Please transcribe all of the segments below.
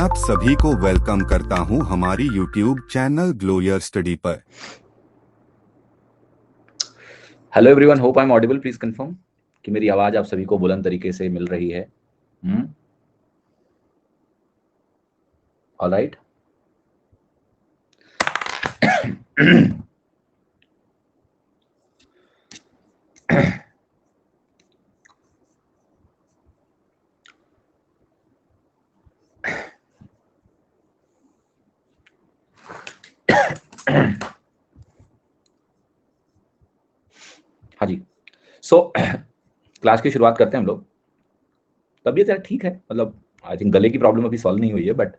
आप सभी को वेलकम करता हूं हमारी YouTube channel glow your study पर। Hello everyone, hope I am audible. Please confirm कि मेरी आवाज आप सभी को बुलंद तरीके से मिल रही है। ऑलराइट। हाँ जी। सो क्लास की शुरुआत करते हैं हम लोग। तबीयत यार ठीक है, मतलब आई थिंक गले की प्रॉब्लम अभी सॉल्व नहीं हुई है, बट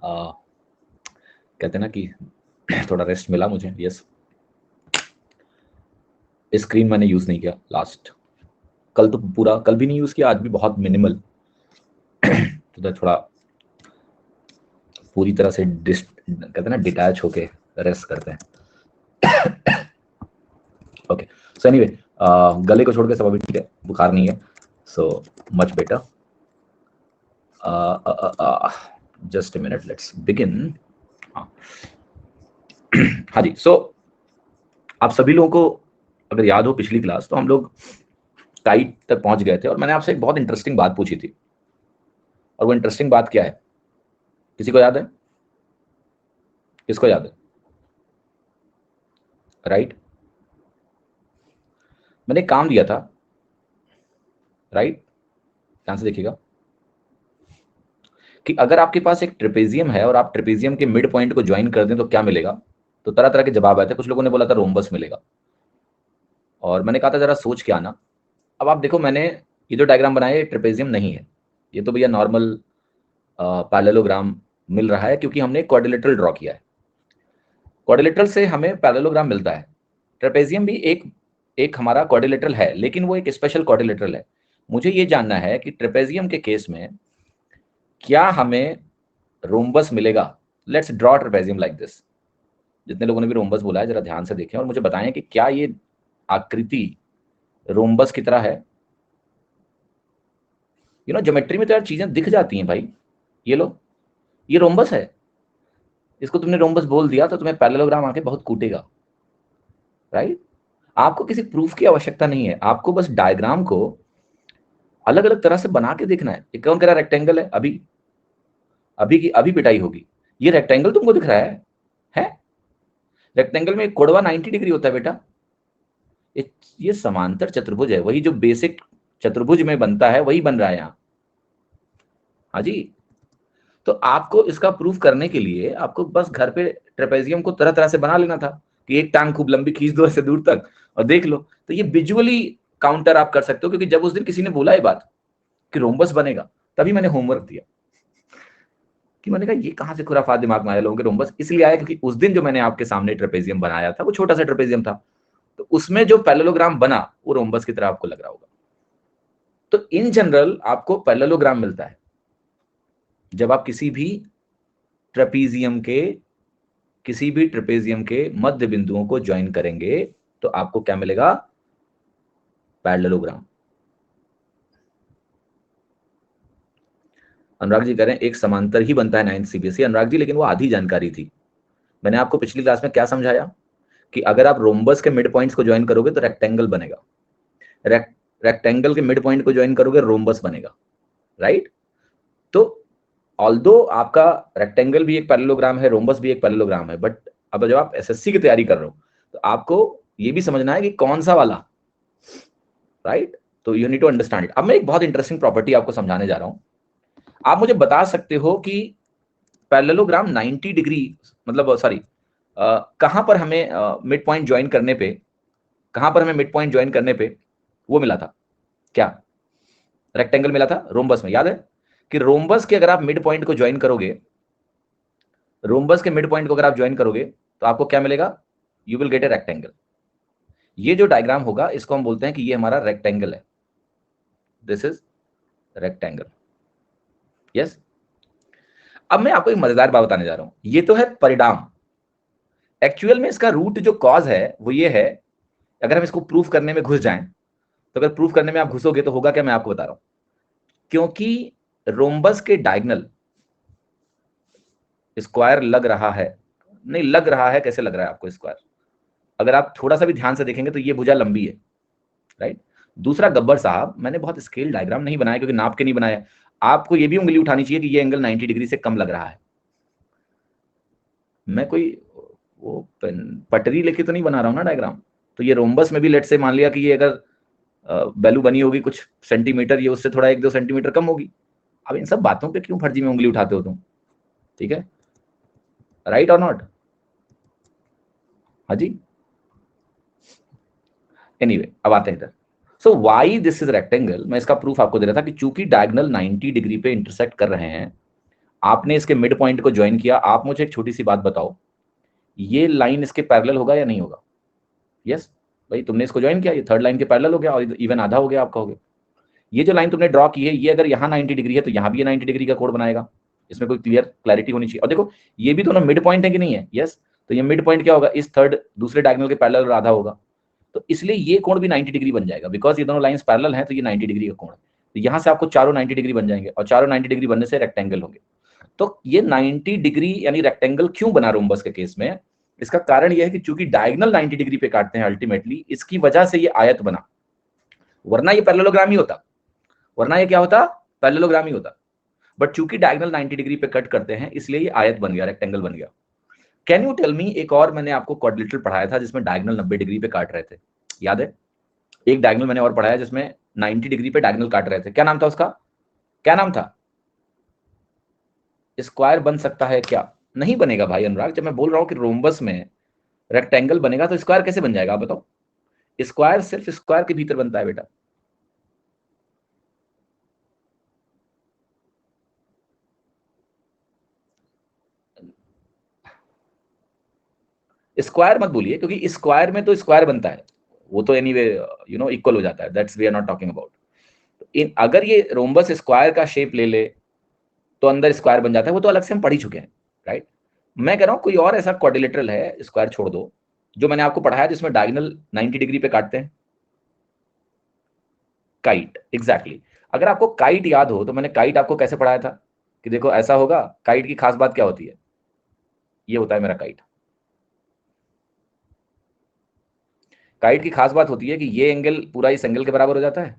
कहते हैं ना कि थोड़ा रेस्ट मिला मुझे। यस, स्क्रीन मैंने यूज नहीं किया लास्ट कल, तो पूरा कल भी नहीं यूज किया, आज भी बहुत मिनिमल। तो थोड़ा पूरी तरह से कहते हैं ना डिटैच होके रेस्ट करते हैं। ओके, सो एनीवे, गले को छोड़ के सब अभी ठीक है, बुखार नहीं है, so much better. Just a minute, let's begin. हाँ जी। सो आप सभी लोगों को अगर याद हो पिछली क्लास, तो हम लोग काइट तक पहुंच गए थे और मैंने आपसे एक बहुत इंटरेस्टिंग बात पूछी थी। और वो इंटरेस्टिंग बात क्या है, किसी को याद है? किसको याद है? राइट, मैंने एक काम दिया था। राइट, ध्यान से देखिएगा कि अगर आपके पास एक ट्रेपेजियम है और आप ट्रेपेजियम के मिड पॉइंट को ज्वाइन कर दें तो क्या मिलेगा। तो तरह तरह के जवाब आए थे। कुछ लोगों ने बोला था रोम्बस मिलेगा, और मैंने कहा था जरा सोच के आना। अब आप देखो, मैंने ये जो डायग्राम बनाया है ट्रेपेजियम नहीं है, ये तो भैया नॉर्मल पैरेललोग्राम मिल रहा है, क्योंकि हमने क्वाड्रिलेटरल ड्रॉ किया है। क्वाड्रिलेटरल से हमें पैरेललोग्राम मिलता है। ट्रेपेजियम भी एक एक हमारा क्वाड्रिलेटरल है, लेकिन वो एक स्पेशल क्वाड्रिलेटरल है। मुझे ये जानना है कि ट्रेपेजियम के केस में क्या हमें रोम्बस मिलेगा। Let's draw trapezium like this. जितने लोगों ने भी रोम्बस बोला है, जरा ध्यान से देखें और मुझे बताएं कि क्या ये आकृति रोम्बस की तरह है। ज्योमेट्री में तो यार चीजें दिख जाती हैं भाई। ये लो, ये रोम्बस है। इसको तुमने रोम्बस बोल दिया तो तुम्हें पैरेललोग्राम आके बहुत कूटेगा। राइट, आपको किसी प्रूफ की आवश्यकता नहीं है, आपको बस डायग्राम को अलग अलग तरह से बना के देखना है। ये कौन कह रहा रेक्टेंगल है? अभी अभी की अभी पिटाई होगी। ये रेक्टेंगल तुमको दिख रहा है? रेक्टेंगल में एक कोणवा 90 डिग्री होता है बेटा। ये समांतर चतुर्भुज है, वही जो बेसिक चतुर्भुज में बनता है वही बन रहा है यहाँ। हाँ जी। तो आपको इसका प्रूफ करने के लिए आपको बस घर पे ट्रेपेजियम को तरह तरह से बना लेना था कि एक टांग खूब लंबी खींच दो ऐसे दूर तक और देख लो। तो ये विजुअली काउंटर आप कर सकते हो, क्योंकि जब उस दिन किसी ने बोला ये बात कि रोम्बस बनेगा, तभी मैंने होमवर्क दिया। कि मैंने कहा ये कहां से खुराफात दिमाग में आया लोगों के। रोम्बस इसलिए आया क्योंकि उस दिन जो मैंने आपके सामने ट्रेपेजियम बनाया था वो छोटा सा ट्रेपेजियम था, तो उसमें जो पैरेललोग्राम बना वो रोम्बस की तरह आपको लग रहा होगा। तो इन जनरल आपको पैरेललोग्राम मिलता है जब आप किसी भी ट्रेपेजियम के मध्य बिंदुओं को ज्वाइन करेंगे, तो आपको क्या मिलेगा? पैरेललोग्राम। अनुराग जी कह रहे हैं एक समांतर ही बनता है 9th सीबीएसई। अनुराग जी, लेकिन वो आधी जानकारी थी। मैंने आपको पिछली क्लास में क्या समझाया कि अगर आप रोम्बस के मिड पॉइंट्स को ज्वाइन करोगे तो रेक्टेंगल बनेगा, रेक्टेंगल के मिड पॉइंट को ज्वाइन करोगे रोम्बस बनेगा। राइट, तो ऑल्दो आपका रेक्टेंगल भी एक पैरेललोग्राम है, रोम्बस भी एक पैरेललोग्राम है, बट अब जब आप एसएससी की तैयारी कर रहे हो तो आपको ये भी समझना है कि कौन सा वाला। राइट, तो you need to understand it. अब मैं एक बहुत इंटरेस्टिंग प्रॉपर्टी आपको समझाने जा रहा हूं। आप मुझे बता सकते हो कि पैरेललोग्राम 90 डिग्री, मतलब सॉरी, कहां पर हमें मिड पॉइंट ज्वाइन करने पे, वो मिला था? क्या रेक्टेंगल मिला था? रोम्बस में। याद है कि रोम्बस के अगर आप मिड पॉइंट को ज्वाइन करोगे, तो आपको क्या मिलेगा? You will get a rectangle. ये जो डायग्राम होगा इसको हम बोलते हैं कि ये हमारा रेक्टेंगल है। This is rectangle. यस। अब मैं आपको एक मजेदार बात बताने जा रहा हूं। ये तो है परिणाम। एक्चुअल में इसका रूट जो कॉज है वो ये है, अगर हम इसको प्रूफ करने में घुस जाएं, तो अगर प्रूफ करने में आप घुसोगे तो होगा क्या, मैं आपको बता रहा हूं। क्योंकि रोम्बस के डायगोनल स्क्वायर लग रहा है, नहीं लग रहा है, कैसे लग रहा है आपको स्क्वायर? अगर आप थोड़ा सा भी ध्यान से देखेंगे तो ये भुजा लंबी है, राइट। दूसरा, गब्बर साहब, मैंने बहुत स्केल डायग्राम नहीं बनाया क्योंकि नाप के नहीं बनाया। आपको ये भी उंगली उठानी चाहिए कि ये एंगल 90 डिग्री से कम लग रहा है। मैं कोई वो पटरी लेके तो नहीं बना रहा हूं ना डायग्राम। तो ये रोम्बस में भी लेट से मान लिया कि ये अगर वैल्यू बनी होगी कुछ सेंटीमीटर, ये उससे थोड़ा 1-2 सेंटीमीटर कम होगी। अब इन सब बातों पे क्यों फर्जी में उंगली उठाते हो तुम? ठीक है, राइट और नॉट? हाँ जी। एनीवे, अब आते हैं इधर। सो वाई दिस इज रेक्टेंगल, मैं इसका प्रूफ आपको दे रहा था कि चूंकि डायगोनल 90 डिग्री पे इंटरसेक्ट कर रहे हैं, आपने इसके मिड पॉइंट को ज्वाइन किया। आप मुझे एक छोटी सी बात बताओ, ये लाइन इसके पैरेलल होगा या नहीं होगा? यस भाई, तुमने इसको ज्वाइन किया, ये थर्ड लाइन के पैरेलल हो गया और इवन आधा हो गया आप कहोगे। ये जो लाइन तुमने ड्रॉ की है, ये अगर यहाँ 90 डिग्री है तो यहाँ भी ये 90 डिग्री का कोण बनाएगा। इसमें कोई क्लैरिटी होनी चाहिए। और देखो, ये भी दोनों मिड पॉइंट है कि नहीं है? यस। तो ये मिड पॉइंट क्या होगा? इस थर्ड दूसरे डायगोनल के पैरेलल और आधा होगा। तो इसलिए ये कोण भी 90 डिग्री बन जाएगा, बिकॉज ये दोनों लाइंस पैरेलल हैं, तो ये 90 डिग्री का कोण है। तो यहाँ से आपको चारों 90 डिग्री बन जाएंगे और चारों 90 डिग्री बनने से रेक्टेंगल होंगे। तो ये 90 डिग्री यानी रेक्टेंगल क्यों बना रोम्बस के केस में? इसका कारण यह है कि चूंकि डायगोनल 90 डिग्री पे काटते हैं अल्टीमेटली, इसकी वजह से ये आयत बना, वरना ये पैरेललोग्राम ही होता। वरना ये क्या होता? पैरेललोग्राम ही होता। बट चूंकि डायगोनल 90 डिग्री पे कट करते हैं, इसलिए ये आयत बन गया, रेक्टेंगल बन गया। कैन यू टेल मी, एक और मैंने आपको क्वाड्रिलेटरल पढ़ाया था जिसमें डायगोनल 90 डिग्री पे काट रहे थे, याद है? एक डायगोनल मैंने और पढ़ाया जिसमें 90 डिग्री पे डायगोनल काट रहे थे, क्या नाम था उसका? क्या नाम था? स्क्वायर बन सकता है क्या? नहीं बनेगा भाई अनुराग। जब मैं बोल रहा हूं कि रोम्बस में रेक्टेंगल बनेगा तो स्क्वायर कैसे बन जाएगा आप बताओ? स्क्वायर सिर्फ स्क्वायर के भीतर बनता है बेटा। स्क्वायर मत बोलिए, क्योंकि स्क्वायर में तो स्क्वायर बनता है, वो तो एनीवे इक्वल हो जाता है। That's we are not talking about. अगर ये रोम्बस स्क्वायर का शेप ले ले तो अंदर स्क्वायर बन जाता है, वो तो अलग से हम पढ़ ही चुके हैं, राइट। मैं कह रहा हूं कोई और ऐसा क्वाड्रिलेटरल है, स्क्वायर छोड़ दो, जो मैंने आपको पढ़ाया जिसमें डायगोनल 90 डिग्री पे काटते हैं। Kite, exactly. अगर आपको काइट याद हो तो मैंने काइट आपको कैसे पढ़ाया था कि देखो ऐसा होगा। काइट की खास बात क्या होती है? ये होता है मेरा काइट। काइट की खास बात होती है कि ये एंगल पूरा इस एंगल के बराबर हो जाता है,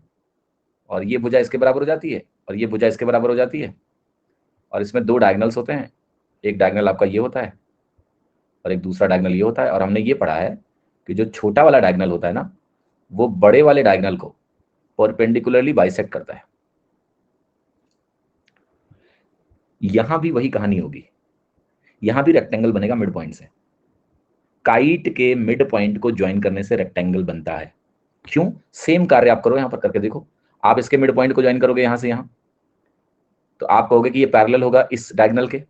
और ये भुजा इसके बराबर हो जाती है, और ये भुजा इसके बराबर हो जाती है, और इसमें दो डायगोनल्स होते हैं। एक डायगोनल आपका ये होता है और एक दूसरा डायगोनल ये होता है। और हमने ये पढ़ा है कि जो छोटा वाला डायगोनल होता है ना, वो बड़े वाले डायगोनल को परपेंडिकुलरली बाइसेक्ट करता है। यहां भी वही कहानी होगी, यहां भी रेक्टेंगल बनेगा मिड पॉइंट से। काइट के मिड पॉइंट को ज्वाइन करने से रेक्टेंगल बनता है। क्यों? सेम कार्य आप करो, यहां पर करके देखो। आप इसके मिड पॉइंट को ज्वाइन करोगे यहां से यहां, तो आप कहोगे कि ये पैरेलल होगा इस डायगोनल के।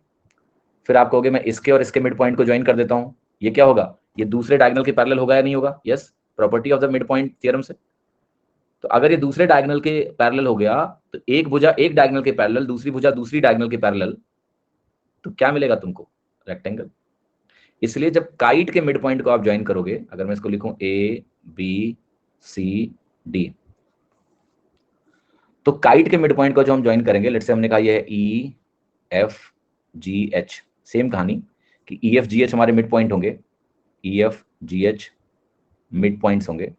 फिर आप कहोगे मैं इसके और इसके मिड पॉइंट को ज्वाइन कर देता हूं, ये क्या होगा? ये दूसरे डायगोनल के पैरेलल होगा या नहीं होगा? Yes, property of the mid point theorem से। तो अगर ये दूसरे डायगोनल के पैरेलल हो गया, तो एक भुजा एक डायगोनल के पैरेलल, दूसरी भुजा दूसरी डायगोनल के पैरेलल, तो क्या मिलेगा तुमको? रेक्टेंगल। इसलिए जब काइट के मिड पॉइंट को आप ज्वाइन करोगे, अगर मैं इसको लिखूं ए बी सी डी, तो काइट के मिड पॉइंट को जो हम ज्वाइन करेंगे, लेट्स से हमने कहा ये है E F G H, same कहानी कि ई एफ जी एच हमारे मिड पॉइंट होंगे, E F G H mid points होंगे।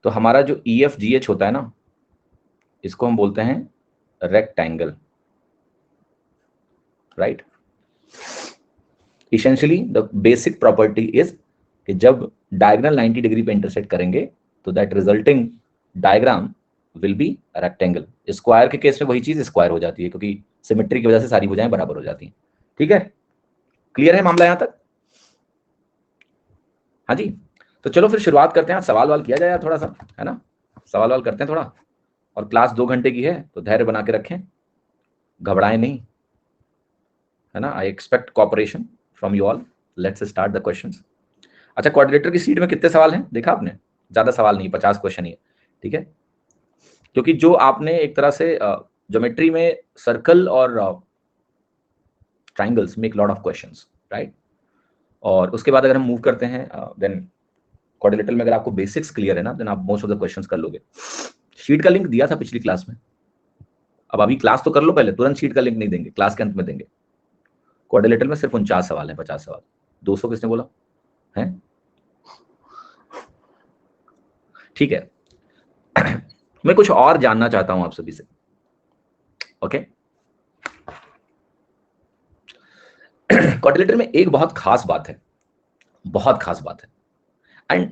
तो हमारा जो ई एफ जी एच होता है ना, इसको हम बोलते हैं rectangle, right. Essentially the basic property is कि जब डायगोनल 90 डिग्री पे इंटरसेक्ट करेंगे तो that resulting diagram will be rectangle. Square के केस में वही चीज स्क्वायर हो जाती है, क्योंकि सिमेट्री की वजह से सारी भुजाएं बराबर हो जाती हैं। ठीक है, क्लियर है मामला यहां तक? हाँ जी। तो चलो फिर शुरुआत करते हैं। सवाल वाल किया जाए थोड़ा सा, है ना? सवाल वाल करते हैं थोड़ा। और क्लास 2 घंटे की है, तो धैर्य बना के रखें, घबराएं नहीं, है ना? I expect cooperation from you all. Let's start the questions. अच्छा, क्वाड्रिलेटर की सीट में कितने सवाल हैं देखा आपने? ज्यादा सवाल नहीं, 50 क्वेश्चन ही है, ठीक है। क्योंकि जो आपने एक तरह से ज्योमेट्री में सर्कल और triangles make lot of questions, right. और उसके बाद अगर हम मूव करते हैं देन क्वाड्रिलेटरल में अगर आपको बेसिक्स क्लियर है ना, देन आप मोस्ट ऑफ द क्वेश्चंस कर लोगे। शीट का लिंक दिया था पिछली क्लास में। अब अभी क्लास तो कर लो पहले, तुरंत शीट का लिंक नहीं देंगे, क्लास के अंत में देंगे। क्वाड्रिलेटरल में सिर्फ 49 सवाल है, 50 सवाल। 200 किसने बोला है? ठीक है। मैं कुछ और जानना चाहता हूं आप सभी से। ओके, क्वाड्रिलेटरल में एक बहुत खास बात है, बहुत खास बात है। And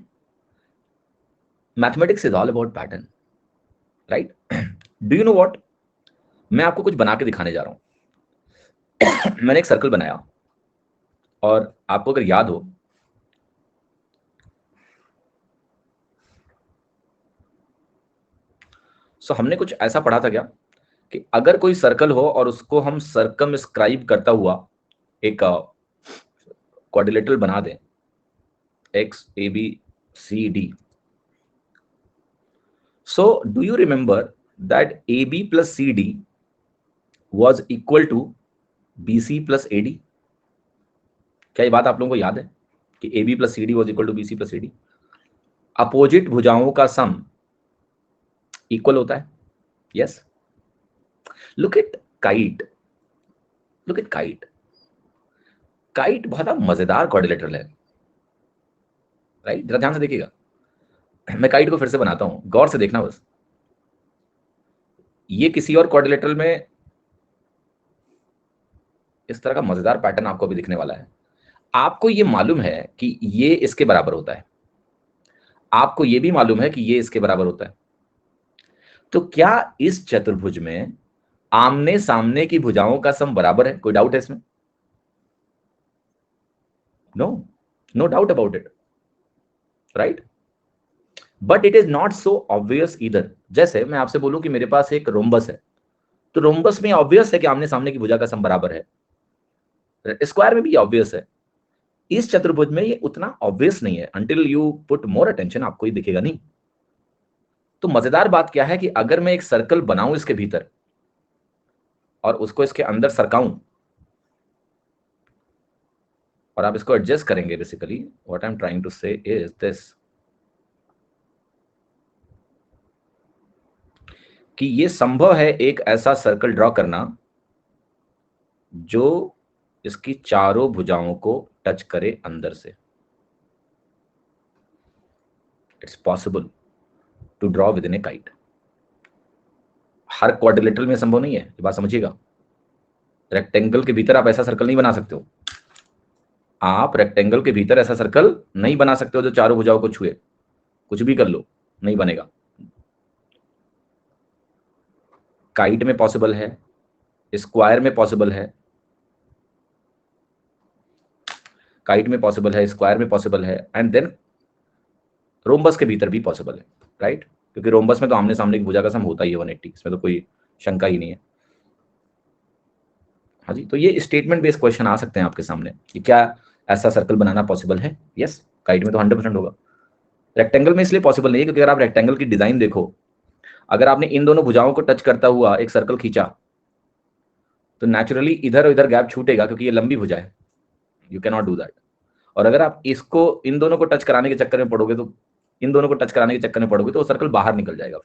mathematics is all about pattern, right? Do you know what, मैं आपको कुछ बना के दिखाने जा रहा हूं। मैंने एक सर्कल बनाया और आपको अगर याद हो, हमने कुछ ऐसा पढ़ा था क्या कि अगर कोई सर्कल हो और उसको हम सर्कमस्क्राइब करता हुआ एक क्वाड्रिलेटरल बना दें, X A B C D. So do you remember that AB plus CD was equal to BC plus AD? क्या ये बात आप लोगों को याद है कि AB plus CD was equal to BC plus AD? Opposite भुजाओं का सम इक्वल होता है। Yes, look at kite, look at kite. Kite बहुत मजेदार क्वाड्रिलेटरल है, राइट? जरा ध्यान से देखिएगा, मैं काइट को फिर से बनाता हूं, गौर से देखना बस। ये किसी और क्वाड्रिलेटरल में इस तरह का मजेदार पैटर्न आपको भी दिखने वाला है। आपको ये मालूम है कि ये इसके बराबर होता है, आपको ये भी मालूम है कि ये इसके बराबर होता है। तो क्या इस चतुर्भुज में आमने सामने की भुजाओं का सम बराबर है? कोई डाउट है इसमें? No, no doubt about it, right? But it is not so obvious either. जैसे मैं आपसे बोलूं कि मेरे पास एक रोम्बस है, तो रोम्बस में ऑब्वियस है कि आमने सामने की भुजा का सम बराबर है। स्क्वायर में भी ऑब्वियस है। इस चतुर्भुज में ये उतना ऑब्वियस नहीं है, until you put more attention आपको ये दिखेगा नहीं। तो मजेदार बात क्या है कि अगर मैं एक सर्कल बनाऊं इसके भीतर और उसको इसके अंदर सरकाऊं और आप इसको एडजस्ट करेंगे, basically what I am trying to say is this, कि ये संभव है एक ऐसा सर्कल ड्रॉ करना जो इसकी चारों भुजाओं को टच करे अंदर से। It's possible to draw within a kite. हर क्वाड्रिलेटरल में संभव नहीं है, ये बात समझिएगा। रेक्टेंगल के भीतर आप ऐसा सर्कल नहीं बना सकते हो, आप रेक्टेंगल के भीतर ऐसा सर्कल नहीं बना सकते हो जो चारों भुजाओं को छुए। कुछ भी कर लो, नहीं बनेगा। काइट में पॉसिबल है, स्क्वायर में पॉसिबल है, काइट में पॉसिबल है, स्क्वायर में पॉसिबल है, एंड देन रोम्बस के भीतर भी पॉसिबल है, राइट? क्योंकि रोम्बस में तो आमने सामने की भुजा का सम होता ही है 180, इसमें तो कोई शंका ही नहीं है। हाँ जी, तो ये स्टेटमेंट बेस्ड क्वेश्चन आ सकते हैं आपके सामने कि क्या ऐसा सर्कल बनाना पॉसिबल है? यस, काइट में तो 100% होगा। रेक्टेंगल में इसलिए पॉसिबल नहीं है क्योंकि अगर आप रेक्टेंगल की डिजाइन देखो, अगर आपने इन दोनों भुजाओं को टच करता हुआ एक सर्कल खींचा तो नेचुरली इधर और इधर गैप छूटेगा क्योंकि ये लंबी भुजा है, you can not do that. और अगर आप इसको इन दोनों को टच कराने के चक्कर में पड़ोगे तो इन दोनों को टच कराने के चक्कर में पड़ोगे तो वो सर्कल बाहर निकल जाएगा।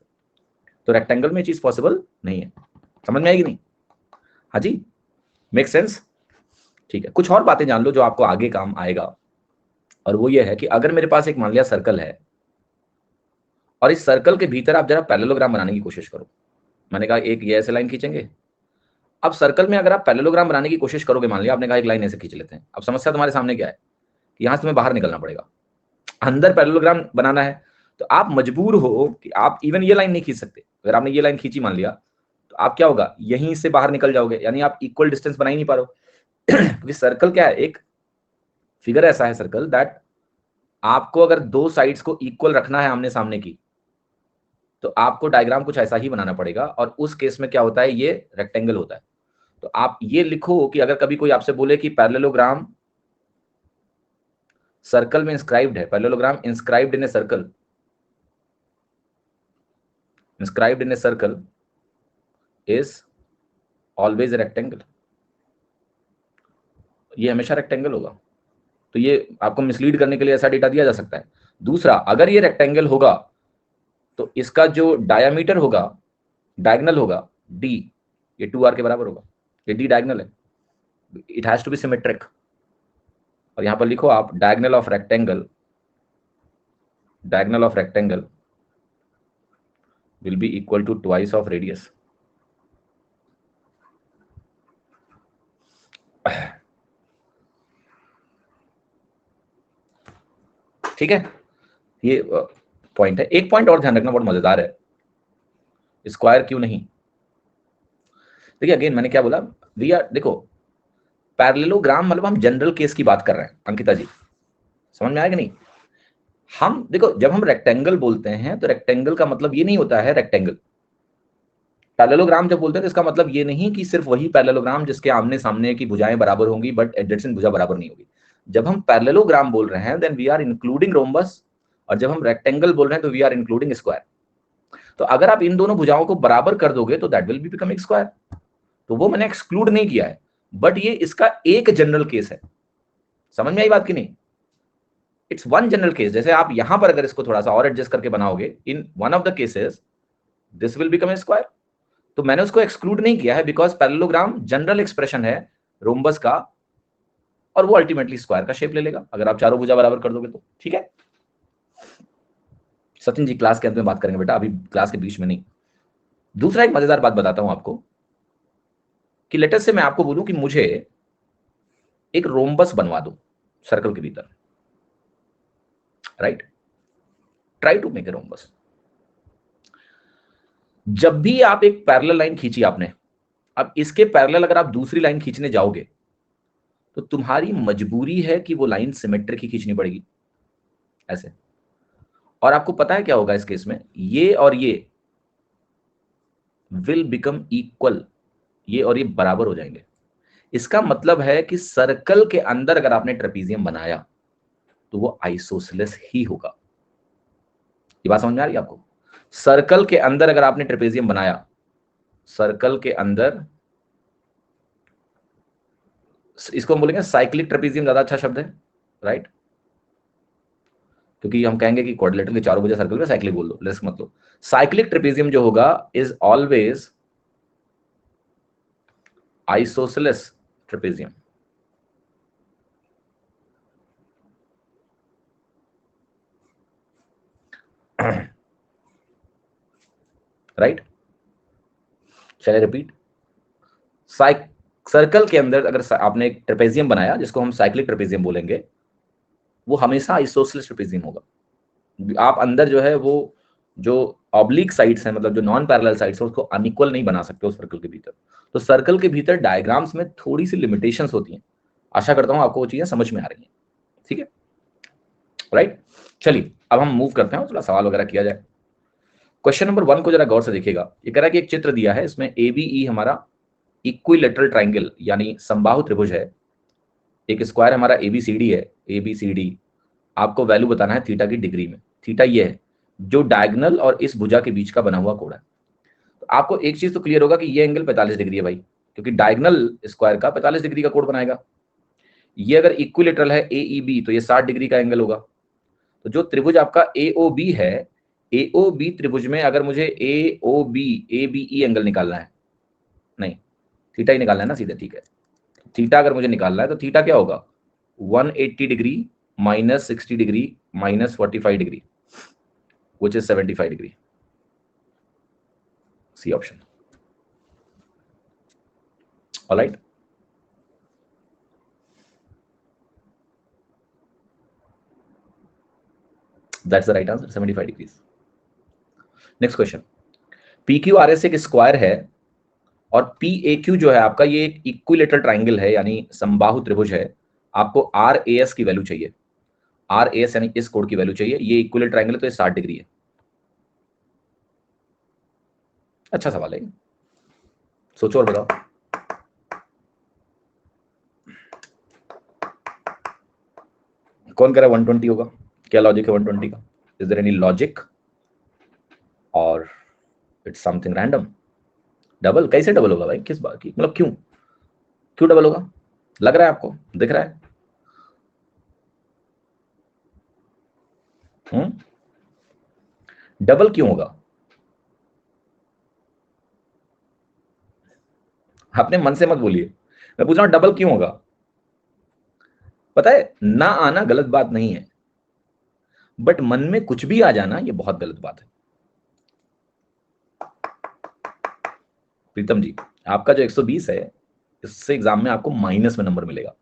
तो रेक्टेंगल में चीज पॉसिबल नहीं है। समझ में आएगी नहीं? हाँ जी, मेक सेंस? ठीक है, कुछ और बातें जान लो जो आपको आगे काम आएगा। और वो ये है कि अगर मेरे पास एक मान लिया सर्कल है और इस सर्कल के भीतर आप जरा पैरेललोग्राम बनाने की कोशिश करो। मैंने कहा एक ये ऐसे लाइन खींचेंगे। अब सर्कल में अगर आप पैरेललोग्राम बनाने की कोशिश करोगे, मान लिया आपने कहा एक लाइन ऐसे खींच लेते हैं। अब समस्या तुम्हारे सामने क्या है कि यहां से तुम्हें बाहर निकलना पड़ेगा, अंदर पैरेललोग्राम बनाना है। तो आप मजबूर हो कि आप इवन ये लाइन नहीं खींच सकते। अगर आपने ये लाइन खींची मान लिया तो आप क्या होगा, यहीं से बाहर निकल जाओगे, यानी आप इक्वल डिस्टेंस बना ही नहीं पा रहे हो। क्योंकि सर्कल क्या है, एक फिगर ऐसा है सर्कल दैट आपको अगर दो साइड्स को इक्वल रखना है आमने सामने की, तो आपको डायग्राम कुछ ऐसा ही बनाना पड़ेगा। और उस केस में क्या होता है, ये रेक्टेंगल होता है। तो आप ये लिखो कि अगर कभी कोई आपसे बोले कि पैरेललोग्राम सर्कल में इंस्क्राइब्ड है, parallelogram inscribed in a circle, inscribed in a circle is always a rectangle, ये हमेशा रेक्टेंगल होगा। तो ये आपको मिसलीड करने के लिए ऐसा डेटा दिया जा सकता है। दूसरा, अगर ये रेक्टेंगल होगा तो इसका जो डायामीटर होगा, डायगोनल होगा d, ये 2r के बराबर होगा। ये d डायगोनल है, it has to be symmetric. और यहां पर लिखो आप diagonal of rectangle will be equal to twice of radius। ठीक है, ये पॉइंट है। एक पॉइंट और ध्यान रखना, बहुत मजेदार है, स्क्वायर क्यों नहीं। देखिए अगेन मैंने क्या बोला, वी आर, देखो पैरेललोग्राम मतलब हम जनरल केस की बात कर रहे हैं अंकिता जी, समझ में आएगा नहीं। हम देखो जब हम रेक्टेंगल बोलते हैं तो रेक्टेंगल का मतलब ये नहीं होता है रेक्टेंगल। पैरेललोग्राम जब बोलते हैं तो इसका मतलब ये नहीं कि सिर्फ वही पैरेललोग्राम जिसके आमने सामने की भुजाएं बराबर होंगी बट एडजेसेंट भुजा बराबर नहीं होगी। जब हम पैरेललोग्राम बोल रहे हैं then we are including rhombus, और जब हम रेक्टेंगल बोल रहे हैं तो वी आर इंक्लूडिंग स्क्वायर। तो अगर आप इन दोनों भुजाओं को बराबर कर दोगे तो that will be becoming square. तो वो मैंने एक्सक्लूड नहीं किया है, बट ये इसका एक जनरल केस है। समझ में आई बात की नहीं? It's one general case. जैसे आप यहां पर अगर इसको थोड़ा सा और एडजस्ट करके बनाओगे, in one of the cases this will become a square. तो मैंने उसको एक्सक्लूड नहीं किया है बिकॉज पैरेललोग्राम जनरल एक्सप्रेशन है रोम्बस का, और वो अल्टीमेटली स्क्वायर का शेप ले लेगा अगर आप चारों भुजा बराबर कर दोगे तो। ठीक है सचिन जी, क्लास के अंत में बात करेंगे बेटा, अभी क्लास के बीच में नहीं। दूसरा एक मजेदार बात बताता हूं आपको कि लेटेस्ट से मैं आपको बोलूं कि मुझे एक रोम्बस बनवा दो सर्कल के भीतर, right, try to make a rhombus. जब भी आप एक पैरेलल लाइन खींची आपने, अब इसके पैरेलल अगर आप दूसरी लाइन खींचने जाओगे तो तुम्हारी मजबूरी है कि वो लाइन सिमेट्रिक ही खींचनी पड़ेगी ऐसे। और आपको पता है क्या होगा इस केस में, ये और ये विल बिकम इक्वल, ये और ये बराबर हो जाएंगे। इसका मतलब है कि सर्कल के अंदर अगर आपने ट्रेपीजियम बनाया तो वो आइसोसेलेस ही होगा। ये बात समझ में आ रही है आपको? सर्कल के अंदर अगर आपने ट्रेपीजियम बनाया, सर्कल के अंदर, इसको हम बोलेंगे साइक्लिक ट्रेपीजियम, ज्यादा अच्छा शब्द है, राइट? क्योंकि हम कहेंगे कि क्वाड्रिलेटरल के चारों भुजा सर्कल में, साइक्लिक बोल दो, रिस्क मत लो। साइक्लिक ट्रेपीजियम जो होगा is always isosceles trapezium. Right, चलिए रिपीट। सर्कल के अंदर अगर आपने एक ट्रेपेजियम बनाया जिसको हम साइक्लिक ट्रेपेजियम बोलेंगे, वो हमेशा आइसोसेलेस ट्रेपेजियम होगा। आप अंदर जो है वो जो ऑब्लिक साइड्स हैं, मतलब जो नॉन पैरेलल साइड्स हैं, उसको अनइक्वल नहीं बना सकते उस सर्कल के भीतर। तो सर्कल के भीतर डायग्राम्स में थोड़ी सी लिमिटेशंस होती हैं। आशा करता हूं आपको वो चीजें समझ में आ रही हैं। ठीक है, राइट। चलिए अब हम मूव करते हैं, थोड़ा सवाल वगैरह किया जाए। क्वेश्चन नंबर 1 को जरा गौर से देखिएगा। ये कह रहा है कि एक चित्र दिया है, इसमें ABE हमारा इक्विलेटरल ट्राइंगल यानी समबाहु त्रिभुज है। एक स्क्वायर हमारा ABCD है, ABCD। आपको वैल्यू बताना है थीटा की डिग्री में। थीटा ये है जो डायगोनल और इस भुजा के बीच का बना हुआ कोण है। तो आपको एक चीज तो क्लियर होगा कि ये एंगल 45 डिग्री है भाई, क्योंकि डायगोनल स्क्वायर का 45 डिग्री का कोण बनाएगा। ये अगर इक्विलेटरल है AEB तो ये 60 डिग्री का एंगल होगा। तो जो त्रिभुज आपका AOB है, AOB त्रिभुज में अगर मुझे AOB ABE एंगल निकालना है, नहीं थीटा ही निकालना है ना सीधे, ठीक है। थीटा अगर मुझे निकालना है तो थीटा क्या होगा, 180 degree minus 60 degree minus 45 degree, which is 75 degree. C option. All right. That's the right answer, 75 degrees. Next question. PQRS एक स्क्वायर है और PAQ जो है आपका ये एक इक्विलेटरल ट्राइंगल है यानी समबाहु त्रिभुज है। आपको RAS की वैल्यू चाहिए, RAS यानी इस कोण की वैल्यू चाहिए। ये इक्विलेटरल ट्राइंगल है तो ये 60 डिग्री है। अच्छा सवाल है, सोचो और बताओ। कौन कह रहा है 120 होगा? क्या लॉजिक है 120 का? इज देयर एनी लॉजिक और इट्स समथिंग रैंडम? डबल कैसे डबल होगा भाई, किस बात की, मतलब क्यों क्यों डबल होगा? लग रहा है आपको, दिख रहा है? डबल क्यों होगा? अपने मन से मत बोलिए, मैं पूछ रहा हूं डबल क्यों होगा? पता है, ना आना गलत बात नहीं है, बट मन में कुछ भी आ जाना ये बहुत गलत बात है। प्रीतम जी, आपका जो 120 है, इससे एग्जाम में आपको माइनस में नंबर मिलेगा,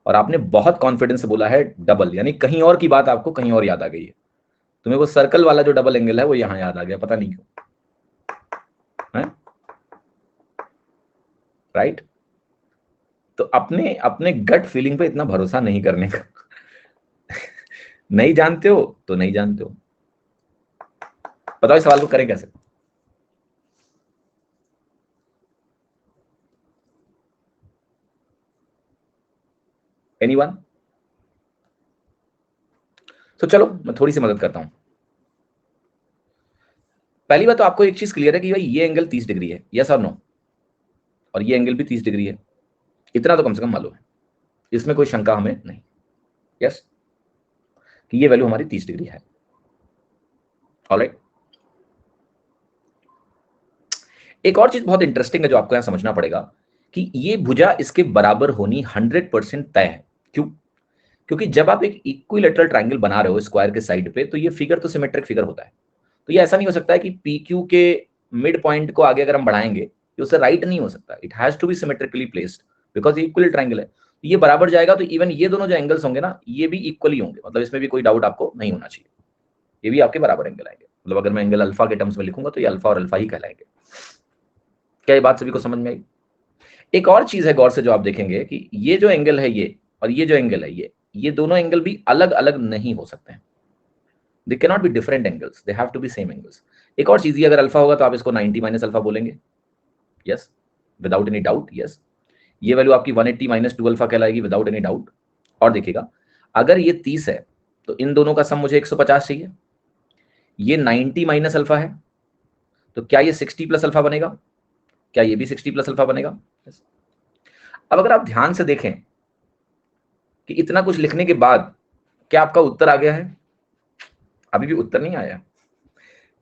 और आपने बहुत कॉन्फिडेंस से बोला है डबल, यानी कहीं और की बात आपको कहीं और याद आ गई है। तुम्हें वो सर्कल वाला जो डबल एंगल है वो यहां याद आ गया, पता नहीं क्यों, है राइट? तो अपने अपने गट फीलिंग पे इतना भरोसा नहीं करने का। नहीं जानते हो तो नहीं जानते हो। बताओ इस सवाल को करें कैसे? एनीवन? तो चलो मैं थोड़ी सी मदद करता हूं। पहली बात तो आपको एक चीज क्लियर है कि भाई ये एंगल 30 डिग्री है, यस और नो, और ये एंगल भी 30 डिग्री है, इतना तो कम से कम मालूम है, इसमें कोई शंका हमें नहीं, यस, कि ये वैल्यू हमारी 30 डिग्री है। ऑलराइट। एक और चीज बहुत इंटरेस्टिंग है जो आपको यहां समझना पड़ेगा, कि ये भुजा इसके बराबर होनी 100% तय है। क्यों? क्योंकि जब आप एक इक्विलेटरल ट्रायंगल बना रहे हो स्क्वायर के साइड पे, तो ये फिगर तो सिमेट्रिक फिगर होता है। तो ये ऐसा नहीं हो सकता है कि पी क्यू के मिड पॉइंट को आगे अगर हम बढ़ाएंगे तो उससे राइट नहीं हो सकता, it has to be symmetrically placed, because ये इक्वल ट्रायंगल है। ये बराबर जाएगा तो इवन ये दोनों जो एंगल्स होंगे ना, ये भी इक्वली होंगे, मतलब इसमें भी कोई डाउट आपको नहीं होना चाहिए, ये भी आपके बराबर एंगल आएंगे। मतलब अगर मैं एंगल अल्फा के टर्म्स में लिखूंगा तो ये अल्फा और अल्फा ही कहलाएंगे। क्या ये बात सभी को समझ में आई? एक और चीज है गौर से जो आप देखेंगे कि ये जो एंगल है ये, और ये जो एंगल है ये दोनों एंगल भी अलग अलग नहीं हो सकते हैं। They can not be different angles, they have to be same angles. एक और चीज, ये अगर अल्फा होगा तो आप इसको 90 माइनस अल्फा बोलेंगे, yes, without any doubt, yes. ये वैल्यू आपकी 180 माइनस 2 अल्फा कहलाएगी विदाउट एनी डाउट। और देखिएगा, अगर ये 30 है तो इन दोनों का सम मुझे 150 चाहिए। ये 90 माइनस अल्फा है, तो क्या ये 60 प्लस अल्फा बनेगा? क्या ये भी 60 प्लस अल्फा बनेगा? yes. अब अगर आप ध्यान से देखें कि इतना कुछ लिखने के बाद क्या आपका उत्तर आ गया है? अभी भी उत्तर नहीं आया,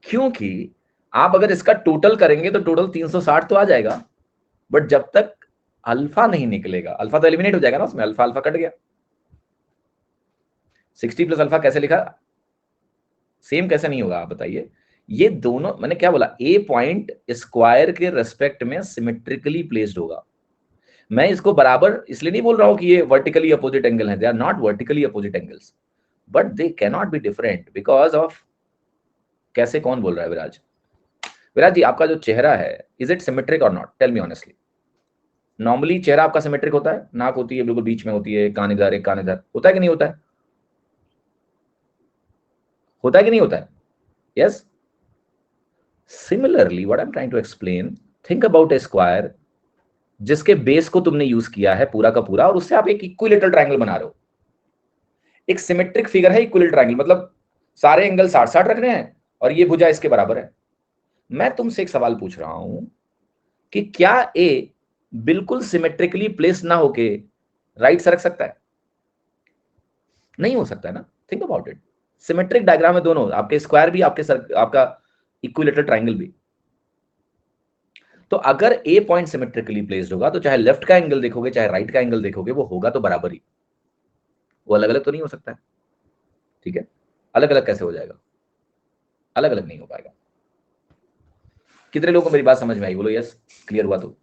क्योंकि आप अगर इसका टोटल करेंगे तो टोटल 360 तो आ जाएगा, बट जब तक अल्फा नहीं निकलेगा, अल्फा तो एलिमिनेट हो जाएगा ना उसमें, अल्फा अल्फा कट गया। 60 प्लस अल्फा कैसे लिखा? सेम कैसे नहीं होगा आप बताइए? ये दोनों मैंने क्या बोला, ए पॉइंट स्क्वायर के रेस्पेक्ट में सिमेट्रिकली प्लेस्ड होगा। मैं इसको बराबर इसलिए नहीं बोल रहा हूं कि ये वर्टिकली अपोजिट एंगल है, they are not vertically opposite angles, but they can not be different because of, कैसे कौन बोल रहा है विराज? विराज जी, आपका जो चेहरा है, इज इट सिमेट्रिक और not? Tell me honestly. Normally चेहरा आपका सिमेट्रिक होता है, नाक होती है बिल्कुल बीच में होती है, कान इधर एक कान इधर, होता है कि नहीं होता है? होता है कि नहीं होता है? Yes. Similarly what I am trying to explain, think about a square जिसके बेस को तुमने यूज किया है पूरा का पूरा, और उससे आप एक इक्विलेटरल ट्रायंगल बना रहे हो। एक सिमेट्रिक फिगर है इक्विलेटरल ट्रायंगल, मतलब सारे एंगल 60-60 रख रहे हैं और ये भुजा इसके बराबर है। मैं तुमसे एक सवाल पूछ रहा हूं कि क्या ए बिल्कुल सिमेट्रिकली प्लेस ना होके राइट सरक सकता है? नहीं हो सकता है ना। Think about it, symmetric diagram है दोनों, आपके स्क्वायर भी, आपका इक्विलेटरल ट्रायंगल भी। तो अगर ए पॉइंट सिमेट्रिकली प्लेस्ड होगा तो चाहे लेफ्ट का एंगल देखोगे चाहे राइट का एंगल देखोगे, वो होगा तो बराबर ही, वो अलग अलग तो नहीं हो सकता है। ठीक है, अलग अलग कैसे हो जाएगा? अलग अलग नहीं हो पाएगा। कितने लोगों को मेरी बात समझ में आई? बोलो यस, क्लियर हुआ तो।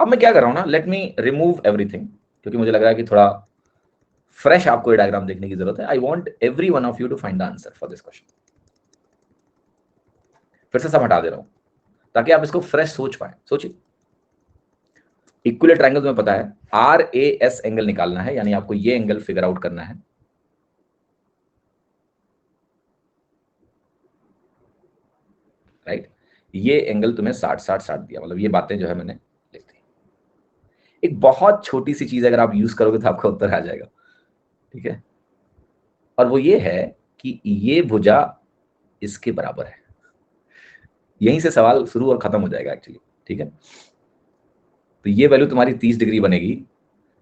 अब मैं क्या कर रहा हूं ना, लेट मी रिमूव एवरीथिंग, क्योंकि मुझे लग रहा है कि थोड़ा फ्रेश आपको ये डायग्राम देखने की जरूरत है। I want every one of you to find the answer for this question. फिर से सब हटा दे रहा हूं ताकि आप इसको फ्रेश सोच पाए। सोचिए, इक्विलेटरल ट्रायंगल तुम्हें पता है, आर ए एस एंगल निकालना है, यानी आपको ये एंगल फिगर आउट करना है। राइट, ये एंगल तुम्हें 60-60-60 दिया, मतलब ये बातें जो है मैंने लिख दी। एक बहुत छोटी सी चीज अगर आप यूज करोगे तो आपका उत्तर आ जाएगा। ठीक है, और वो ये है कि ये भुजा इसके बराबर है। यहीं से सवाल शुरू और खत्म हो जाएगा एक्चुअली। ठीक है, तो ये वैल्यू तुम्हारी 30 डिग्री बनेगी,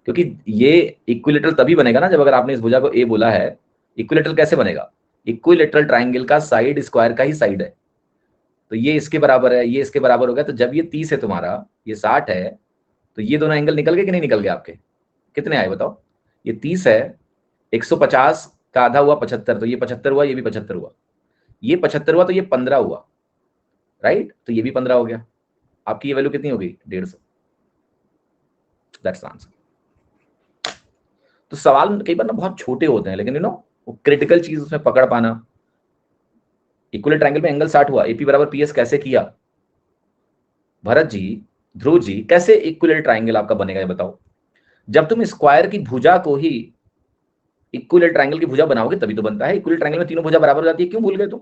क्योंकि ये इक्विलेटरल तभी बनेगा ना जब अगर आपने इस भुजा को ए बोला है। इक्विलेटरल कैसे बनेगा? इक्विलेटरल ट्राइंगल का साइड स्क्वायर का ही साइड है, तो ये इसके बराबर है, ये इसके बराबर हो गया। तो जब ये 30 है तुम्हारा, ये 60 है, तो ये दोनों एंगल निकल गए कि नहीं निकल गए आपके? कितने आए बताओ? ये 30 है, 150 का आधा हुआ 75, तो ये 75 हुआ, ये भी 75 हुआ, ये 75 हुआ, तो ये 15 हुआ, राइट? तो ये भी 15 हो गया। आपकी ये वैल्यू कितनी हो गई? 150। That's answer. तो सवाल कई बार ना बहुत छोटे होते हैं, लेकिन वो क्रिटिकल चीज उसमें पकड़ पाना। इक्वल ट्रायंगल में एंगल 60 हुआ, एपी बराबर पीएस कैसे किया? भरत जी, ध्रुव जी, कैसे इक्वल ट्रायंगल आपका बनेगा ये बताओ? जब तुम स्क्वायर की भुजा को ही इक्वल ट्रायंगल की भुजा बनाओगे तभी तो बनता है। इक्वल ट्रायंगल में तीनों भुजा बराबर हो जाती है, क्यों भूल गए तुम?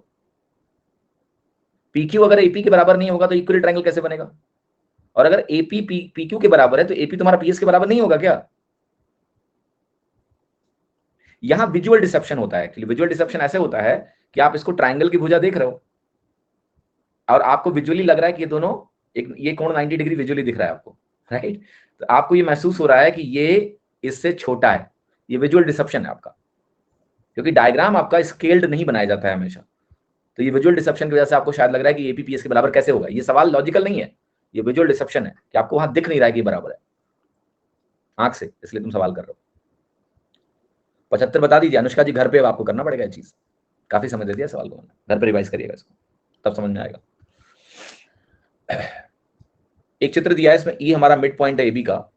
पीक्यू अगर एपी के बराबर नहीं होगा तो इक्वल ट्रायंगल कैसे बनेगा? और अगर एपी पीक्यू के बराबर है तो एपी तुम्हारा पीएस के बराबर नहीं होगा क्या? यहां विजुअल डिसेप्शन होता है। एक्चुअली विजुअल डिसेप्शन ऐसे होता है कि आप इसको ट्रायंगल की भुजा देख रहे हो और आपको विजुअली लग रहा है कि ये दोनों ये कोण 90 डिग्री विजुअली दिख रहा है आपको, राइट? तो आपको ये महसूस हो रहा है कि ये इससे छोटा है। ये विजुअल डिसेप्शन है आपका, क्योंकि डायग्राम आपका स्केल्ड नहीं बनाया जाता है हमेशा। तो ये विजुअल डिसेप्शन की वजह से आपको शायद लग रहा है कि एपीपीएस के बराबर कैसे होगा। ये सवाल लॉजिकल नहीं है, ये विजुअल डिसेप्शन है कि आपको वहां दिख नहीं रहा है कि बराबर है आंख से, इसलिए तुम सवाल कर रहे हो। 75 बता दीजिए अनुष्का जी, घर पे आपको करना पड़ेगा ये चीज। काफी समय दे दिया सवाल को, घर पे रिवाइज करिएगा इसको, तब समझ में आएगा। एक चित्र दिया है, इसमें ई हमारा मिड पॉइंट है एबी का,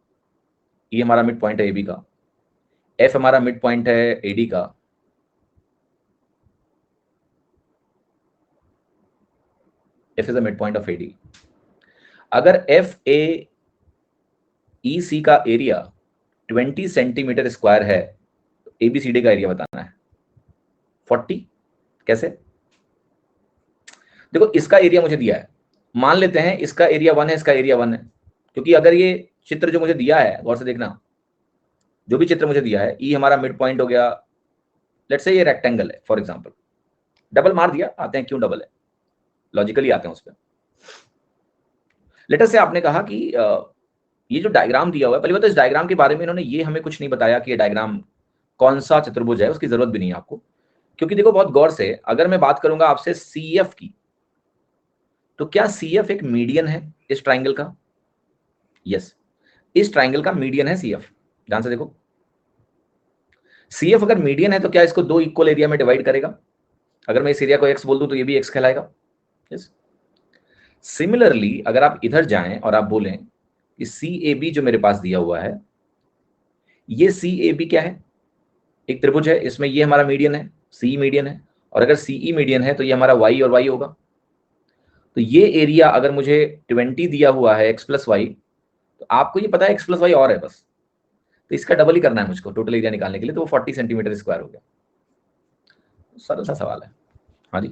ई हमारा मिड पॉइंट है एबी का, एफ हमारा मिड पॉइंट है एडी का, F is the mid point of AD. अगर एफ ए ई सी का एरिया 20 सेंटीमीटर स्क्वायर है तो एबीसीडी का एरिया बताना है 40। कैसे? देखो इसका एरिया मुझे दिया है, मान लेते हैं इसका एरिया 1 है, इसका एरिया 1 है, क्योंकि अगर ये चित्र जो मुझे दिया है, गौर से देखना, जो भी चित्र मुझे दिया है, ई हमारा मिड पॉइंट हो गया, लेट्स से ये रेक्टेंगल है फॉर एग्जांपल, डबल मार दिया, आते हैं क्यों डबल है, लॉजिकली आते हैं उस पर। लेटर से आपने कहा कि ये जो डायग्राम दिया हुआ है, पहले बात तो इस डायग्राम के बारे में इन्होंने ये हमें कुछ नहीं बताया कि ये डायग्राम कौन सा चतुर्भुज है, उसकी जरूरत भी नहीं है आपको, क्योंकि देखो बहुत गौर से अगर मैं बात करूंगा आपसे सीएफ की, तो क्या सीएफ एक मीडियन है इस ट्राइंगल का? यस, इस ट्राइंगल का मीडियन है सीएफ। ध्यान से देखो, सीएफ अगर मीडियन है तो क्या इसको दो इक्वल एरिया में डिवाइड करेगा? अगर मैं इस एरिया को एक्स बोल दूं तो ये भी एक्स कहलाएगा। यस। सिमिलरली अगर आप इधर जाएं और आप बोलें कि सी ए बी जो मेरे पास दिया हुआ है, ये सी ए बी क्या है? एक त्रिभुज है, इसमें ये हमारा मीडियन है, सी मीडियन है, और अगर सीई मीडियन है तो ये हमारा वाई और वाई होगा। तो ये एरिया अगर मुझे 20 दिया हुआ है एक्स प्लस वाई, तो आपको ये पता है एक्स प्लस वाई और है बस, तो इसका डबल ही करना है मुझको टोटल एरिया निकालने के लिए, तो वो 40 सेंटीमीटर स्क्वायर हो गया। सरल सा सवाल है। हाँ जी,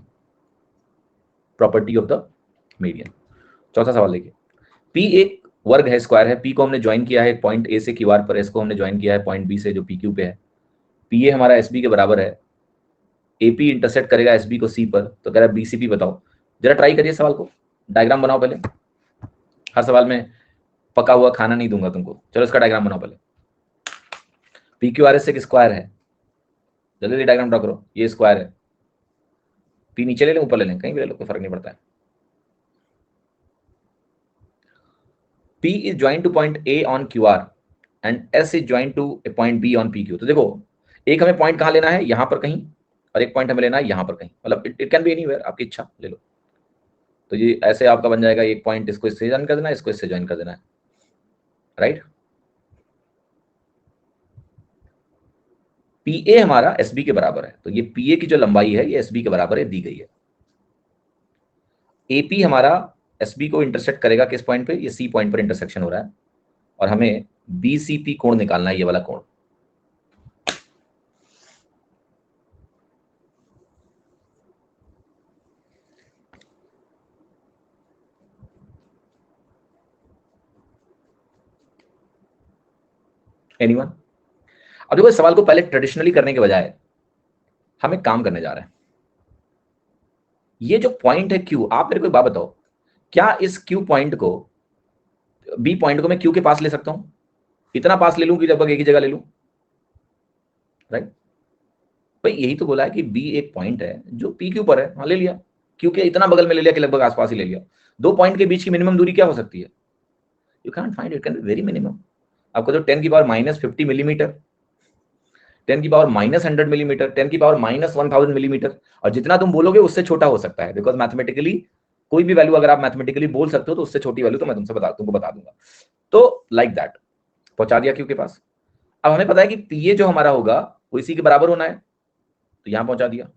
प्रॉपर्टी ऑफ द मीडियन। चौथा सवाल देखिए, पी एक वर्ग है, स्क्वायर है, पी को हमने ज्वाइन किया है पॉइंट ए से क्यू आर पर, एस को हमने ज्वाइन किया है पॉइंट बी से जो पी क्यू पे है, पी ए हमारा एस बी के बराबर है, एपी इंटरसेक्ट करेगा एस बी को सी पर, तो कह रहा है बीसीपी बताओ। जरा ट्राई करिए सवाल को, डायग्राम बनाओ पहले। हर सवाल में पका हुआ खाना नहीं दूंगा तुमको, चलो इसका डायग्राम बनाओ पहले। पी क्यू आर एस एक स्क्वायर है, जल्दी जल्दी डायग्राम ड्रॉ करो, ये स्क्वायर है, पी नीचे ले लें ऊपर ले लें, कहीं भी ले लो, कोई फर्क नहीं पड़ता है। P is joined to point A on QR and S is joined to a point B on PQ। तो देखो एक हमें पॉइंट कहाँ लेना है, यहाँ पर कहीं, और एक पॉइंट हमें लेना है यहाँ पर कहीं, मतलब इट कैन बी एनीवेयर, आपकी इच्छा ले लो। तो ये ऐसे आपका बन जाएगा, एक पॉइंट इसको इससे ज्वाइन कर देना है, इसको इससे ज्वाइन कर देना है, राइट? पी ए हमारा एस बी के बराबर है, तो ये पी ए की जो लंबाई है ये एस बी के बराबर है, दी गई है। एपी हमारा एस बी को इंटरसेक्ट करेगा किस पॉइंट पे? ये सी पॉइंट पर इंटरसेक्शन हो रहा है, और हमें बीसीपी कोण निकालना है, ये वाला कोण। एनीवन? अब देखो इस सवाल को पहले ट्रेडिशनली करने के बजाय हम एक काम करने जा रहे हैं। ये जो पॉइंट है क्यू, आप मेरे को एक बात बताओ, क्या इस क्यू पॉइंट को, बी पॉइंट को मैं क्यू के पास ले सकता हूं? इतना पास ले लूं कि लगभग एक ही जगह ले लूं, राइट। भाई यही तो बोला है कि बी एक पॉइंट है जो पी के ऊपर है, हाँ ले लिया, क्योंकि इतना बगल में ले लिया कि लगभग आसपास ही ले लिया। दो पॉइंट के बीच की मिनिमम दूरी क्या हो सकती है? You can find, it can be very minimum. आपको जो 10⁻⁻50 मिलीमीटर, 10⁻⁻100 मिलीमीटर, 10⁻⁻1000 मिलीमीटर, और जितना तुम बोलोगे उससे छोटा हो सकता है, बिकॉज मैथमेटिकली कोई भी वैल्यू अगर आप मैथमेटिकली बोल सकते हो तो उससे छोटी वैल्यू तो मैं तुमको बता दूंगा। तो लाइक दैट पहुंचा दिया क्यू के पास। अब हमें पता है कि पीए जो हमारा होगा वो इसी के बराबर होना है, तो यहां पहुंचा दिया।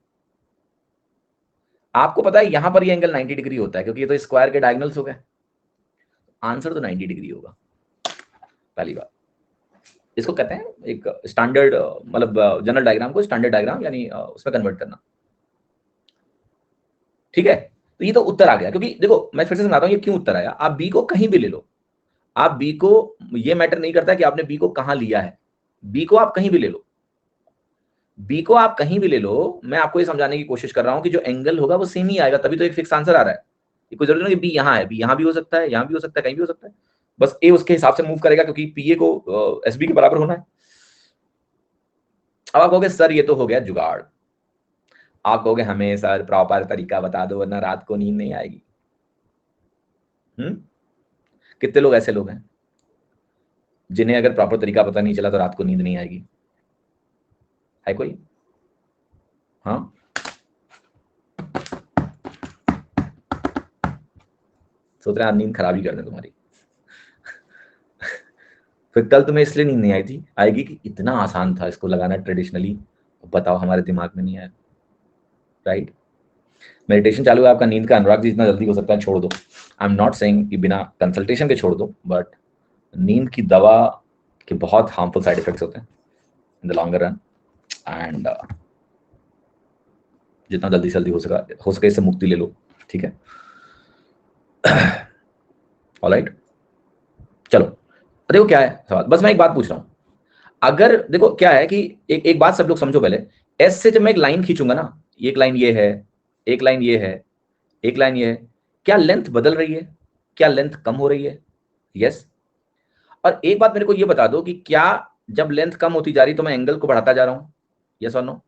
आपको पता है यहां पर ये एंगल 90 डिग्री होता है, क्योंकि ये तो स्क्वायर के डायगोनल्स हो गए। आंसर तो 90 डिग्री होगा, पहली बात। इसको कहते हैं एक स्टैंडर्ड, मतलब जनरल डायग्राम को स्टैंडर्ड डायग्राम यानी उसमें कन्वर्ट करना, ठीक है। तो ये तो उत्तर आ गया, क्योंकि देखो मैं फिर से समझाता हूं ये क्यों उत्तर आया। आप बी को कहीं भी ले लो, आप बी को, ये मैटर नहीं करता कि आपने बी को कहां लिया है, बी को आप कहीं भी ले लो, बी को आप कहीं भी ले लो। मैं आपको ये समझाने की कोशिश कर रहा हूं कि जो एंगल होगा वो सेम ही आएगा, तभी तो एक फिक्स आंसर आ रहा है। कोई जरूरी नहीं कि बी यहां है, बी यहां भी हो सकता है, यहां भी हो सकता है, कहीं भी हो सकता है, बस ए उसके हिसाब से मूव करेगा, क्योंकि पीए को एसबी के बराबर होना है। अब आप कहोगे सर ये तो हो गया जुगाड़, आप कहोगे हमें सर प्रॉपर तरीका बता दो वरना रात को नींद नहीं आएगी। कितने लोग ऐसे लोग हैं जिन्हें अगर प्रॉपर तरीका पता नहीं चला तो रात को नींद नहीं आएगी? है कोई? हाँ, सोच रहे हैं नींद खराब ही कर दे तुम्हारी। फिर कल तुम्हें इसलिए नींद नहीं आई थी, आएगी कि इतना आसान था इसको लगाना ट्रेडिशनली, बताओ हमारे दिमाग में नहीं आया, राइट। मेडिटेशन चालू है आपका, नींद का अनुराग जितना जल्दी हो सकता है छोड़ दो। आई एम नॉट सेइंग कि बिना कंसल्टेशन के छोड़ दो, बट नींद की दवा के बहुत हार्मफुल साइड इफेक्ट्स होते हैं in the longer run, and जितना जल्दी से जल्दी हो सके इससे मुक्ति ले लो, ठीक है। ऑलराइट, चलो देखो क्या है सवाल, बस मैं एक बात पूछ रहा हूं। अगर देखो क्या है कि एक बात सब लोग समझो पहले, एस से जब मैं एक लाइन खींचूंगा ना, एक लाइन ये है, एक लाइन ये है, एक लाइन ये है, क्या लेंथ बदल रही है? क्या लेंथ कम हो रही है? यस। और एक बात मेरे को ये बता दो कि क्या जब लेंथ कम होती जा रही तो मैं एंगल को बढ़ाता जा रहा हूं? यस और नो?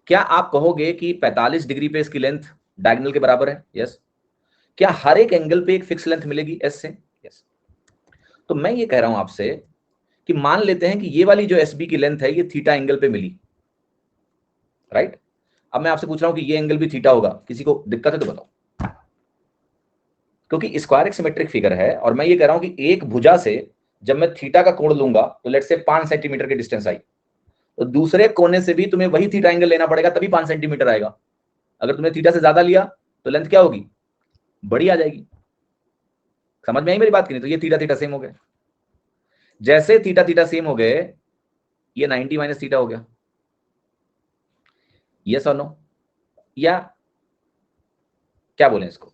क्या आप कहोगे कि 45 डिग्री पे इसकी लेंथ डायगोनल के बराबर है? यस। क्या हर एक एंगल पे एक फिक्स लेंथ मिलेगी एस से? यस। तो मैं ये कह रहा हूं आपसे कि मान लेते हैं कि ये वाली जो एसबी की लेंथ है ये थीटा एंगल पे मिली, राइट। अब मैं आपसे पूछ रहा हूं कि ये एंगल भी थीटा होगा, किसी को दिक्कत है तो बताओ, क्योंकि स्क्वायर एक सिमेट्रिक फिगर है, और मैं ये कह रहा हूं कि एक भुजा से जब मैं थीटा का कोण लूंगा तो लेट से 5 सेंटीमीटर की डिस्टेंस आई, तो दूसरे कोने से भी तुम्हें वही थीटा एंगल लेना पड़ेगा, तभी 5 सेंटीमीटर आएगा। अगर तुमने थीटा से ज्यादा लिया तो लेंथ क्या होगी? बड़ी आ जाएगी। समझ में आई मेरी बात की नहीं? तो ये थीटा थीटा सेम हो गए, जैसे थीटा थीटा सेम हो गए, ये 90 माइनस थीटा हो गया। यस और नो? या क्या बोले इसको?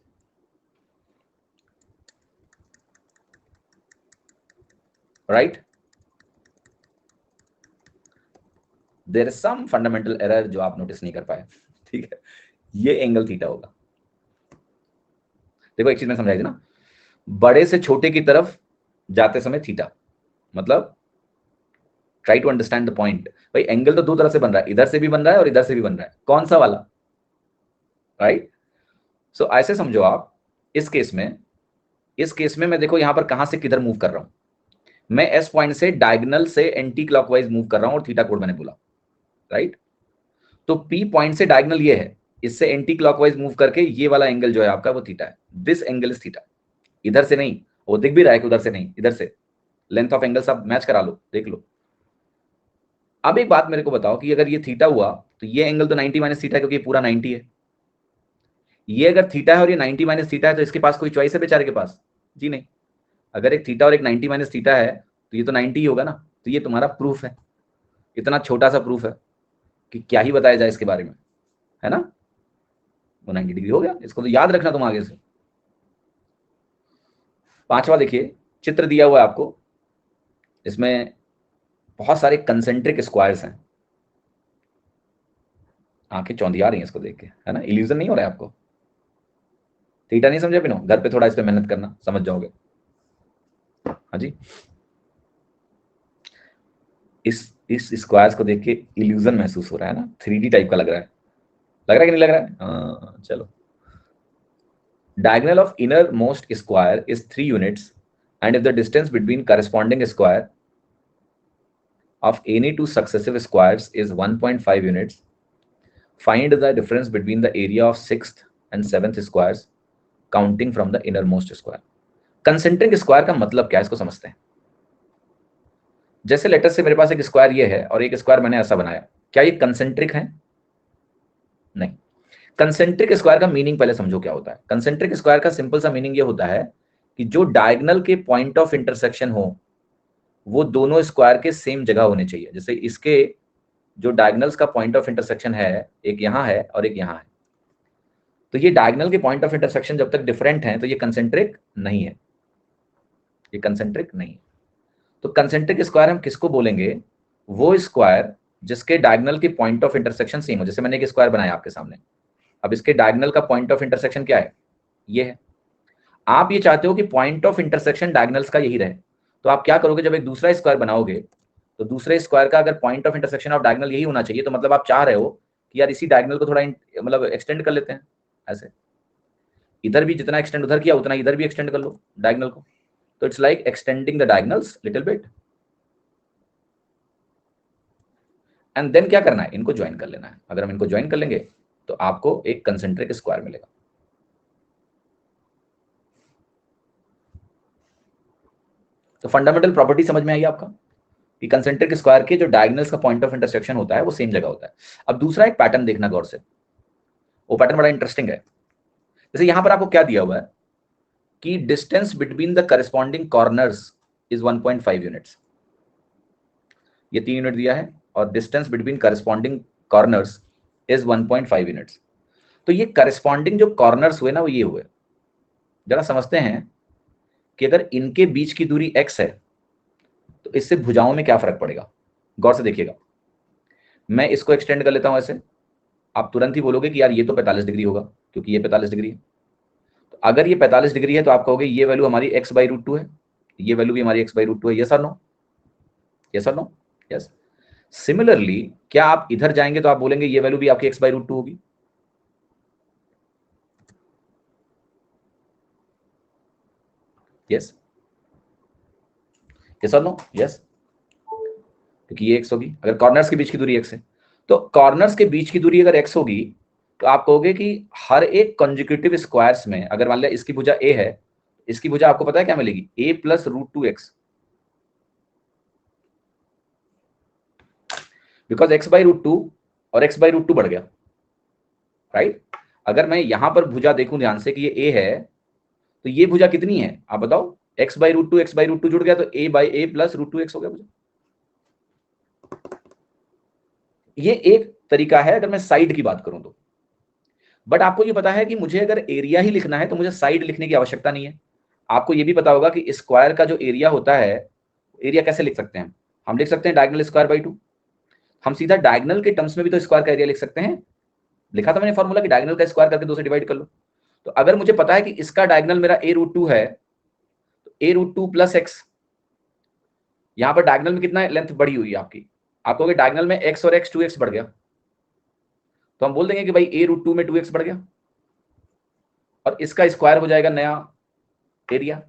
Right, there is some fundamental error जो आप नोटिस नहीं कर पाए, ठीक है। ये एंगल थीटा होगा। देखो एक चीज में समझाई थी ना, बड़े से छोटे की तरफ जाते समय थीटा, मतलब try to understand the point. भाई एंगल तो दो तरफ से बन रहा है, इधर से भी बन रहा है और इधर से भी बन रहा है, कौन सा वाला? राइट। सो ऐसे समझो आप, इस केस में, इस केस में मैं देखो यहां पर कहां से किधर मूव कर रहा हूं, मैं एस पॉइंट से डायगोनल से एंटी क्लॉकवाइज मूव कर रहा हूं, और थीटा कोड मैंने बोला, राइट। तो पी पॉइंट से डायगोनल ये है, इससे एंटी क्लॉकवाइज मूव करके ये वाला एंगल जो है आपका वो थीटा है, दिस एंगल इज थीटा। इधर से नहीं, वो दिख भी रहा है कि उधर से नहीं, इधर से लेंथ ऑफ एंगल सब मैच करा लो, देख लो। अब एक बात मेरे को बताओ कि अगर ये थीटा हुआ तो ये एंगल तो 90 माइनस थीटा, क्योंकि ये पूरा 90 है। ये अगर थीटा है और ये 90 माइनस थीटा है, तो इसके पास कोई चॉइस है बेचारे के पास? जी नहीं। अगर एक थीटा और एक 90 माइनस थीटा है तो ये तो 90 ही होगा ना। तो ये तुम्हारा प्रूफ है, इतना छोटा सा प्रूफ है कि क्या ही बताया जाए इसके बारे में, है ना। वो 90 डिग्री हो गया, इसको तो याद रखना तुम आगे से। पांचवा देखिए, चित्र दिया हुआ है आपको, इसमें बहुत सारे कंसेंट्रिक स्क्वायर्स हैं। आंखें चौंधिया रही हैं इसको देख के, है ना। इल्यूजन नहीं हो रहा है आपको? थीटा नहीं समझे बिनो, घर पे थोड़ा इस पे मेहनत करना, समझ जाओगे। हाँ जी। इस स्क्वायर्स को देख के इल्यूजन महसूस हो रहा है ना, 3D टाइप का लग रहा है कि नहीं लग रहा है? चलो, diagonal of innermost square is 3 units, and if the distance between corresponding square of any two successive squares is 1.5 units, find the difference between the area of 6th and 7th squares counting from the innermost square. Concentric square का मतलब क्या है, इसको समझते हैं। जैसे letter से मेरे पास एक स्क्वायर ये है और एक स्क्वायर मैंने ऐसा बनाया, क्या ये कंसेंट्रिक है? नहीं। कंसेंट्रिक स्क्वायर का मीनिंग पहले समझो क्या होता है। कंसेंट्रिक स्क्वायर का सिंपल सा मीनिंग ये होता है कि जो डायगोनल के पॉइंट ऑफ इंटरसेक्शन हो वो दोनों स्क्वायर के सेम जगह होने चाहिए। जैसे इसके जो डायगोनल्स का पॉइंट ऑफ इंटरसेक्शन है, एक यहाँ है और एक यहाँ है, तो ये डायगोनल के पॉइंट ऑफ इंटरसेक्शन जब तक डिफरेंट हैं तो ये कंसेंट्रिक नहीं है, ये कंसेंट्रिक नहीं है। तो कंसेंट्रिक स्क्वायर हम किसको बोलेंगे? वो स्क्वायर जिसके डायगोनल के पॉइंट ऑफ इंटरसेक्शन सेम हो। जैसे मैंने एक स्क्वायर बनाया आपके सामने, अब इसके डायगोनल का पॉइंट ऑफ इंटरसेक्शन क्या है? ये है। आप ये चाहते हो कि पॉइंट ऑफ इंटरसेक्शन डायगोनल्स का यही रहे, तो आप क्या करोगे, जब एक दूसरा स्क्वायर बनाओगे तो दूसरे स्क्वायर का अगर point of intersection of diagonal यही होना चाहिए, तो मतलब आप चाह रहे हो कि यार इसी डायगोनल को थोड़ा मतलब एक्सटेंड कर लेते हैं। ऐसे इधर भी जितना एक्सटेंड उधर किया उतना इधर भी एक्सटेंड कर लो डायगोनल को, तो it's like extending the diagonals little bit, and then क्या करना है, इनको ज्वाइन कर लेना है। अगर हम इनको ज्वाइन कर लेंगे तो आपको एक कंसेंट्रिक स्क्वायर मिलेगा। तो फंडामेंटल प्रॉपर्टी समझ में आई आपका कि कंसेंट्रिक स्क्वायर के जो डायगोनल्स का पॉइंट ऑफ इंटरसेक्शन होता है वो सेम जगह होता है। अब दूसरा एक पैटर्न देखना गौर से, वो पैटर्न बड़ा इंटरेस्टिंग है। जैसे यहां पर आपको क्या दिया हुआ है कि distance between the corresponding corners is 1.5 units, ये 3 यूनिट दिया है, और distance between corresponding corners is 1.5 units. तो ये करस्पॉन्डिंग जो कॉर्नर्स हुए ना वो ये हुए। जरा समझते हैं कि अगर इनके बीच की दूरी x है तो इससे भुजाओं में क्या फर्क पड़ेगा, गौर से देखिएगा। मैं इसको एक्सटेंड कर लेता हूं ऐसे, आप तुरंत ही बोलोगे कि यार ये तो 45 डिग्री होगा क्योंकि ये 45 डिग्री है। तो अगर ये 45 डिग्री है तो आप कहोगे ये वैल्यू हमारी x/√2 है, ये वैल्यू भी हमारी x/√2 है। यस और नो? यस और नो? यस। सिमिलरली क्या आप इधर जाएंगे तो आप बोलेंगे ये वैल्यू भी आपकी x/√2 होगी? यस। यस और नो? यस, क्योंकि ये x होगी अगर कॉर्नर्स के बीच की दूरी x है। तो कॉर्नर्स के बीच की दूरी अगर x होगी तो आप कहोगे कि हर एक कंसेक्यूटिव स्क्वायर्स में, अगर मान लिया इसकी भुजा a है, इसकी भुजा आपको पता है क्या मिलेगी? a + √2x, बिकॉज x/√2 और x/√2 बढ़ गया, राइट? अगर मैं यहां पर भुजा देखूं ध्यान से कि ये a है, तो ये भुजा कितनी है आप बताओ? x/√2 जुड़ गया तो a/a + √2x हो गया भुजा। ये एक तरीका है अगर मैं साइड की बात करूं तो। बट आपको ये पता है कि मुझे अगर एरिया ही लिखना है तो मुझे साइड लिखने की आवश्यकता नहीं है। आपको ये भी पता होगा कि स्क्वायर का जो एरिया होता है, एरिया कैसे लिख सकते हैं? हम लिख सकते हैं डायगोनल स्क्वायर बाई 2। हम सीधा डायगोनल के टर्म्स में भी तो स्क्वायर का एरिया लिख सकते हैं। लिखा था मैंने फॉर्मूला कि डायगोनल का स्क्वायर करके 2 से डिवाइड कर लो। तो अगर मुझे पता है कि इसका डायगोनल मेरा a√2 है, तो a√2 + x, यहां पर डायगोनल में कितना लेंथ बढ़ी हुई है आपकी? आप कहोगे डायगोनल में x और x 2x बढ़ गया, तो हम बोल देंगे कि भाई a√2 में 2x बढ़ गया और इसका स्क्वायर हो जाएगा नया एरिया।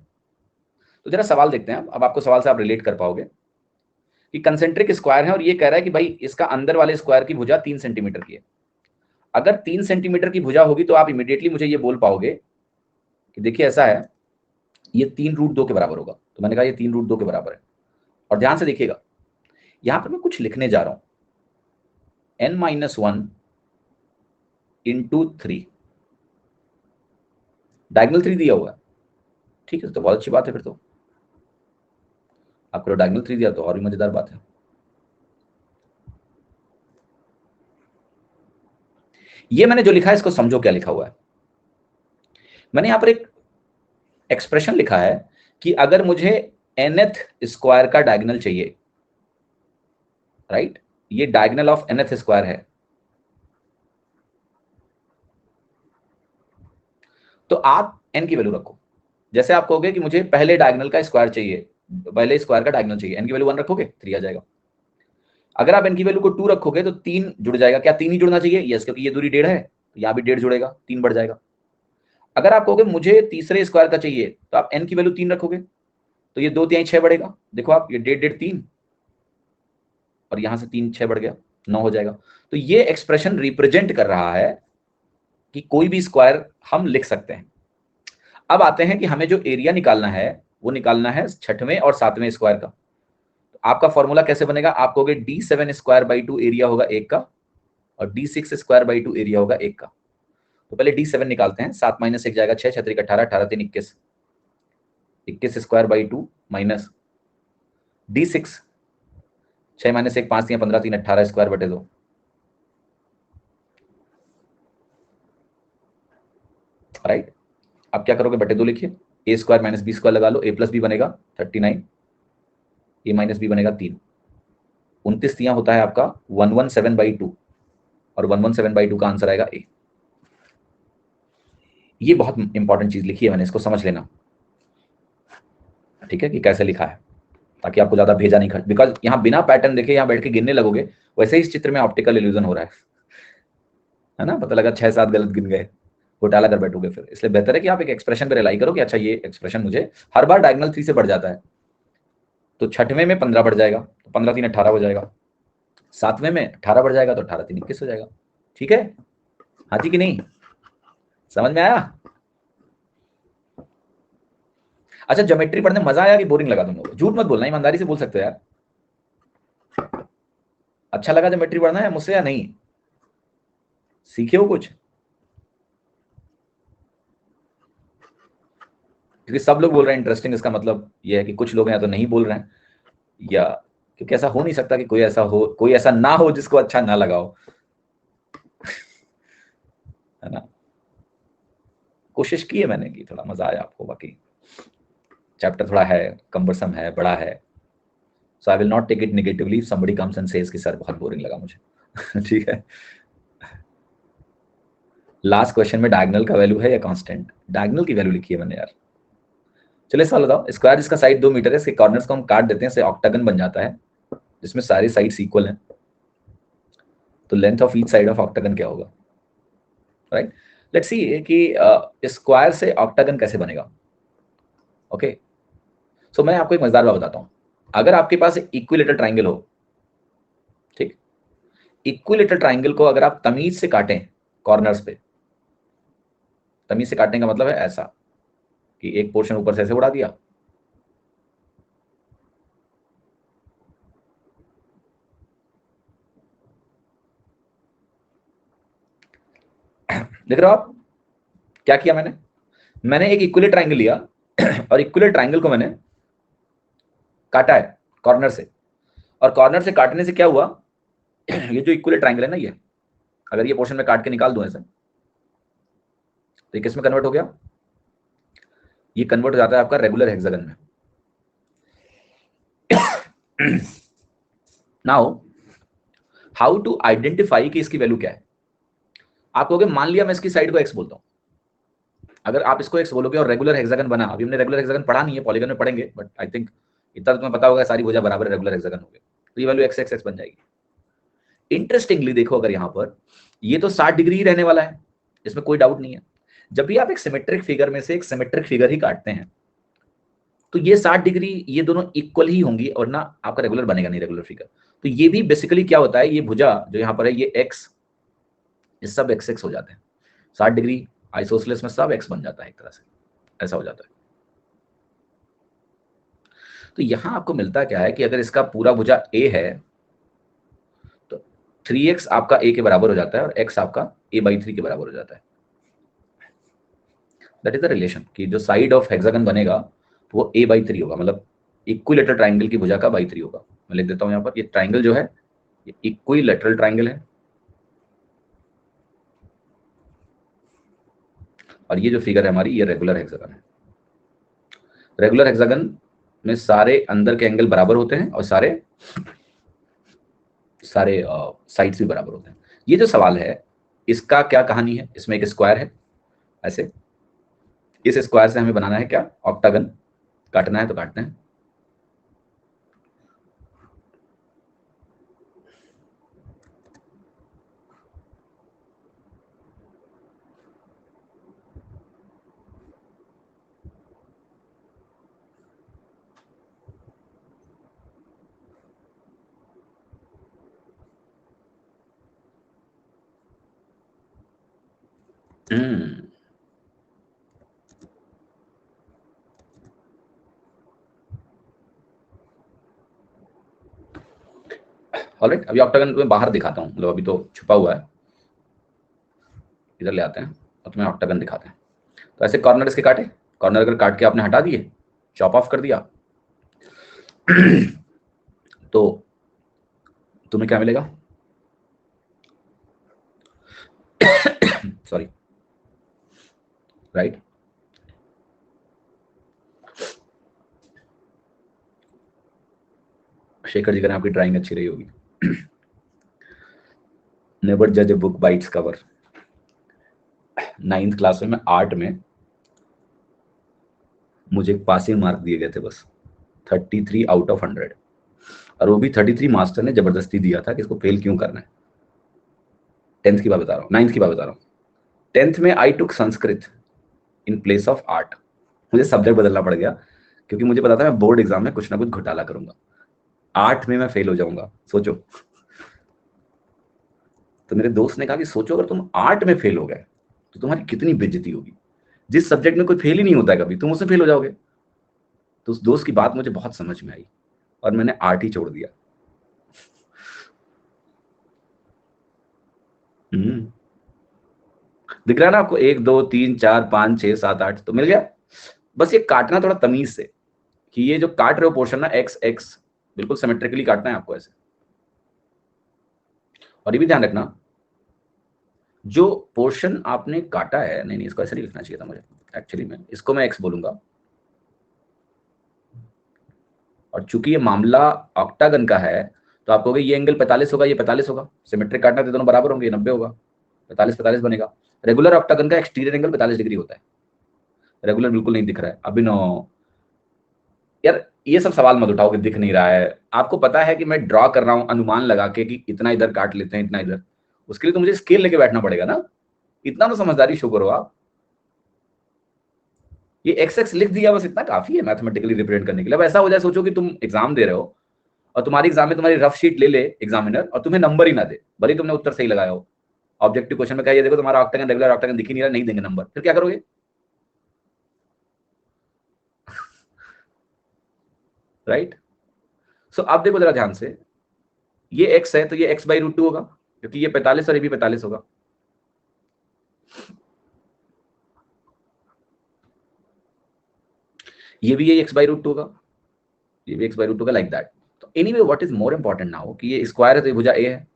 तो जरा सवाल देखते हैं, अब आपको सवाल से आप रिलेट कर पाओगे कि कंसेंट्रिक स्क्वायर है और ये कह रहा है कि भाई इसका अंदर वाले स्क्वायर की भुजा 3 सेंटीमीटर की है। अगर 3 सेंटीमीटर की भुजा होगी तो आप इमीडिएटली मुझे ये बोल पाओगे कि देखिए ऐसा है, ये 3√2 के बराबर होगा। तो मैंने कहा ये 3√2 के बराबर है। और ध्यान से देखिएगा, यहां पर मैं कुछ लिखने जा रहा हूं, n-1 × 3, डायगोनल 3 दिया हुआ है, ठीक है, तो बहुत अच्छी बात है। फिर तो आपको डायगोनल 3 दिया तो और भी मजेदार बात है। ये मैंने जो लिखा है इसको समझो क्या लिखा हुआ है। मैंने यहां पर एक एक्सप्रेशन लिखा है कि अगर मुझे nth स्क्वायर का डायगोनल चाहिए, राइट, ये डायगोनल ऑफ nth स्क्वायर है, तो आप n की वैल्यू रखो। जैसे आप कहोगे कि मुझे पहले डायगोनल का स्क्वायर चाहिए, पहले स्क्वायर का डायगोनल चाहिए, n की वैल्यू 1 रखोगे 3 आ जाएगा। अगर आप n की वैल्यू को 2 रखोगे तो 3 जुड़ जाएगा। क्या 3 ही जुड़ना चाहिए? यस, क्योंकि ये दूरी 1.5 है, तो यहाँ भी 1.5 जुड़ेगा, 3 बढ़ जाएगा। अगर आप कहोगे मुझे तीसरे स्क्वायर का चाहिए, तो आप n की वैल्यू 3 रखोगे, तो ये 2 3 6 बढ़ेगा। देखो आप, ये 1.5 3 और यहां से 3 6 बढ़ गया, 9 हो जाएगा। तो ये एक्सप्रेशन रिप्रेजेंट कर रहा है कि कोई भी स्क्वायर हम लिख सकते हैं। अब आते हैं कि हमें जो एरिया निकालना है वो निकालना है 6वें और 7वें स्क्वायर का। तो आपका फॉर्मूला कैसे बनेगा? आप कहोगे d7 स्क्वायर बाई 2 एरिया होगा 1 का, और d6 स्क्वायर बाई 2 एरिया होगा 1 का। तो पहले d7 निकालते हैं। 7 माइनस 1 जाएगा 6, 6 3 18, 18 3 21, 21 square by 2 minus d6, 6 minus 1 5 3 15 3 18 square बटे 2। राइट, अब क्या करोगे? बटे 2 लिखिए, ए स्क्वायर माइनस बी स्क्वायर लगा लो, ए प्लस बी बनेगा 39, ए माइनस बी बनेगा 3। 29 तियां होता है आपका 117/2, और 117/2 का आंसर आएगा ए। ये बहुत इंपॉर्टेंट चीज लिखी है मैंने, इसको समझ लेना, ठीक है, कि कैसे लिखा है, ताकि आपको ज्यादा भेजा नहीं खर्च। बिकॉज यहाँ बिना पैटर्न देखे यहाँ बैठ के गिनने लगोगे, वैसे ही इस चित्र में ऑप्टिकल इल्यूजन हो रहा है ना, पता लगा 6 7 गलत गिन गए, घोटाला कर बैठोगे फिर। इसलिए बेहतर है कि आप एक एक्सप्रेशन पे रिलाई करो कि अच्छा ये एक्सप्रेशन मुझे हर बार डायगोनल 3 से बढ़ जाता है, तो 6वें में 15 बढ़ जाएगा, तो 15 3 18 हो जाएगा। 7वें में 18 बढ़ जाएगा, तो 18 3 21 हो जाएगा। ठीक है, हाँ जी कि नहीं? समझ में आया? अच्छा, ज्योमेट्री पढ़ने मजा आया कि बोरिंग लगा तुम लोगों को? झूठ मत बोलना, ईमानदारी से बोल सकते हो यार। अच्छा लगा ज्योमेट्री पढ़ना है मुझसे या नहीं? सीखे हो कुछ? क्योंकि सब लोग बोल रहे हैं इंटरेस्टिंग, इसका मतलब ये है कि कुछ लोग हैं तो नहीं बोल रहे हैं, या क्योंकि ऐसा हो नहीं सकता कि कोई ऐसा ना हो जिसको अच्छा ना लगा हो, है ना। कोशिश की है मैंने कि थोड़ा मजा आया आपको, बाकी चैप्टर थोड़ा है, कम्बरसम है, बड़ा है, so I will not take it negatively if somebody comes and says कि सर बहुत बोरिंग लगा मुझे। ठीक है, लास्ट क्वेश्चन में डायगोनल का वैल्यू है या कांस्टेंट? डायगोनल की वैल्यू लिखी है मैंने यार। चलिए सवाल बताओ, स्क्वायर जिसका साइड 2 मीटर है, इसके कॉर्नर्स को हम काट देते हैं, इससे ऑक्टागन बन जाता है जिसमें सारी साइड्स इक्वल हैं, तो length of each side of octagon क्या होगा? राइट, लेट्स सी कि स्क्वायर से ऑक्टागन कैसे बनेगा। ओके, सो मैं आपको एक मजेदार बात बताता हूं। अगर आपके पास इक्विलेटरल ट्राइंगल हो, ठीक, इक्विलेटरल ट्राइंगल को अगर आप तमीज से काटें कॉर्नर्स पे, तमीज से काटने का मतलब है ऐसा कि एक पोर्शन ऊपर से ऐसे उड़ा दिया, देख रहे हो आप क्या किया मैंने? मैंने एक इक्विलेटरल ट्राइंगल लिया और इक्विलेटरल ट्राइंगल को मैंने काटा है कॉर्नर से, और कॉर्नर से काटने से क्या हुआ, ये जो इक्विलेटरल ट्राइंगल है ना, ये अगर ये पोर्शन में काट के निकाल दूं ऐसे, तो ये किस में कन्वर्ट हो गया? ये कन्वर्ट हो जाता है आपका रेगुलर हेक्सागन में। नाउ हाउ टू आइडेंटिफाई कि इसकी वैल्यू क्या है? आप कहोगे मान लिया मैं इसकी साइड को एक्स बोलता हूं, अगर आप इसको एक्स बोलोगे और रेगुलर हेक्सागन बना, अभी हमने रेगुलर हेक्सागन पढ़ा नहीं है, पॉलीगन में पढ़ेंगे, बट आई थिंक इतना तो तुम्हें पता होगा सारी भुजा बराबर रेगुलर हेक्सागन हो गए, तो ये वैल्यू एक्स एक्स एक्स बन जाएगी। इंटरेस्टिंगली देखो, अगर यहां पर ये तो 60 डिग्री ही रहने वाला है, इसमें कोई डाउट नहीं है। जब भी आप एक सिमेट्रिक फिगर में से एक सिमेट्रिक फिगर ही काटते हैं, तो ये 60 डिग्री ये दोनों इक्वल ही होंगी, और ना आपका रेगुलर बनेगा नहीं रेगुलर फिगर। तो ये भी बेसिकली क्या होता है, ये भुजा जो यहाँ पर है, ये एक्स, ये सब एक्स एक्स हो जाते हैं। 60 डिग्री आइसोसेलेस में सब एक्स बन जाता है, एक तरह से ऐसा हो जाता है। तो यहां आपको मिलता क्या है कि अगर इसका पूरा भुजा ए है, तो 3x आपका ए के बराबर हो जाता है, और x आपका a/3 के बराबर हो जाता है। दैट इज द रिलेशन कि जो साइड ऑफ हेक्सागन बनेगा वो a/3 होगा, मतलब इक्विलेटरल ट्राइंगल की भुजा का बाई 3 होगा। मैं लिख देता हूं यहाँ पर, ये ट्राइंगल जो है ये इक्विलेटरल ट्राइंगल है, और ये जो फिगर है हमारी, ये रेगुलर हेक्सागन है। रेगुलर हेक्सागन में सारे अंदर के एंगल बराबर होते हैं, और सारे साइड्स भी बराबर होते हैं। ये जो सवाल है इसका क्या कहानी है, इसमें एक स्क्वायर है ऐसे, इस स्क्वायर से हमें बनाना है क्या, ऑक्टागन। काटना है तो काटते हैं। ऑलराइट, अभी ऑक्टागन तुम्हें बाहर दिखाता हूँ, मतलब अभी तो छुपा हुआ है, इधर ले आते हैं और तुम्हें ऑक्टागन दिखाते हैं। तो ऐसे कॉर्नर इसके काटे, कॉर्नर अगर काट के आपने हटा दिए, चॉप ऑफ कर दिया, तो तुम्हें क्या मिलेगा? सॉरी, राइट, शेखर जी करें, आपकी ड्राइंग अच्छी रही होगी। नेवर जज a book by its cover. 9th class में मैं आर्ट में मुझे पासिंग मार्क दिए गए थे बस 33 आउट ऑफ 100, और वो भी 33 मास्टर ने जबरदस्ती दिया था कि इसको फेल क्यों करना है। 10th की बात बता रहा हूँ, 9th की बात बता रहा हूँ। 10th में I took Sanskrit in place of art. मुझे सब्जेक्ट बदलना पड़ गया क्योंकि मुझे पता था मैं बोर्ड एग्जाम में कुछ ना कुछ घोटाला करूंगा, आर्ट में मैं फेल हो जाऊंगा। सोचो, तो मेरे दोस्त ने कहा कि सोचो अगर तुम आर्ट में फेल हो गए तो तुम्हारी कितनी बेइज्जती होगी। जिस सब्जेक्ट में कोई फेल ही नहीं होता है कभी, तुम उसमें फेल हो जाओगे। तो उस दोस्त की बात मुझे बहुत समझ में आई और मैंने आर्ट ही छोड़ दिया। दिख रहा है ना आपको? 1 2 3 4 5 6 7 8 तो मिल गया। बस ये काटना थोड़ा तमीज से, कि ये जो काट रहे हो पोर्शन ना, एक्स एक्स बिल्कुल सिमेट्रिकली काटना है आपको ऐसे। और ये भी ध्यान रखना, जो पोर्शन आपने काटा है, नहीं नहीं इसको ऐसे नहीं लिखना चाहिए था मुझे, एक्चुअली में इसको मैं एक्स बोलूंगा। और चूंकि ये मामला ऑक्टागन का है, तो आप कहोगे ये एंगल 45 होगा, ये 45 होगा, सिमेट्रिक काटना तो दोनों बराबर होंगे, ये 90 होगा, 45 45 बनेगा। रेगुलर ऑक्टागन का एक्सटीरियर एंगल 45 डिग्री होता है। रेगुलर बिल्कुल नहीं दिख रहा है अभी। नो यार, ये सब सवाल मत उठाओ कि दिख नहीं रहा है। आपको पता है कि मैं ड्रॉ कर रहा हूं अनुमान लगा के कि इतना इधर काट लेते हैं, इतना इधर। उसके लिए तो मुझे स्केल लेके बैठना पड़ेगा ना। इतना तो समझदारी शो करो आप। ये एक्स एक्स लिख दिया बस, इतना काफी है मैथमेटिकली रिप्रेजेंट करने के लिए। अब ऐसा हो जाए, सोचो कि तुम एग्जाम दे रहे हो और तुम्हारी एग्जाम में तुम्हारी रफ शीट ले ले एग्जामिनर और तुम्हें नंबर ही ना दे, भले ही तुमने उत्तर सही लगाया हो। ऑब्जेक्टिव क्वेश्चन में कहा, ये देखो तुम्हारा ऑक्टागन रेगुलर ऑक्टागन दिख ही नहीं रहा, नहीं देंगे नंबर, फिर क्या करोगे? राइट। सो आप देखो जरा ध्यान से, ये एक्स है तो ये एक्स बाई रूट 2 होगा, क्योंकि ये 45 और ये भी 45 होगा। ये भी ये एक्स बाई रूट 2 होगा, ये भी एक्स बाई रूट 2 का, लाइक दैट। तो anyway what is more important now कि ये स्क्वायर है तो ये भुजा ए है,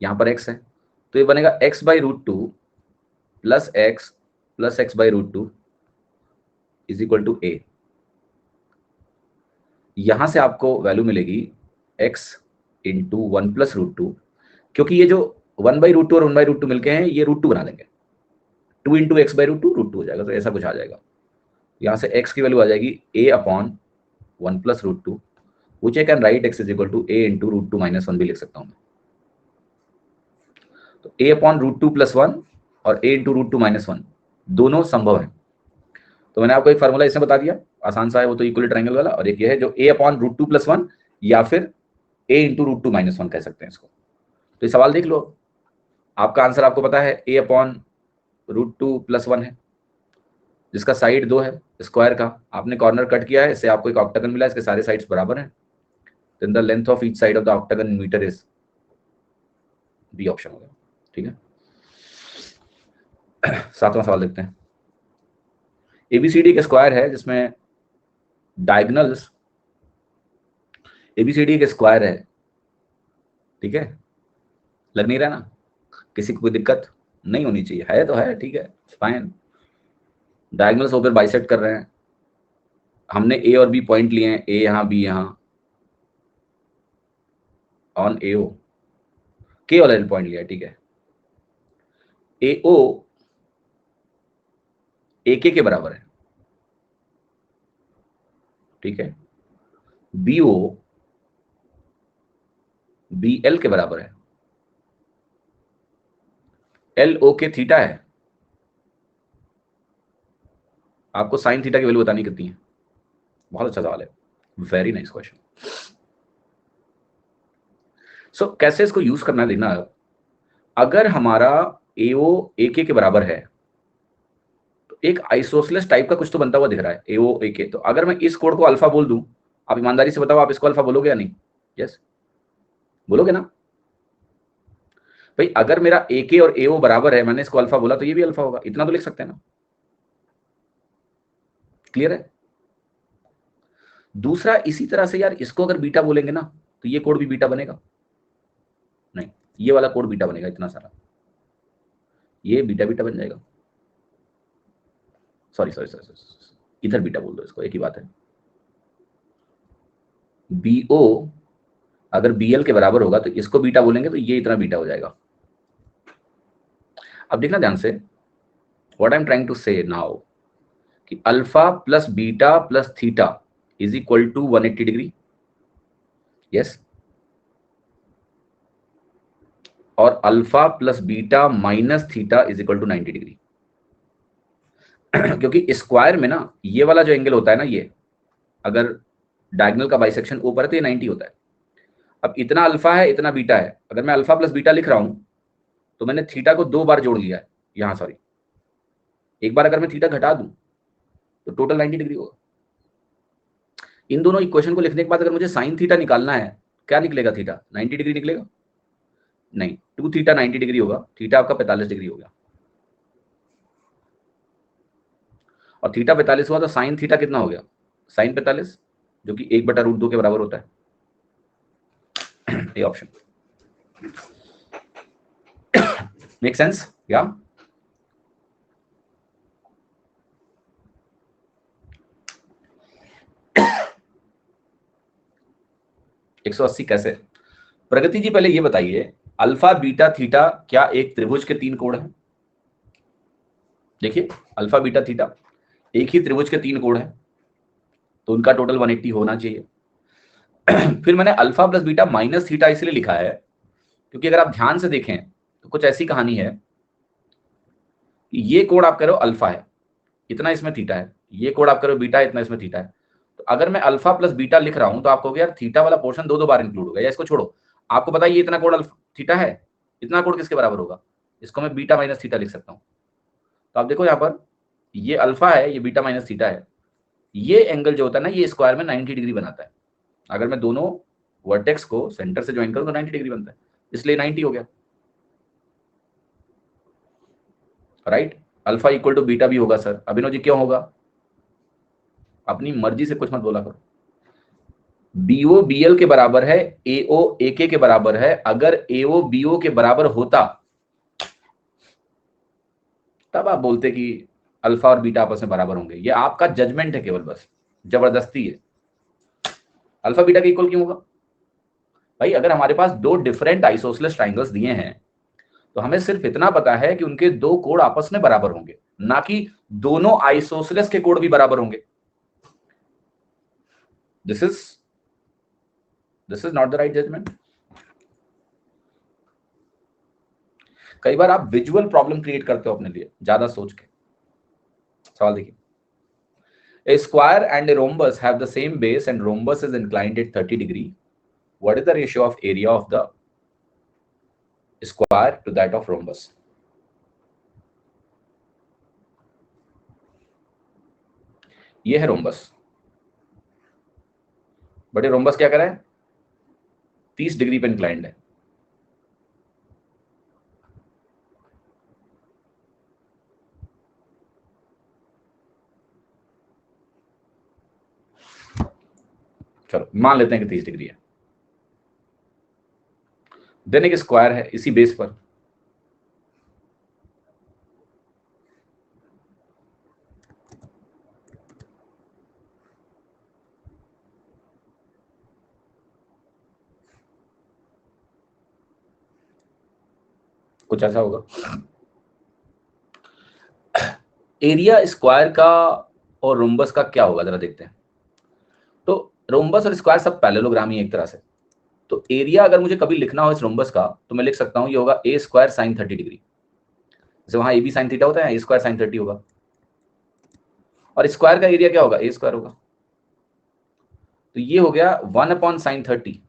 यहां पर एक्स है, तो ये बनेगा x by root 2 plus x by root 2 is equal to a. यहां से आपको वैल्यू मिलेगी x इंटू 1 प्लस रूट 2, क्योंकि ये जो 1 बाई रूट 2 और 1 बाई रूट 2 मिलके हैं, ये रूट 2 बना देंगे। 2 इंटू एक्स बाई रूट 2 हो जाएगा, तो ऐसा कुछ आ जाएगा। यहां से x की वैल्यू आ जाएगी a upon 1 plus root 2, which I can write x is equal to a into root 2 minus 1 भी लिख सकता हूं मैं। तो a अपॉन रूट 2 प्लस 1 और a इंटू रूट 2 माइनस 1 दोनों संभव है। तो मैंने आपको एक फार्मूला इसमें बता दिया, आसान सा है वो तो, इक्वल ट्रायंगल वाला। और एक ये है जो a अपॉन रूट 2 प्लस 1 या फिर a इंटू रूट 2 माइनस 1 कह सकते हैं इसको। तो ये सवाल देख लो, आपका आंसर आपको पता है a अपॉन रूट 2 प्लस 1 है, जिसका साइड 2 है स्क्वायर का। आपने कॉर्नर कट किया है, इससे आपको एक ऑक्टागन मिला है, इसके सारे साइड्स बराबर हैं। Then the length of each side of the octagon metre is, B option होगा। ठीक है, 7वां सवाल देखते हैं। एबीसीडी एक स्क्वायर है जिसमें डायगोनल्स, एबीसीडी एक स्क्वायर है, ठीक है, लग नहीं रहा ना? किसी को कोई दिक्कत नहीं होनी चाहिए, है तो है, ठीक है, फाइन। डायगोनल्स होकर बाइसेक्ट कर रहे हैं, हमने ए और बी पॉइंट लिए हैं, ए यहाँ बी यहाँ, ऑन ए ओ के वाला पॉइंट लिया, ठीक है। ए ओ ए के बराबर है, ठीक है। बी ओ बी एल के बराबर है, एल ओ के थीटा है। आपको साइन थीटा की वैल्यू बतानी कितनी है? बहुत अच्छा सवाल है, वेरी नाइस क्वेश्चन। सो कैसे इसको यूज करना है देखना। अगर हमारा AO AK के बराबर है, तो एक आइसोसेलेस टाइप का कुछ तो बनता हुआ दिख रहा है AO AK। तो अगर मैं इस कोड को अल्फा बोल दूं, आप ईमानदारी से बताओ, आप इसको अल्फा बोलोगे या नहीं? यस बोलोगे ना भाई? अगर मेरा AK और AO बराबर है, मैंने इसको अल्फा बोला, तो ये भी अल्फा होगा। इतना तो लिख सकते हैं ना? क्लियर है? दूसरा, इसी तरह से यार इसको अगर बीटा बोलेंगे ना, तो ये कोड भी बीटा बनेगा? नहीं, ये वाला कोड बीटा बनेगा, इतना सारा ये बीटा बीटा बन जाएगा। सॉरी सॉरी सॉरी, इधर बीटा बोल दो इसको, एक ही बात है। BO अगर BL के बराबर होगा तो इसको बीटा बोलेंगे, तो ये इतना बीटा हो जाएगा। अब देखना ध्यान से, what I am trying to say now, कि alpha plus beta plus theta is equal to 180 degree. Yes, और alpha plus beta minus theta is equal to 90 degree. क्योंकि स्क्वायर में ना ये वाला जो एंगल होता है ना, ये अगर डायगोनल का बाइसेक्शन ऊपर है तो ये 90 होता है। अब इतना अल्फा है, इतना बीटा है, अगर मैं अल्फा प्लस बीटा लिख रहा हूं तो मैंने थीटा को 2 बार जोड़ लिया है यहां, सॉरी एक बार अगर मैं थीटा घटा दूं तो टोटल 90 डिग्री होगा। इन दोनों इक्वेशन को लिखने के बाद अगर मुझे साइन थीटा निकालना है, क्या निकलेगा? थीटा 90 डिग्री निकलेगा? नहीं, 2 थीटा 90 डिग्री होगा, थीटा आपका 45 डिग्री हो गया। और थीटा 45 हुआ तो साइन थीटा कितना हो गया? साइन 45, जो कि 1/√2 के बराबर होता है। ये ऑप्शन मेक सेंस? या 180 कैसे? प्रगति जी पहले ये बताइए, अल्फा बीटा थीटा क्या एक त्रिभुज के 3 कोण हैं? देखिए, अल्फा बीटा थीटा एक ही त्रिभुज के 3 कोण हैं, तो उनका टोटल 180 होना चाहिए। फिर मैंने alpha plus beta minus theta इसलिए लिखा है क्योंकि अगर आप ध्यान से देखें तो कुछ ऐसी कहानी है कि ये कोण आप कह रहे हो अल्फा है, इतना इसमें थीटा है, ये कोण आप कह रहे हो बीटा है, इतना इसमें थीटा है। तो अगर मैं अल्फा प्लस बीटा लिख रहा हूं तो आप कहोगे यार थीटा वाला पोर्शन 2 बार इंक्लूड हो गया, या इसको छोड़ो, आपको पता है ये इतना कोण अल्फा थीटा है, इतना कोण किसके बराबर होगा? इसको मैं बीटा माइनस थीटा लिख सकता हूं। तो आप देखो यहाँ पर, ये अल्फा है, ये बीटा माइनस थीटा है, ये एंगल जो होता है ना, ये स्क्वायर में 90 डिग्री बनाता है। अगर मैं दोनों वर्टेक्स को सेंटर से ज्वाइन करूं तो 90 डिग्री बनता है, इसलिए 90 हो गया। Right? Alpha equal to beta भी होगा सर। अभिनव जी क्यों होगा? अपनी मर्जी से कुछ मत बोला करो। BO BL के बराबर है, AO AK के बराबर है। अगर AO BO के बराबर होता तब आप बोलते कि अल्फा और बीटा आपस में बराबर होंगे। ये आपका जजमेंट है केवल, बस जबरदस्ती है। अल्फा बीटा के इक्वल क्यों होगा भाई? अगर हमारे पास 2 डिफरेंट आइसोसेलेस ट्राइंगल्स दिए हैं तो हमें सिर्फ इतना पता है कि उनके 2 कोण आपस में बराबर होंगे, ना कि दोनों आइसोसेलेस के कोण भी बराबर होंगे। This is not the right judgment. कई बार आप विजुअल प्रॉब्लम क्रिएट करते हो अपने लिए ज्यादा सोच के। सवाल देखिए, A square and a rhombus have the same base and rhombus is inclined at 30 degree. What is the ratio of area of the square to that of rhombus? ये है रोम्बस, बट ये रोम्बस क्या कर रहा है? 30 degree पे inclined है। चलो मान लेते हैं कि 30 डिग्री है। देन एक स्क्वायर है इसी बेस पर, कुछ ऐसा होगा। एरिया स्क्वायर का और रोम्बस का क्या होगा जरा देखते हैं। तो रोम्बस और स्क्वायर सब पैरेललोग्राम ही एक तरह से। तो एरिया अगर मुझे कभी लिखना हो इस रोम्बस का तो मैं लिख सकता हूं ये होगा A स्क्वायर साइन 30 डिग्री। जैसे वहां AB साइन थीटा होता है, A स्क्वायर साइन 30 होगा। और स्क्वायर का एरिया क्या होगा? A स्क्वायर होगा। तो ये हो गया 1/sin30,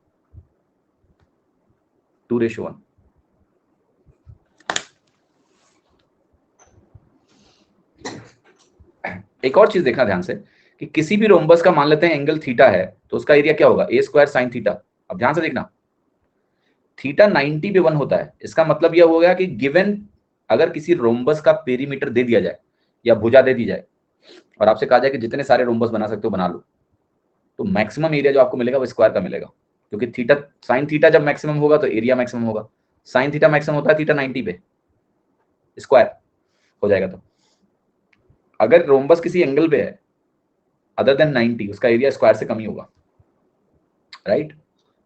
2:1। एक और चीज देखना ध्यान से कि किसी भी रोम्बस का मान लेते हैं एंगल थीटा है तो उसका एरिया क्या होगा, a² sin थीटा। अब ध्यान से देखना, थीटा 90 पे 1 होता है, इसका मतलब यह हो गया कि गिवन अगर किसी रोम्बस का पेरीमीटर दे दिया जाए या भुजा दे दी जाए और आपसे कहा जाए कि जितने सारे रोम्बस बना सकते हो बना लो, तो मैक्सिमम एरिया जो आपको मिलेगा वो स्क्वायर का मिलेगा, क्योंकि थीटा साइन थीटा जब मैक्सिमम होगा तो एरिया मैक्सिमम होगा। साइन थीटा मैक्सिमम होता है थीटा 90 पे, स्क्वायर हो जाएगा। तो अगर रोम्बस किसी एंगल पे है अदर देन 90, उसका एरिया स्क्वायर से कम ही होगा, राइट।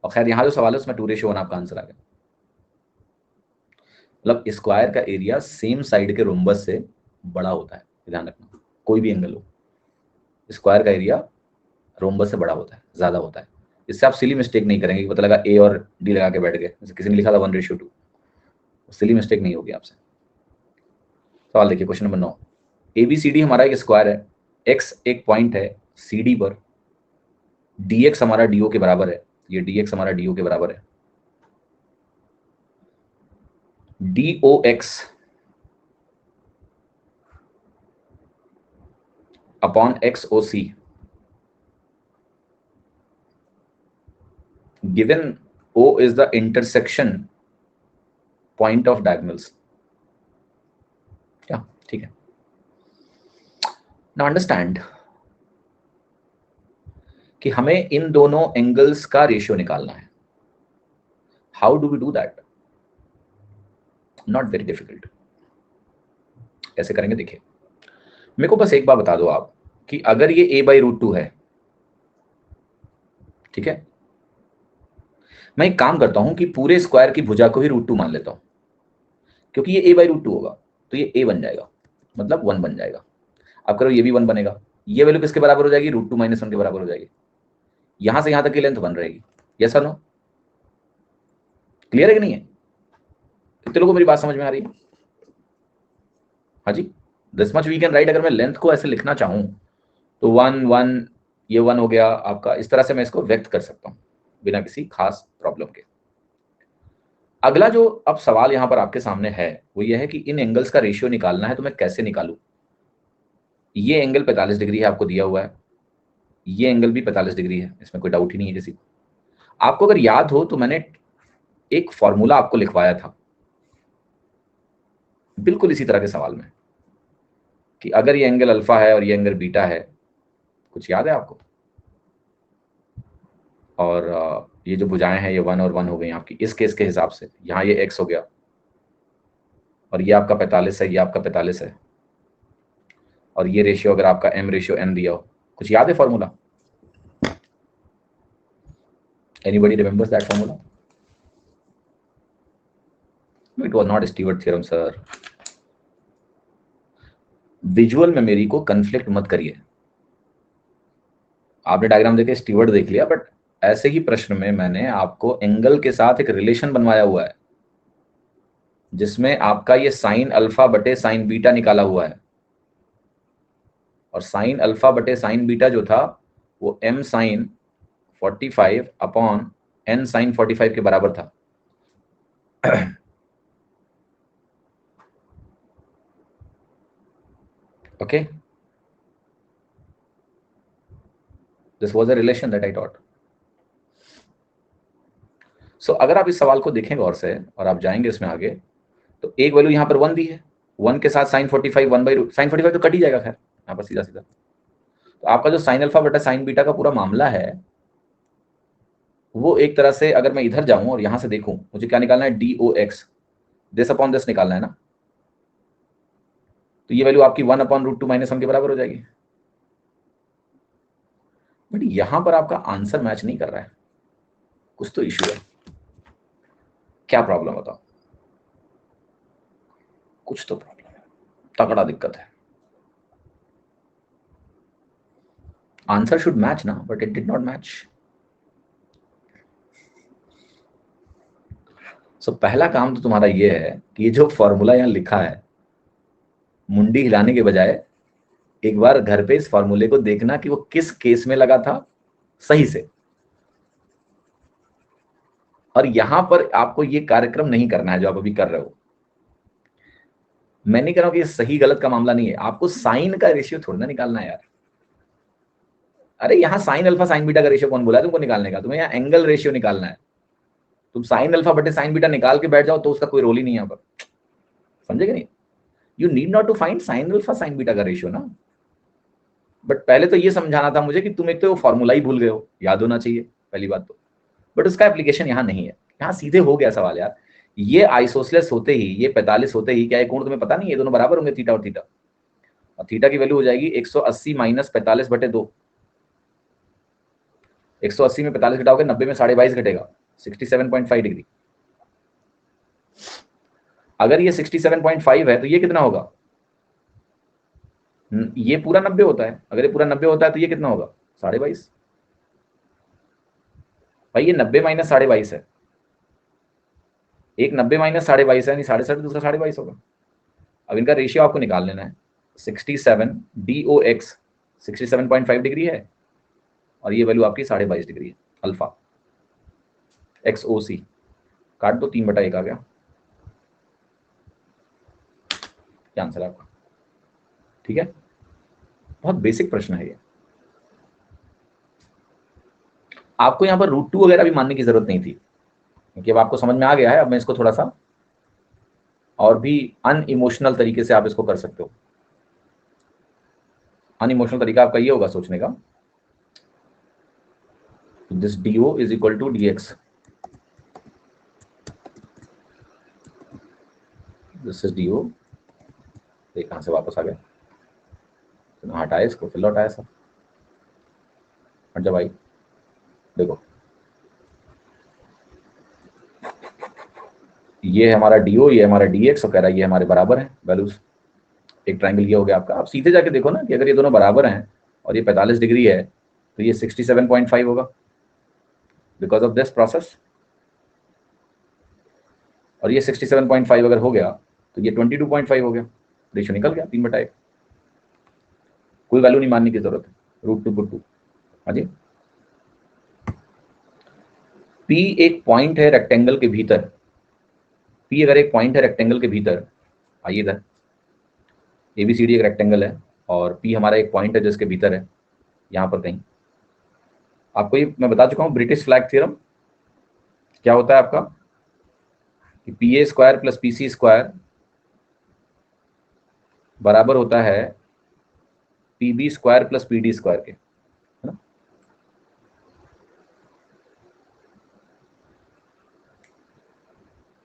और खैर यहाँ जो सवाल है उसमें 2:1 आपका आंसर आ गया। मतलब स्क्वायर का एरिया सेम साइड के रोम्बस से बड़ा होता है, ध्यान रखना, कोई भी एंगल हो स्क्वायर का एरिया रोम्बस से बड़ा होता है, ज्यादा होता है। इससे आप सिली मिस्टेक नहीं करेंगे कि पता लगा ए और डी लगा के बैठ गए, जैसे किसी ने लिखा था 1:2, सिली मिस्टेक नहीं होगी आपसे। सवाल देखिए क्वेश्चन नंबर 9, ABCD हमारा एक स्क्वायर है, x एक पॉइंट है CD पर, dx हमारा DO के बराबर है, ये dx हमारा DO के बराबर है, DOX upon XOC given O is the intersection point of diagonals। क्या ठीक है? Now understand कि हमें इन दोनों एंगल्स का रेशियो निकालना है। How do we do that? Not very difficult. कैसे करेंगे देखिए, मेरे को बस एक बार बता दो आप कि अगर ये a/√2 है, ठीक है, मैं एक काम करता हूं कि पूरे स्क्वायर की भुजा को ही √2 मान लेता हूं, क्योंकि ये a/√2 होगा तो ये a बन जाएगा, मतलब 1 बन जाएगा। अब करो ये भी 1 बनेगा, ये वैल्यू किसके बराबर हो जाएगी, √2 - 1 के बराबर हो जाएगी। यहां से यहां तक की लेंथ 1 रहेगी। यस और नो? क्लियर है कि नहीं है? कितने लोगों को मेरी बात समझ में आ रही है? हाँ जी, this much we can write. अगर मैं लेंथ को ऐसे लिखना चाहूं तो 1 1 ये 1 हो गया आपका, इस तरह से मैं इसको व्यक्त कर सकता हूं बिना किसी खास प्रॉब्लम के। अगला जो अब सवाल यहां पर आपके सामने है वो ये है कि इन एंगल्स का रेशियो निकालना है, तो मैं कैसे निकालूं? ये एंगल 45 डिग्री है, आपको दिया हुआ है, ये एंगल भी 45 डिग्री है, इसमें कोई डाउट ही नहीं है किसी को। आपको अगर याद हो तो मैंने एक फॉर्मूला आपको लिखवाया था बिल्कुल इसी तरह के सवाल में, कि अगर ये एंगल अल्फा है और ये एंगल बीटा है, कुछ याद है आपको? और ये जो भुजाएं हैं ये 1 और 1 हो गई आपकी इस केस के हिसाब से, यहाँ ये x हो गया और ये आपका 45 है, ये आपका 45 है, और ये रेशियो अगर आपका m/n दिया हो, कुछ याद है formula? Anybody remembers that formula? No, it was not Stewart theorem sir. Visual memory को कन्फ्लिक्ट मत करिए। आपने डायग्राम देखे, स्टीवर्ट देख लिया, बट ऐसे ही प्रश्न में मैंने आपको एंगल के साथ एक रिलेशन बनवाया हुआ है जिसमें आपका ये साइन अल्फा बटे साइन बीटा निकाला हुआ है, और साइन अल्फा बटे साइन बीटा जो था वो m sine 45 upon n sine 45 के बराबर था। Okay, this was a relation that I taught. सो अगर आप इस सवाल को देखें गौर से और आप जाएंगे इसमें आगे, तो एक वैल्यू यहाँ पर 1 दी है, 1 के साथ साइन 45 1/√, साइन 45 तो कट ही जाएगा खैर यहाँ पर सीधा सीधा। तो आपका जो साइन अल्फा बटा साइन बीटा का पूरा मामला है वो एक तरह से, अगर मैं इधर जाऊं और यहां से देखूं, मुझे क्या निकालना है, DOX, दिस अपॉन दिस निकालना है ना, तो ये वैल्यू आपकी 1/√2 - 1 के बराबर हो जाएगी। बट यहां पर आपका आंसर मैच नहीं कर रहा है, कुछ तो इश्यू है। क्या प्रॉब्लम बताओ? कुछ तो प्रॉब्लम है, तगड़ा दिक्कत है। आंसर शुड मैच ना, but it did not match. So पहला काम तो तुम्हारा ये है कि ये जो फॉर्मूला यहां लिखा है, मुंडी हिलाने के बजाय एक बार घर पे इस फॉर्मूले को देखना कि वो किस केस में लगा था सही से। और यहां पर आपको ये कार्यक्रम नहीं करना है जो आप अभी कर रहे हो। मैं नहीं कह रहा हूं कि ये सही गलत का मामला नहीं है, आपको साइन का रेशियो थोड़ा ना निकालना है यार। अरे यहाँ साइन अल्फा साइन बीटा का रेशियो कौन बोला है तुमको निकालने का? तुम्हें यहाँ एंगल रेशियो निकालना है। तुम साइन अल्फा बटे साइन बीटा निकाल के बैठ जाओ तो उसका कोई रोल ही नहीं है यहाँ पर, समझे कि नहीं? You need not to find sine alpha sine beta का रेशियो ना। बट पहले तो ये समझाना था मुझे कि तुम एक तो वो फॉर्मूला ही भूल गए हो, याद होना चाहिए पहली बात तो। बट उसका एप्लीकेशन यहाँ नहीं है, यहाँ सीधे हो गया सवाल यार। ये आइसोसलेस होते ही, ये 45 होते ही, क्या ये कोण तुम्हें पता नहीं है? ये दोनों बराबर होंगे, थीटा और थीटा। और थीटा की वैल्यू हो जाएगी 180 माइनस 45 बटे 2। 180 में 45 घटाओगे, 90 में 22.5 घटेगा, 67.5 डिग्री। अगर ये 67.5 है तो ये कितना होगा? ये पूरा 90 होता है, अगर ये पूरा 90 होता है तो ये कितना होगा? 22.5। भाई ये 90 माइनस 22.5 है, एक 90 माइनस 22.5 है, यानी 7.5, दूसरा 22.5 होगा। अब इनका रेशियो आपको निकाल लेना है। 67 DOX 67.5 डिग्री है और ये वैल्यू आपकी 22.5 डिग्री है, अल्फा। XOC काट दो, 3/1 आ गया, क्या आंसर है आपका? ठीक है, बहुत बेसिक प्रश्न है ये। आपको यहाँ पर √2 वगैरह भी मानने की जरूरत नहीं थी, क्योंकि अब आपको समझ में आ गया है। अब मैं इसको थोड़ा सा और भी अनइमोशनल तरीके से आप इसको कर सकते हो। अनइमोशनल तरीका आपका ये होगा सोचने का, this DO is equal to DX, this is DO। ये कहां से वापस आ गया? तो हटाए इसको, फिर लौटाया सब, हट जा भाई। देखो ये है हमारा DO, ये हमारा DX, और कह रहा है ये हमारे बराबर है वैल्यूज। एक ट्राइंगल ये हो गया आपका। आप सीधे जाके देखो ना कि अगर ये दोनों बराबर हैं और ये 45 डिग्री है तो ये 67.5 होगा बिकॉज ऑफ दिस प्रोसेस, और ये 67.5 अगर हो गया तो ये 22.5 हो गया। रेशियो निकल गया 3/1। कोई वैल्यू नहीं मानने की जरूरत है, √2 हाँ जी। P एक पॉइंट है रेक्टेंगल के भीतर, P अगर एक पॉइंट है रेक्टेंगल के भीतर, आइए इधर, ABCD एक रेक्टेंगल है और P हमारा एक पॉइंट है जिसके भीतर है, यहाँ पर कहीं। आपको ये मैं बता चुका हूँ, ब्रिटिश फ्लैग थ्योरम क्या होता है आपका, कि PA² प्लस PC² बराबर होता है PB² प्लस PD² के, है ना?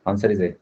Answer is a.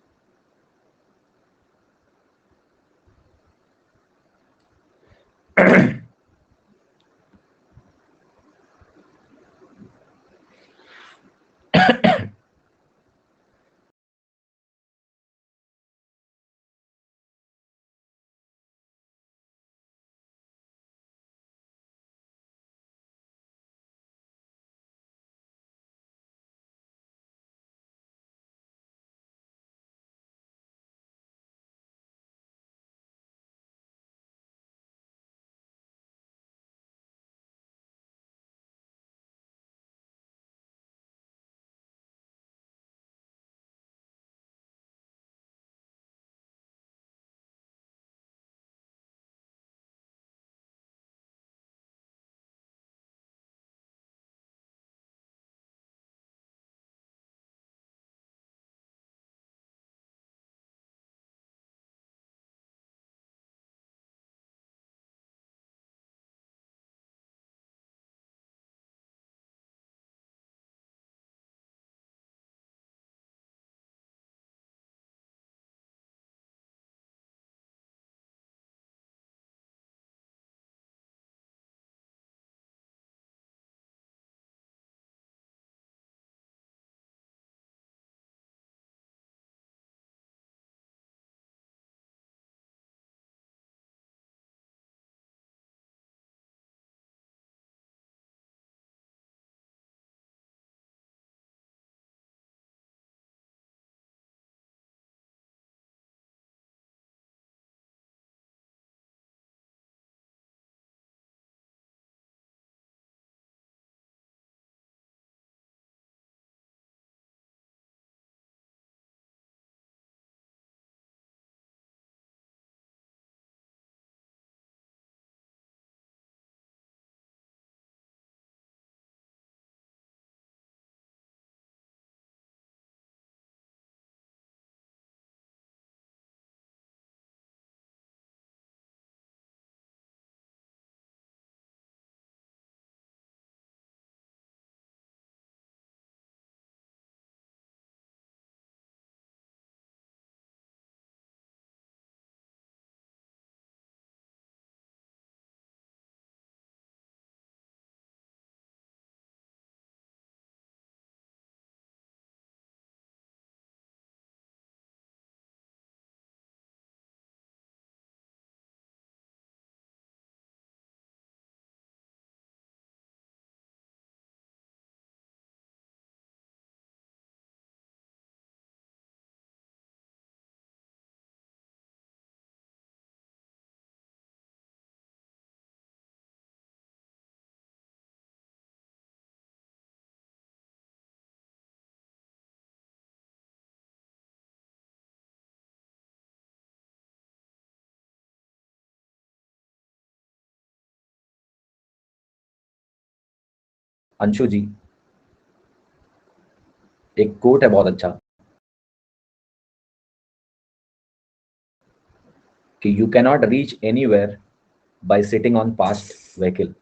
Anshu ji, एक कोट है बहुत अच्छा कि you cannot reach anywhere by sitting on past vehicle.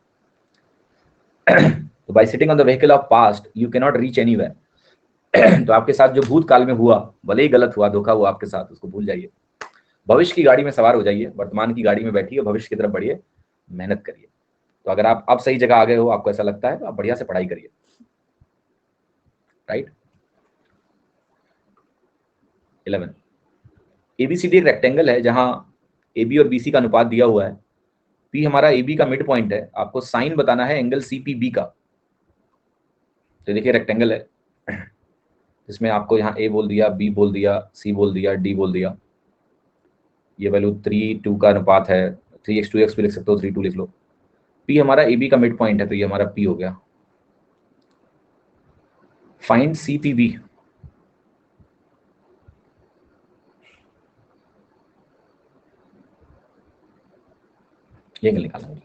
तो by sitting on the vehicle of past you cannot reach anywhere. तो आपके साथ जो भूतकाल में हुआ, भले ही गलत हुआ, धोखा हुआ आपके साथ, उसको भूल जाइए। भविष्य की गाड़ी में सवार हो जाइए, वर्तमान की गाड़ी में बैठिए, भविष्य की तरफ बढ़िए, मेहनत करिए। तो अगर आप अब सही जगह आ गए हो, आपको ऐसा लगता है, तो आप बढ़िया से पढ़ाई करिए, राइट। 11 एबीसीडी एक रेक्टेंगल है जहां एबी और बीसी का अनुपात दिया हुआ है। पी हमारा एबी का मिड पॉइंट है, आपको साइन बताना है एंगल सीपीबी का। तो देखिए रेक्टेंगल है, इसमें आपको यहाँ ए बोल दिया, बी बोल दिया, सी बोल दिया, डी बोल दिया। ये वैल्यू 3:2 का अनुपात है, 3x 2x भी लिख सकते हो, 3:2 लिख लो। पी हमारा एबी का मिड पॉइंट है, तो ये हमारा पी हो गया। फाइंड सीपीबी, ये एंगल निकालना होगा।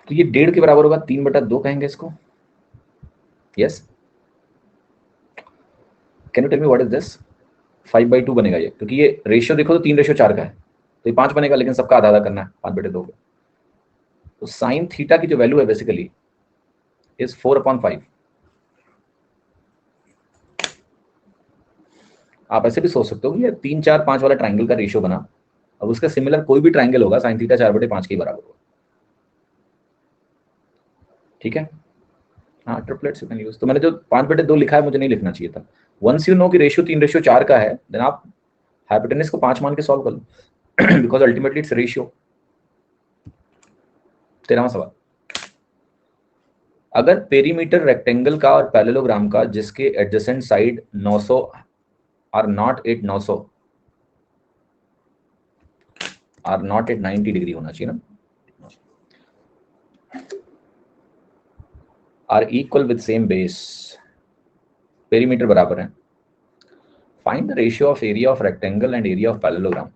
तो ये 1.5 के बराबर होगा, 3/2 कहेंगे इसको। Yes, can you tell me what is this? 5/2 बनेगा ये, क्योंकि ये रेशियो देखो तो 3:4 का है, तो ये 5 बनेगा, लेकिन सबका आधा आधा करना है 5/2 का। तो साइन थीटा की जो वैल्यू है बेसिकली इज 4/5। आप ऐसे भी सोच सकते हो कि ये 3 4 5 वाला ट्राइंगल का रेशियो बना, अब उसका सिमिलर कोई भी ट्राइंगल होगा, साइन थीटा 4/5 के बराबर होगा। ठीक है, हाँ, ट्रिपलेट्स यू कैन यूज। तो मैंने जो 5/2 लिखा है मुझे नहीं लिखना चाहिए था। वंस यू नो कि रेशियो 3:4 का है, देन आप हाइपोटेनस को 5 मान के सॉल्व कर लो, बिकॉज अल्टीमेटली इट्स रेशियो। 13वां सवाल, अगर पेरीमीटर रेक्टेंगल का और पैरेललोग्राम का जिसके adjacent side 900 are not at 900 are not at 90 degree होना चाहिए ना, are equal with same base, perimeter बराबर है, find the ratio of area of rectangle and area of parallelogram.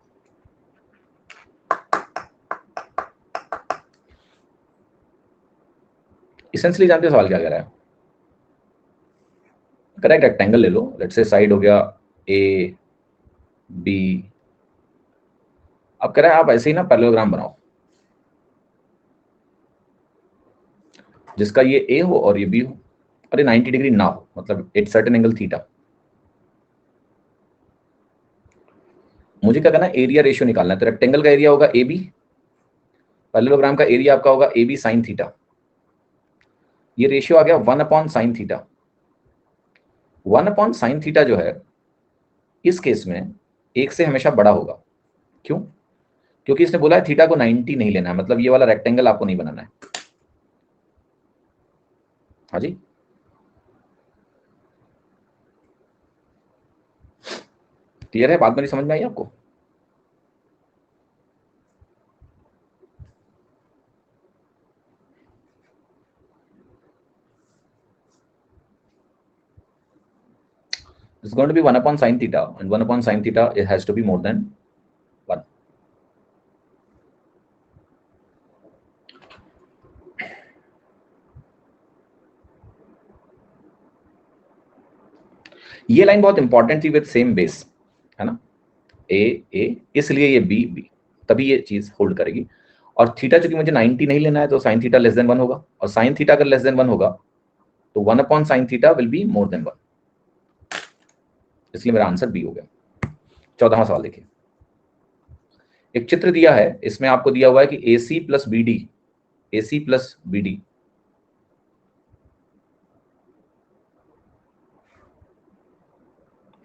Essentially जानते हो सवाल क्या कह रहा है? करेक्ट रेक्टेंगल ले लो, लेट्स से साइड हो गया ए बी। अब कह रहा है आप ऐसे ही ना पैरेललोग्राम बनाओ जिसका ये ए हो और ये बी हो, अरे 90 डिग्री ना हो, मतलब एट सर्टेन एंगल थीटा। मुझे क्या करना है, एरिया रेशियो निकालना है। तो रेक्टेंगल का एरिया होगा ए बी, पैरेललोग्राम का एरिया आपका होगा ए बी साइन थीटा। ये रेशियो आ गया 1/sin थीटा। 1/sin थीटा जो है इस केस में 1 से हमेशा बड़ा होगा। क्यों? क्योंकि इसने बोला है थीटा को 90 नहीं लेना है, मतलब ये वाला रेक्टेंगल आपको नहीं बनाना है। हाँ जी, क्लियर है बात? मेरी समझ में आई आपको? It's going to be 1/sin theta, and 1/sin theta it has to be more than 1. ये लाइन बहुत इंपॉर्टेंट थी, विद सेम बेस, है ना, ए ए, इसलिए ये बी बी, तभी ये चीज होल्ड करेगी। और थीटा चूंकि मुझे 90 नहीं लेना है, तो साइन थीटा लेस देन 1 होगा, और साइन थीटा अगर लेस देन 1 होगा तो 1/sin theta will be more than 1, इसलिए मेरा आंसर बी हो गया। 14वां सवाल देखिए, एक चित्र दिया है, इसमें आपको दिया हुआ है कि AC plus BD, AC plus BD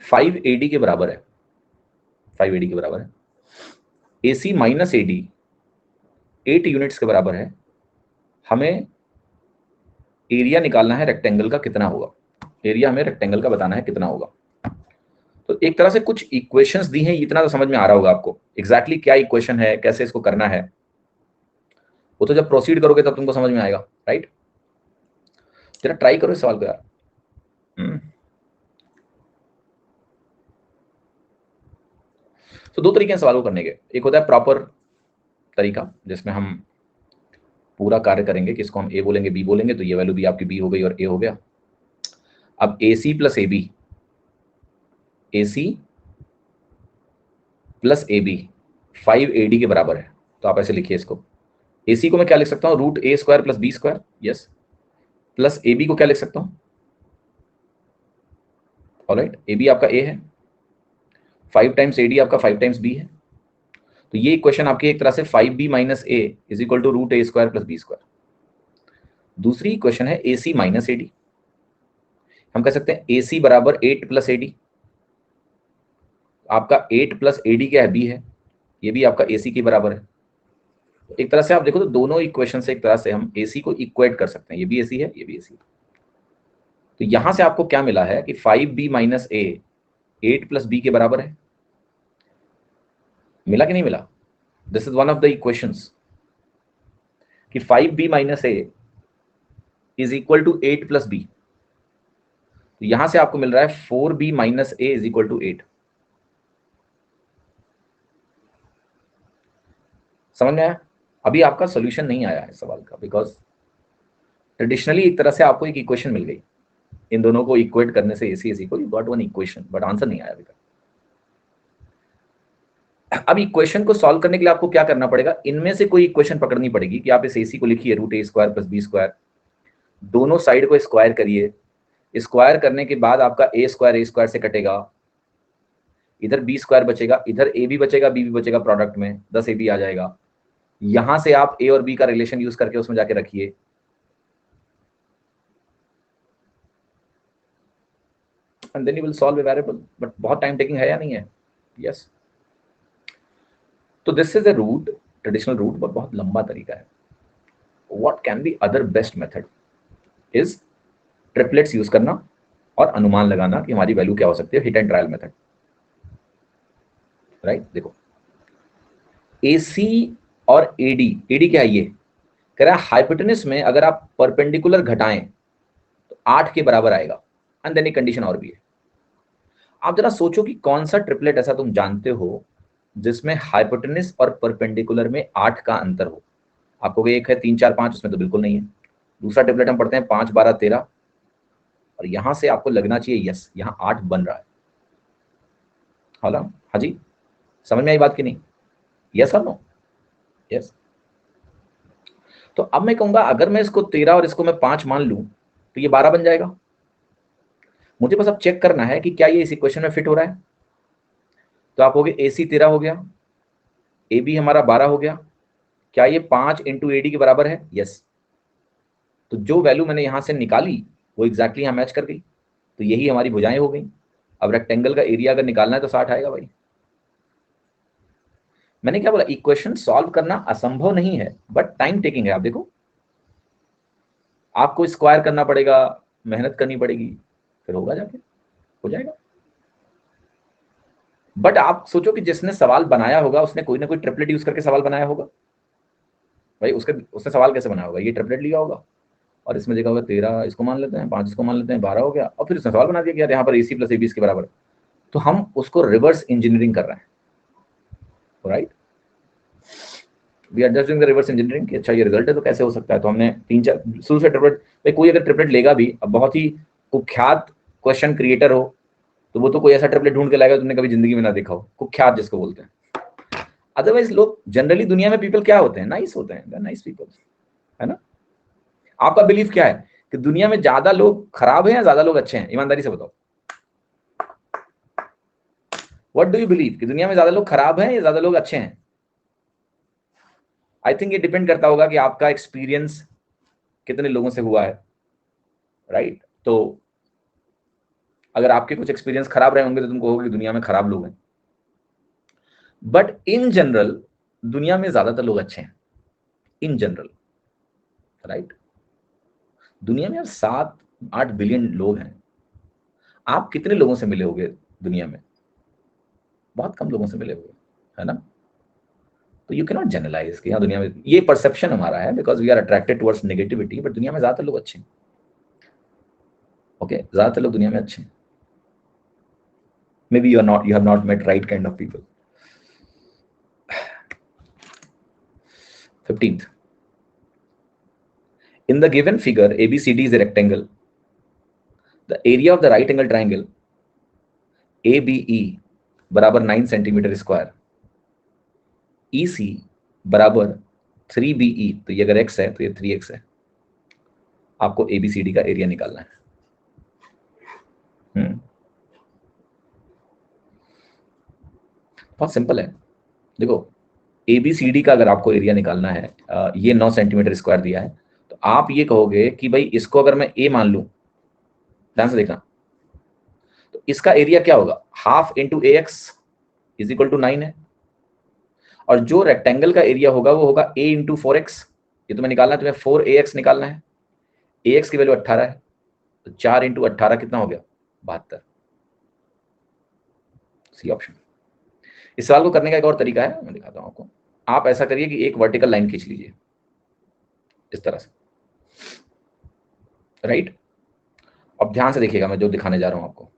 5AD के बराबर है, 5AD के बराबर है। AC माइनस AD 8 यूनिट्स के बराबर है। हमें एरिया निकालना है रेक्टेंगल का, कितना होगा? एरिया हमें रेक्टेंगल का बताना है कितना होगा। तो एक तरह से कुछ इक्वेशंस दी हैं, इतना तो समझ में आ रहा होगा आपको एग्जैक्टली क्या इक्वेशन है, कैसे इसको करना है, वो तो जब प्रोसीड करोगे तब तुमको समझ में आएगा, राइट। जरा ट्राई करो इस सवाल को यार। तो दो तरीके हैं सवाल को करने के, एक होता है प्रॉपर तरीका जिसमें हम पूरा कार्य करेंगे कि इसको हम ए बोलेंगे, बी बोलेंगे, तो ये वैल्यू भी आपकी बी हो गई और ए हो गया। अब a c plus A b, a c plus A b 5AD के बराबर है। तो आप ऐसे लिखिए इसको, ए सी को मैं क्या लिख सकता हूँ, root A square plus B square, yes, plus A B को क्या लिख सकता हूँ, ऑलराइट, ए बी आपका ए है, 5 टाइम्स ए डी आपका 5 टाइम्स बी है। तो ये इक्वेशन आपकी एक तरह से 5b minus A is equal to root A square plus B square. दूसरी इक्वेशन है A C minus A D, हम कह सकते हैं ए सी बराबर 8 प्लस ए डी। आपका 8 प्लस ए डी क्या है, बी है, ये भी आपका ए सी के बराबर है। एक तरह से आप देखो तो दोनों इक्वेशन से एक तरह से हम ए सी को इक्वेट कर सकते हैं, ये भी ए सी है, ये भी ए सी है। तो यहां से आपको क्या मिला है कि 5b माइनस ए 8 प्लस बी के बराबर है, मिला कि नहीं मिला? This is one of the equations कि 5b minus A is equal to 8 plus B. तो यहां से आपको मिल रहा है 4b minus A is equal to 8। समझ में आया? अभी आपका सोल्यूशन नहीं आया है सवाल का, बिकॉज ट्रेडिशनली एक तरह से आपको एक इक्वेशन मिल गई, इन दोनों को इक्वेट करने से AC is equal, you got one equation, but answer नहीं आया अभी तक। अब इक्वेशन को सॉल्व करने के लिए आपको क्या करना पड़ेगा, इनमें से कोई इक्वेशन पकड़नी पड़ेगी कि आप इस AC को लिखिए root A square plus B square, दोनों साइड को स्क्वायर करिए, स्क्वायर करने के बाद आपका ए स्क्वायर से कटेगा, इधर बी स्क्वायर बचेगा, इधर ए भी बचेगा, बी भी बचेगा, प्रोडक्ट में 10 AB आ जाएगा। यहां से आप ए और बी का रिलेशन यूज करके उसमें जाके रखिए, and then you will solve a variable, but बहुत टाइम टेकिंग है या नहीं है? यस। तो this is a route, traditional route, but बहुत लंबा तरीका है। What can be other best method is triplets use करना और अनुमान लगाना कि हमारी वैल्यू क्या हो सकती है, hit and trial method, right. देखो AC और AD क्या है, ये कह रहा है हाइपोटेनस में अगर आप परपेंडिकुलर घटाएं तो 8 के बराबर आएगा, एंड देन एक कंडीशन और भी है। आप जरा सोचो कि कौन सा ट्रिपलेट ऐसा तुम जानते हो जिसमें हाइपोटेनस और परपेंडिकुलर में 8 का अंतर हो। आपको एक है 3 4 5, उसमें तो बिल्कुल नहीं है। दूसरा ट्रिपलेट हम पढ़ते हैं 5 12 13, और यहां से आपको लगना चाहिए यस यहां 8 बन रहा है। हाँ जी, समझ में आई बात कि नहीं? यस और नो? यस। तो अब मैं कहूंगा अगर मैं इसको 13 और इसको मैं 5 मान लूं तो ये 12 बन जाएगा। मुझे बस अब चेक करना है कि क्या ये इस इक्वेशन में फिट हो रहा है। तो आप होगे AC 13 हो गया, AB हमारा 12 हो गया, क्या ये 5 इंटू AD के बराबर है? यस। तो जो वैल्यू मैंने यहां से निकाली वो एग्जैक्टली यहां मैच कर गई, तो यही हमारी भुजाएं हो गई। अब रेक्टेंगल का एरिया अगर निकालना है तो 60 आएगा भाई। मैंने क्या बोला, इक्वेशन सॉल्व करना असंभव नहीं है, बट टाइम टेकिंग है। आप देखो आपको स्क्वायर करना पड़ेगा, मेहनत करनी पड़ेगी, फिर होगा जाके, हो जाएगा। बट आप सोचो कि जिसने सवाल बनाया होगा उसने कोई ना कोई ट्रिपलेट यूज करके सवाल बनाया होगा भाई। उसने सवाल कैसे बनाया होगा, ये ट्रिपलेट लिया होगा और इसमें देखा होगा 13 इसको मान लेते हैं, 5 इसको मान लेते हैं, 12 हो गया, और फिर उसने सवाल बना दिया कि यार यहाँ पर AC प्लस AB इसके बराबर है। तो हम उसको रिवर्स इंजीनियरिंग कर रहे हैं, right. We are just doing the reverse engineering कि अच्छा ये रिजल्ट है तो कैसे हो सकता है। तो हमने 3 4 शुरू से ट्रिपलेट, भाई कोई अगर ट्रिपलेट लेगा भी, अब बहुत ही कुख्यात क्वेश्चन क्रिएटर हो तो वो तो कोई ऐसा ट्रिपलेट ढूंढ के लाएगा तुमने कभी जिंदगी में ना देखा हो, कुख्यात जिसको बोलते हैं। अदरवाइज लोग जनरली दुनिया में पीपल क्या होते हैं, नाइस होते हैं, नाइस पीपल, है ना। आपका बिलीफ क्या है कि दुनिया में ज्यादा लोग खराब हैं या ज्यादा लोग अच्छे हैं? ईमानदारी से बताओ, व्हाट डू यू बिलीव कि दुनिया में ज्यादा लोग खराब हैं या ज्यादा लोग अच्छे हैं? आई थिंक ये डिपेंड करता होगा कि आपका एक्सपीरियंस कितने लोगों से हुआ है, राइट। तो अगर आपके कुछ एक्सपीरियंस खराब रहे होंगे तो तुमको होगा कि दुनिया में खराब लोग हैं, बट इन जनरल दुनिया में ज्यादातर लोग अच्छे हैं, इन जनरल, राइट। दुनिया में अब 7-8 बिलियन लोग हैं। आप कितने लोगों से मिले होंगे दुनिया में? बहुत कम लोगों से मिले होंगे, है ना। तो यू कैन नॉट जनरलाइज कि हाँ दुनिया में, ये परसेप्शन हमारा है because we are attracted towards negativity, but दुनिया में ज्यादातर लोग अच्छे हैं। ओके, ज्यादातर लोग दुनिया में अच्छे हैं। May be you have not met right kind of people. 15th, In the given figure, ABCD is a rectangle. The area of the right angle triangle ABE बराबर 9 सेंटीमीटर स्क्वायर, EC बराबर 3BE, तो ये अगर x है तो ये 3x है। आपको ABCD का एरिया निकालना है। बहुत सिंपल है। देखो, ABCD का अगर आपको एरिया निकालना है, ये 9 सेंटीमीटर स्क्वायर दिया है, तो आप ये कहोगे कि भाई इसको अगर मैं A मान लूं, ध्यान से देखना, तो इसका एरिया क्या होगा, half into AX is equal to 9 है। और जो रेक्टेंगल का एरिया होगा वो होगा A इंटू 4x। ये तुम्हें निकालना है, तुम्हें 4AX निकालना है। AX की वैल्यू 18 है, तो 4 इंटू 18 कितना हो गया, 72। C option. इस सवाल को करने का एक और तरीका है, मैं दिखाता हूं आपको। आप ऐसा करिए कि एक वर्टिकल लाइन खींच लीजिए इस तरह से, राइट। अब ध्यान से देखिएगा, मैं जो दिखाने जा रहा हूं आपको,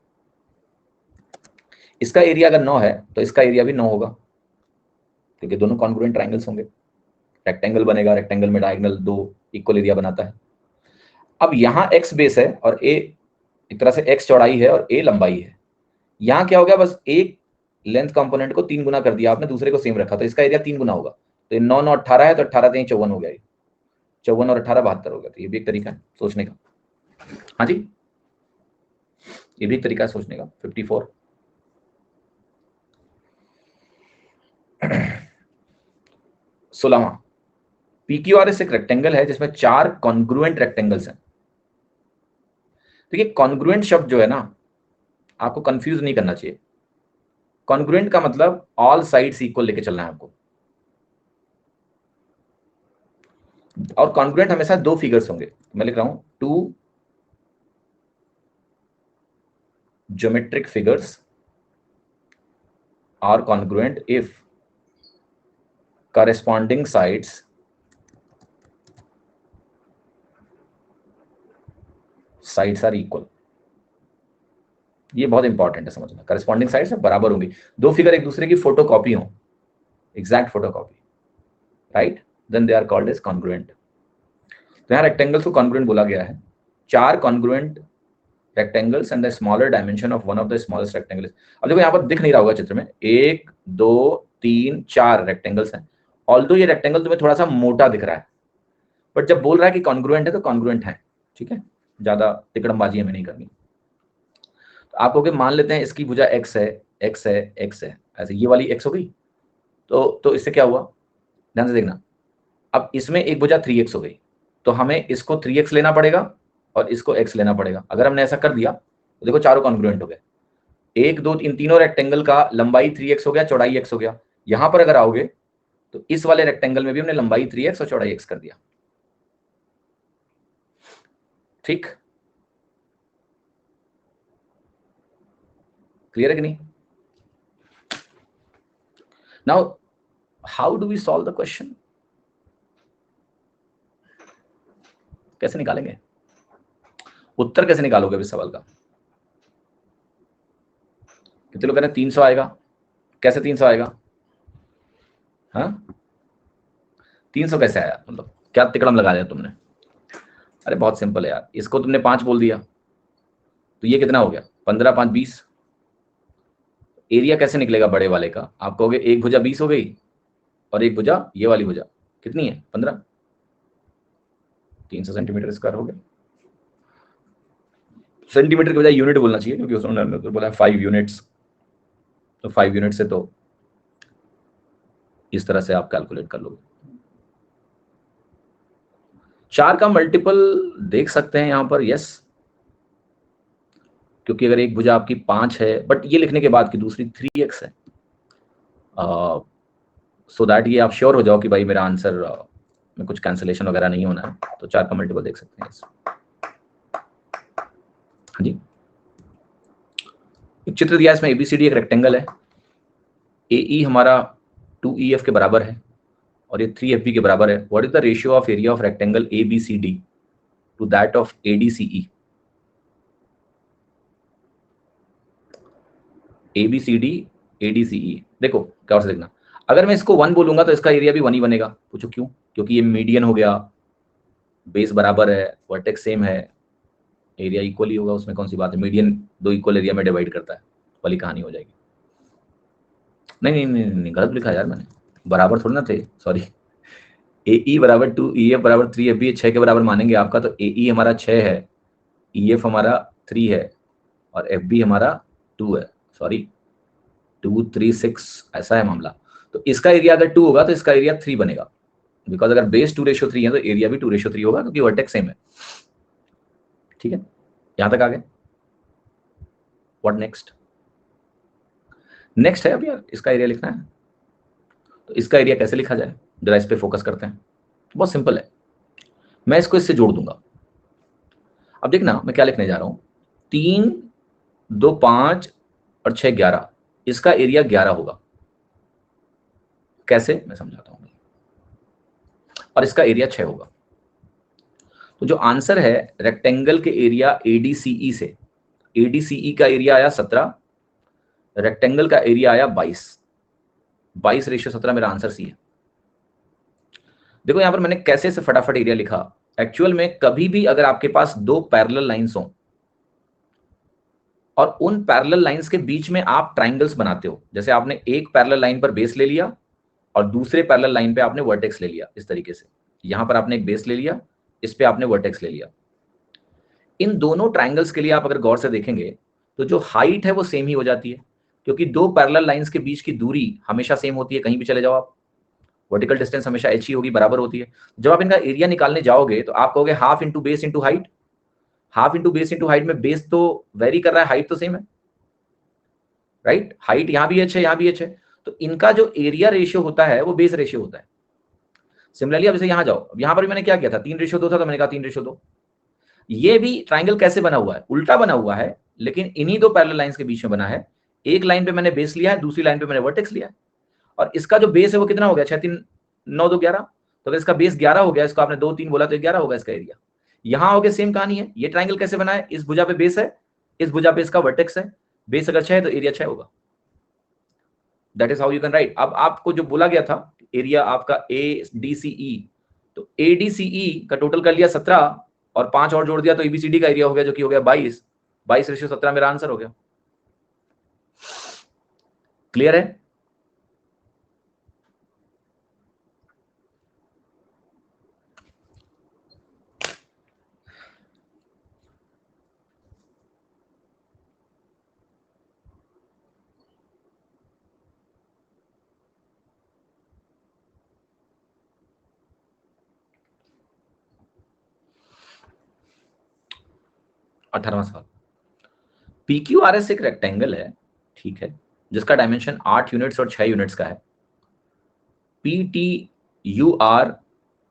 इसका एरिया अगर 9 है तो इसका एरिया भी 9 होगा, क्योंकि दोनों कॉन्ग्रुएंट ट्रायंगल्स होंगे। रेक्टेंगल बनेगा, रेक्टेंगल में डायगोनल 2 इक्वल एरिया बनाता है। अब यहाँ x बेस है और a एक तरह से x चौड़ाई है और a लंबाई है। यहाँ क्या हो गया, बस एक लेंथ कंपोनेंट को 3 गुना कर दिया आपने, दूसरे को सेम रखा, तो इसका एरिया 3 गुना होगा। तो 9 9 18 है, तो 18 3 54 हो गया, 54 और 18 72 हो गया। तो ये भी एक तरीका है सोचने का। हाँ जी, ये भी एक तरीका है सोचने का। 54। सोलहवां, PQRS एक रेक्टेंगल है जिसमें 4 कॉन्ग्रुएंट रेक्टेंगल्स हैं। देखिए, कॉन्ग्रुएंट शब्द जो है ना, आपको कंफ्यूज नहीं करना चाहिए। कॉन्ग्रुएंट का मतलब ऑल साइड्स इक्वल लेके चलना है आपको। और कॉन्ग्रुएंट हमेशा 2 फिगर्स होंगे। मैं लिख रहा हूं 2 geometric figures are congruent if corresponding sides are equal। ये बहुत इंपॉर्टेंट है समझना। करस्पॉन्डिंग साइड्स बराबर होंगी, 2 फिगर एक दूसरे की फोटोकॉपी हो, exact photocopy, right, then they are called as congruent. तो यहाँ रेक्टेंगल्स को कॉन्ग्रुएंट बोला गया है। 4 congruent rectangles and the smaller dimension of one of the smallest rectangles. अब देखो यहाँ पर दिख नहीं रहा होगा चित्र में, 1 2 3 4 रेक्टेंगल्स हैं। ऑल्दो ये रेक्टेंगल तुम्हें थोड़ा सा मोटा दिख रहा है, बट जब बोल रहा है कि कॉन्ग्रुएंट है तो कॉन्ग्रुएंट है, ठीक है। ज्यादा तिकड़मबाजी हमें नहीं करनी। तो आप कहोगे मान लेते हैं इसकी भुजा x है, x है, x है, ऐसे ये वाली x हो गई, तो इससे क्या हुआ, ध्यान से देखना। अब इसमें एक भुजा 3x हो गई, तो हमें इसको 3x लेना पड़ेगा और इसको x लेना पड़ेगा। अगर हमने ऐसा कर दिया तो देखो चारों कॉन्ग्रुएंट हो गए। 1 2 इन तीनों रेक्टेंगल का लंबाई 3x हो गया, चौड़ाई x हो गया। यहां पर अगर आओगे तो इस वाले रेक्टेंगल में भी हमने लंबाई 3x और चौड़ाई x कर दिया, ठीक। क्लियर है कि नहीं? Now how do we solve the question? कैसे निकालेंगे उत्तर, कैसे निकालोगे इस सवाल का? कितने लोग कह रहे हैं 300 आएगा? कैसे 300 आएगा? हाँ, 300 कैसे आया, मतलब क्या तिकड़म लगा दिया तुमने? अरे बहुत सिंपल है यार, इसको तुमने 5 बोल दिया तो ये कितना हो गया, 15 5 20। एरिया कैसे निकलेगा बड़े वाले का? आप कहोगे एक भुजा 20 हो गई और एक भुजा, ये वाली भुजा कितनी है, 15, 300 सेंटीमीटर स्क्वायर हो गया। सेंटीमीटर के बजाय यूनिट बोलना चाहिए, क्योंकि उसने तो बोला 5 यूनिट्स, तो 5 यूनिट से तो इस तरह से आप कैलकुलेट कर लोगे। 4 का मल्टीपल देख सकते हैं यहां पर, यस, क्योंकि अगर एक भुजा आपकी 5 है, बट ये लिखने के बाद कि दूसरी 3x है, सो दैट ये आप श्योर हो जाओ कि भाई मेरा आंसर में कुछ कैंसिलेशन वगैरह नहीं होना है, तो 4 का मल्टीपल देख सकते हैं। हाँ जी, एक चित्र दिया, इसमें ABCD एक रेक्टेंगल है, AE हमारा 2EF के बराबर है और ये 3FB के बराबर है। What is the ratio of area of rectangle ABCD to that of ADCE? ABCD ADCE, देखो क्या से देखना, अगर मैं इसको 1 बोलूंगा तो इसका एरिया भी 1 ही बनेगा। पूछो क्यों? क्योंकि ये मीडियन हो गया, बेस बराबर है, वर्टेक्स सेम है, एरिया इक्वल ही होगा, उसमें कौन सी बात है, मीडियन दो इक्वल एरिया में डिवाइड करता है, वाली कहानी हो जाएगी। नहीं नहीं नहीं नहीं, गलत लिखा यार मैंने, बराबर थोड़ी ना थे, सॉरी। ए ई बराबर 2, ई एफ बराबर 3, एफ बी 6 के बराबर मानेंगे आपका, तो ए ई हमारा 6 है, ई एफ हमारा 3 है, और एफ बी हमारा 2 है, सॉरी 2 3 6, ऐसा है मामला। तो इसका एरिया अगर 2 होगा तो इसका एरिया 3 बनेगा, बिकॉज अगर बेस 2:3 है तो एरिया भी 2:3 होगा, क्योंकि वर्टेक्स सेम है। ठीक है, यहां तक आ गए। What next? नेक्स्ट है अब यार, इसका एरिया लिखना है। तो इसका एरिया कैसे लिखा जाए, जरा इस पे फोकस करते हैं। बहुत सिंपल है, मैं इसको इससे जोड़ दूंगा। अब देखना मैं क्या लिखने जा रहा हूं, 3 2 5 और 6 11, इसका एरिया 11 होगा। कैसे, मैं समझाता हूं। और इसका एरिया 6 होगा। तो जो आंसर है रेक्टेंगल के एरिया एडीसीई से, एडीसीई का एरिया आया 17, रेक्टेंगल का एरिया आया 22:17 मेरा आंसर सी है। देखो यहां पर मैंने कैसे से फटाफट एरिया लिखा। एक्चुअल में कभी भी अगर आपके पास दो पैरेलल लाइंस हो और उन पैरेलल लाइंस के बीच में आप ट्राइंगल्स बनाते हो, जैसे आपने एक पैरेलल लाइन पर बेस ले लिया और दूसरे पैरेलल लाइन पे आपने वर्टेक्स ले लिया, इस तरीके से यहां पर आपने एक बेस ले लिया, इस पे आपने वर्टेक्स ले लिया। इन दोनों ट्राइंगल्स के लिए आप अगर गौर से देखेंगे तो जो हाइट है वो सेम ही हो जाती है, क्योंकि दो पैरेलल लाइंस के बीच की दूरी हमेशा सेम होती है, कहीं भी चले जाओ आप, वर्टिकल डिस्टेंस हमेशा h ही होगी, बराबर होती है। जब आप इनका एरिया निकालने जाओगे तो आप कहोगे half into base into height, half into base into height में बेस तो वेरी कर रहा है, हाइट तो सेम है, राइट? हाइट यहां भी h है, यहां भी h है, तो इनका जो एरिया रेशियो होता है वो बेस रेशियो होता है। सिमिलरली अब इसे यहां जाओ, यहां पर भी मैंने क्या किया था, 3:2 था, तो मैंने कहा 3:2। ये भी ट्राइंगल कैसे बना हुआ है, उल्टा बना हुआ है, लेकिन इन्हीं दो पैरेलल लाइंस के बीच में बना है। एक लाइन पे मैंने बेस लिया है, दूसरी लाइन पे मैंने वर्टेक्स लिया है, और इसका जो बेस है वो कितना हो गया, 6 3 9 2 11। तो अगर इसका बेस 11 हो गया, इसको आपने 2 3 बोला तो 11 होगा इसका एरिया। यहां हो गया सेम कहानी है। ये ट्राइंगल कैसे बना है, इस भुजा पे बेस है, इस भुजा पे इसका वर्टेक्स है, बेस अगर 6 है तो एरिया 6 होगा। That is how you can write. अब आपको जो बोला गया था एरिया आपका ए डी सी ई, तो ए डी सी ई का टोटल कर लिया 17 और 5 और जोड़ दिया तो एबीसीडी का एरिया हो गया, जो कि हो गया 22:17 मेरा आंसर हो गया। क्लियर है? अठारहवां सवाल, PQRS एक रेक्टेंगल है, ठीक है, जिसका डायमेंशन 8 यूनिट्स और 6 यूनिट्स का है। PTUR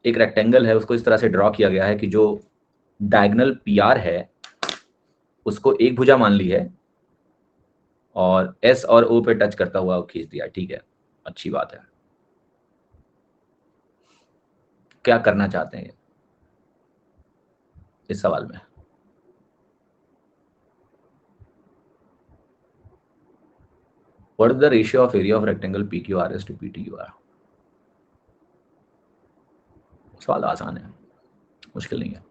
एक रेक्टेंगल है, उसको इस तरह से ड्रॉ किया गया है कि जो डायगोनल PR है उसको एक भुजा मान ली है और S और O पे टच करता हुआ खींच दिया, ठीक है, अच्छी बात है। क्या करना चाहते हैं इस सवाल में? What is the ratio of area of rectangle PQRS to PTUR? सवाल आसान है, मुश्किल नहीं है।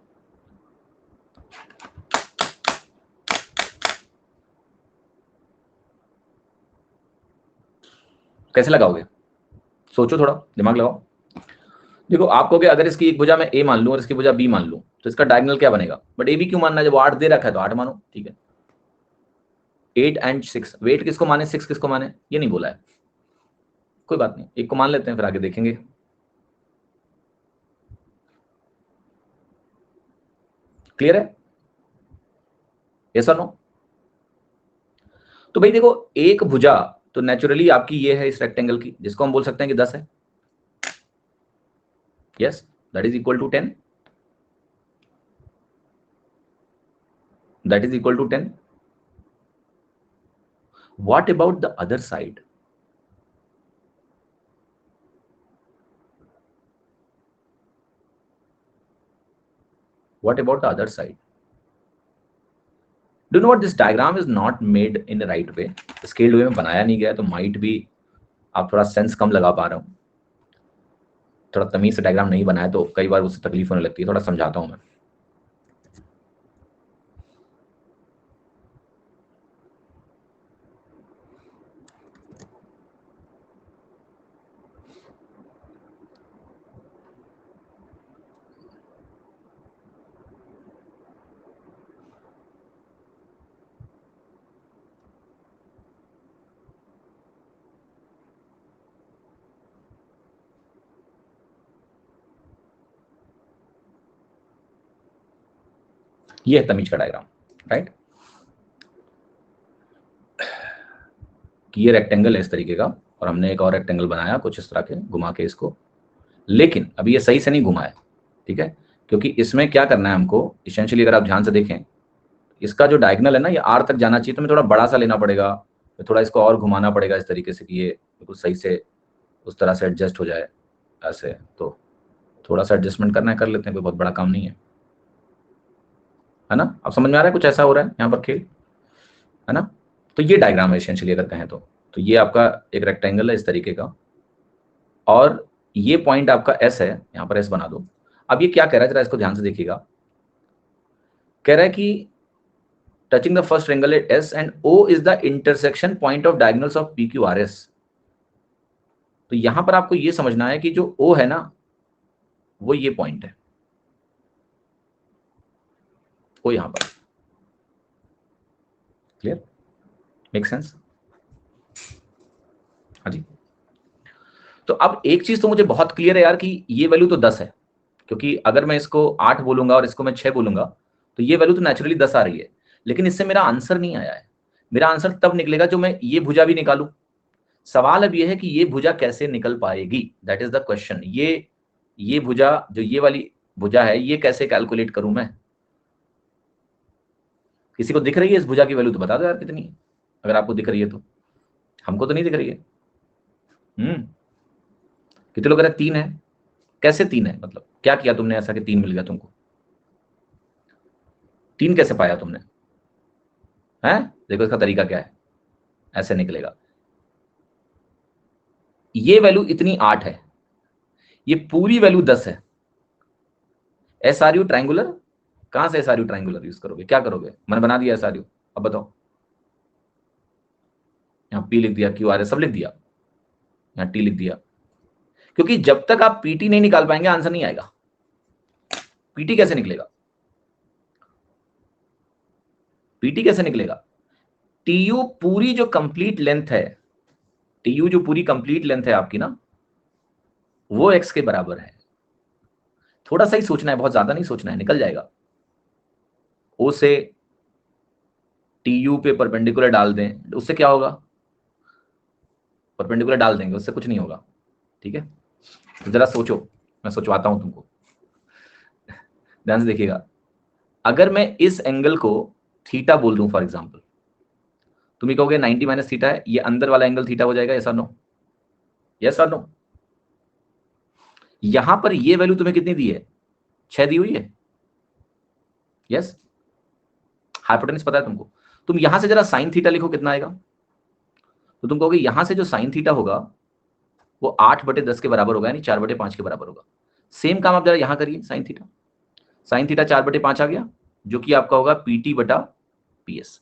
कैसे लगाओगे, सोचो, थोड़ा दिमाग लगाओ। देखो आपको कि अगर इसकी एक भुजा मैं A मान लूं और इसकी भुजा B मान लूं तो इसका डायगोनल क्या बनेगा, बट AB क्यों मानना है, जब 8 दे रखा है तो 8 मानो, ठीक है। 8 एंड 6, वेट किसको माने, 6 किसको माने, ये नहीं बोला है, कोई बात नहीं, एक को मान लेते हैं, फिर आगे देखेंगे। क्लियर है? यस और नो? तो भाई देखो एक भुजा तो नेचुरली आपकी ये है इस रेक्टेंगल की, जिसको हम बोल सकते हैं कि 10 है। Yes, that is equal to 10, that is equal to 10। What about the other side? What about the other side? Do you know what, this diagram is not made in the right way, scaled way में बनाया नहीं गया, तो might भी आप थोड़ा sense कम लगा पा रहे हो। थोड़ा तमीज से डायग्राम नहीं बनाया तो कई बार उससे तकलीफ होने लगती है, थोड़ा समझाता हूं मैं। ये है तमीज का डायग्राम, राइट। कि ये रेक्टेंगल है इस तरीके का, और हमने एक और रेक्टेंगल बनाया कुछ इस तरह के घुमा के इसको, लेकिन अभी ये सही से नहीं घुमा है, ठीक है, क्योंकि इसमें क्या करना है हमको इसेंशियली, अगर आप ध्यान से देखें, इसका जो डायगोनल है ना, ये आर तक जाना चाहिए, तो मैं थोड़ा बड़ा सा लेना पड़ेगा, फिर थोड़ा इसको और घुमाना पड़ेगा इस तरीके से कि ये बिल्कुल सही से उस तरह से एडजस्ट हो जाए ऐसे। तो थोड़ा सा एडजस्टमेंट करना है, कर लेते हैं, कोई बहुत बड़ा काम नहीं है ना। अब समझ में आ रहा है कुछ ऐसा हो रहा है यहाँ पर खेल, है ना। तो ये डायग्राम है एसेंशियली अगर कहें तो ये आपका एक रेक्टेंगल है इस तरीके का, और ये पॉइंट आपका एस है, यहाँ पर एस बना दो। अब ये क्या कह रहा है, जरा इसको ध्यान से देखिएगा। कह रहा है कि touching the first triangle at S and O is the intersection point of diagonals of P Q R S. तो यहां पर आपको ये समझना है कि जो ओ है ना, वो ये पॉइंट है, वो यहां पर। Clear, make sense? हाँ जी। तो अब एक चीज तो मुझे बहुत क्लियर है यार कि ये वैल्यू तो 10 है, क्योंकि अगर मैं इसको 8 बोलूंगा और इसको मैं 6 बोलूंगा तो ये वैल्यू तो नेचुरली 10 आ रही है, लेकिन इससे मेरा आंसर नहीं आया है। मेरा आंसर तब निकलेगा जो मैं ये भुजा भी निकालूं। सवाल अब ये है कि ये भुजा कैसे निकल पाएगी, दैट इज द क्वेश्चन। ये भुजा, जो ये वाली भुजा है, ये कैसे कैलकुलेट करूं मैं? किसी को दिख रही है इस भुजा की वैल्यू तो बता दो यार कितनी है, अगर आपको दिख रही है तो। हमको तो नहीं दिख रही है। कितने लोग कह रहे 3 है? कैसे 3 है, मतलब क्या किया तुमने ऐसा कि 3 मिल गया तुमको? 3 कैसे पाया तुमने? है, देखो इसका तरीका क्या है, ऐसे निकलेगा। ये वैल्यू इतनी 8 है, ये पूरी वैल्यू 10 है। एस आर यू ट्राइंगुलर, कहां से S R you triangular use करोगे, क्या करोगे? मैंने बना दिया एस आर यू, अब बताओ। यहाँ पी लिख दिया, क्यू आर एस सब लिख दिया, यहाँ टी लिख दिया, क्योंकि जब तक आप पीटी नहीं निकाल पाएंगे आंसर नहीं आएगा। पीटी कैसे निकलेगा? पीटी कैसे निकलेगा? टीयू पूरी जो कंप्लीट लेंथ है, टीयू जो पूरी कंप्लीट लेंथ है आपकी ना, वो एक्स के बराबर है। थोड़ा सा ही सोचना है, बहुत ज्यादा नहीं सोचना है, निकल जाएगा। ओ से टीयू पे परपेंडिकुलर डाल दें, उससे क्या होगा? परपेंडिकुलर डाल देंगे, उससे कुछ नहीं होगा, ठीक है। तो जरा सोचो, मैं सोचवाता हूं तुमको, ध्यान से देखिएगा। अगर मैं इस एंगल को थीटा बोल दूं फॉर एग्जांपल, तुम ये कहोगे 90 माइनस थीटा है, ये अंदर वाला एंगल थीटा हो जाएगा, यस और नो? यस और नो? यहां पर ये वैल्यू तुम्हें कितनी दी है? 6 दी हुई है, यस। हाइपोटेनस पता है तुमको। तुम यहां से जरा साइन थीटा लिखो, कितना आएगा? तो तुम कहोगे यहां से जो साइन थीटा होगा वो 8/10 के बराबर होगा, यानी 4/5 के बराबर होगा। सेम काम आप जरा यहां करिए, साइन थीटा। साइन थीटा 4/5 आ गया, जो कि आपका होगा पीटी बटा पीएस।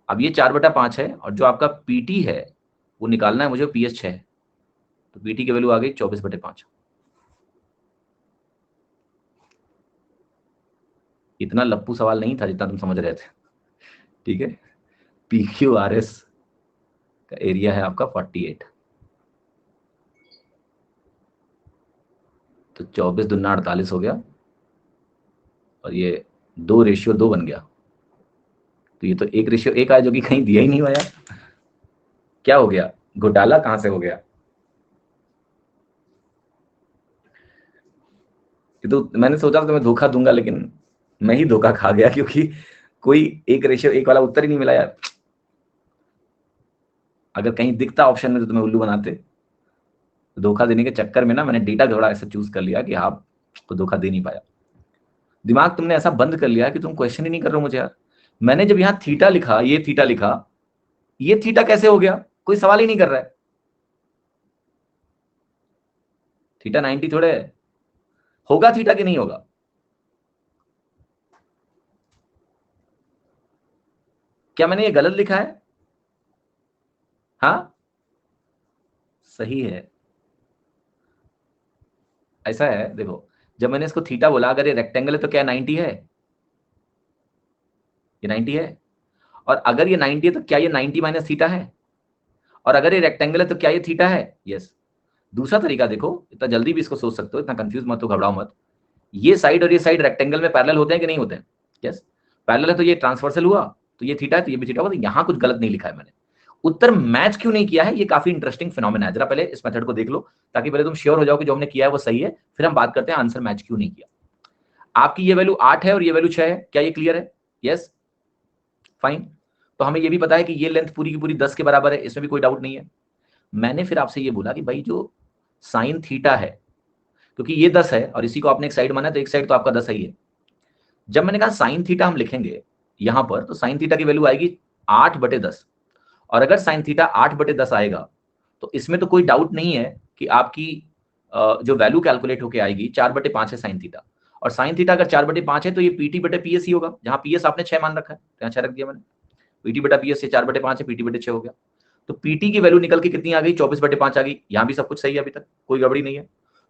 अब ये 4/5 है, और जो आपका पीटी है वो निकालना है मुझे, पीएस 6 है, तो पीटी की वैल्यू आ गई 24/5। इतना लप्पू सवाल नहीं था जितना तुम समझ रहे थे, ठीक है। पी क्यू आर एस का एरिया है आपका 48, तो 24 दूना 48 हो गया, और ये 2:2 बन गया। तो ये तो 1:1 आया, जो कि कहीं दिया ही नहीं हुआ यार। क्या हो गया, घोटाला कहां से हो गया? ये तो मैंने सोचा था तुम्हें धोखा दूंगा, लेकिन मैं ही धोखा खा गया, क्योंकि कोई 1:1 वाला उत्तर ही नहीं मिला यार। अगर कहीं दिखता ऑप्शन में तो तुम्हें उल्लू बनाते। तो धोखा देने के चक्कर में ना मैंने डेटा थोड़ा ऐसा चूज कर लिया कि आपको धोखा दे नहीं पाया। दिमाग तुमने ऐसा बंद कर लिया कि तुम क्वेश्चन ही नहीं कर रहे हो मुझे यार। मैंने जब यहाँ थीटा लिखा, ये थीटा लिखा, ये थीटा कैसे हो गया, कोई सवाल ही नहीं कर रहा है। थीटा 90 थोड़े है। होगा थीटा कि नहीं होगा? क्या मैंने ये गलत लिखा है? हाँ, सही है। ऐसा है, देखो, जब मैंने इसको थीटा बोला, अगर ये रेक्टेंगल है तो क्या 90 है? ये 90 है। और अगर ये 90 है तो क्या ये 90 माइनस थीटा है? और अगर ये रेक्टेंगल है तो क्या ये थीटा है? यस। दूसरा तरीका देखो, इतना जल्दी भी इसको सोच सकते हो, इतना कंफ्यूज मत हो, घबराओ मत। ये साइड और ये साइड रेक्टेंगल में पैरेलल होते हैं कि नहीं होते हैं? यस। पैरेलल है तो ये ट्रांसवर्सल हुआ, तो ये थीटा है तो ये भी थीटा हुआ, तो यहां कुछ गलत नहीं लिखा है मैंने। उत्तर मैच क्यों नहीं किया है, ये काफी इंटरेस्टिंग फिनोमेना है। जरा पहले इस मेथड को देख लो, ताकि पहले तुम श्योर हो जाओ कि जो हमने किया है वो सही है, फिर हम बात करते हैं आंसर मैच क्यों नहीं किया। आपकी ये वैल्यू 8 है और ये वैल्यू 6 है, क्या ये क्लियर है? Yes, fine. तो हमें ये भी पता है कि ये लेंथ पूरी की पूरी 10 के बराबर है, इसमें भी कोई डाउट नहीं है। मैंने फिर आपसे ये बोला कि भाई जो साइन थीटा है, क्योंकि ये 10 है और इसी को आपने एक साइड माना, तो एक साइड तो आपका 10 ही है। जब मैंने कहा साइन थीटा हम लिखेंगे यहां पर, तो साइन थीटा की वैल्यू आएगी 8/10। और अगर साइन थीटा 8/10 आएगा, तो इसमें तो कोई डाउट नहीं है कि आपकी जो वैल्यू कैलकुलेट होकर आएगी 4/5 है साइन थीटा। और साइन थीटा अगर 4/5 है तो ये PT/PS ही होगा, जहां PS आपने 6 मान रखा है, यहाँ 6 रख दिया मैंने। PT/PS से 4/5 है, PT/6 हो गया। तो PT की वैल्यू निकल के कितनी आ गई? 24/5 आ गई। यहाँ भी सब कुछ सही है, अभी तक कोई गड़बड़ी नहीं है।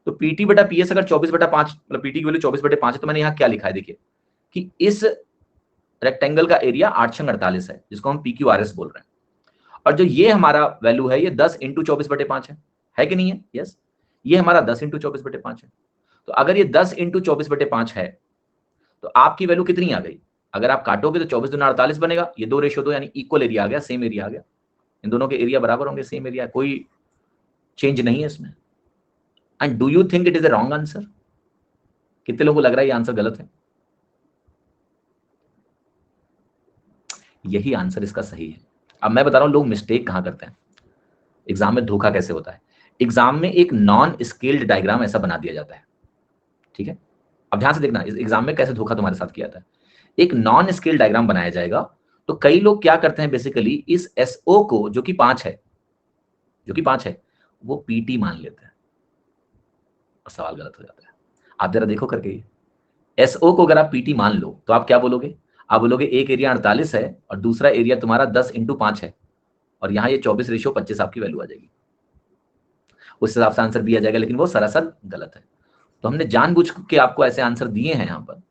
तो PT/PS अगर 24/5, मतलब PT की वैल्यू 24/5 है, तो मैंने यहाँ क्या लिखा है देखिए, कि इस रेक्टेंगल का एरिया 8×48 है, जिसको हम PQRS बोल रहे हैं। और जो ये हमारा वैल्यू है, ये 10 × 24/5 है कि नहीं है? यस। ये हमारा 10 × 24/5 है। तो अगर ये 10 × 24/5 है, तो आपकी वैल्यू कितनी आ गई? अगर आप काटोगे तो 24 दूना 48 बनेगा। ये 2:2, यानी इक्वल एरिया आ गया, सेम एरिया आ गया। इन दोनों के एरिया बराबर होंगे, सेम एरिया, कोई चेंज नहीं है इसमें। And do you think it is a wrong answer? कितने लोगों को लग रहा है ये आंसर गलत है? यही आंसर इसका सही है। अब मैं बता रहा हूं लोग मिस्टेक कहां करते हैं, एग्जाम में धोखा कैसे होता है। एग्जाम में एक नॉन स्केल्ड डायग्राम ऐसा बना दिया जाता है, ठीक है? अब ध्यान से देखना इस एग्जाम में कैसे धोखा तुम्हारे साथ किया जाता है। एक नॉन स्केल डायग्राम बनाया जाएगा, तो कई लोग क्या करते हैं, बेसिकली इस SO को, जो कि 5 है, वो PT मान लेते हैं, और सवाल गलत हो जाता है। आप जरा देखो करके, SO को अगर आप PT मान लो तो आप क्या बोलोगे? आप बोलोगे एक एरिया 48 है और दूसरा एरिया तुम्हारा 10 × 5 है, और यहाँ ये 24:25 आपकी वैल्यू आ जाएगी। उस हिसाब से आंसर भी आ जाएगा, लेकिन वो सरासर गलत है। तो हमने जानबूझ के आपको ऐसे आंसर दिए हैं यहाँ पर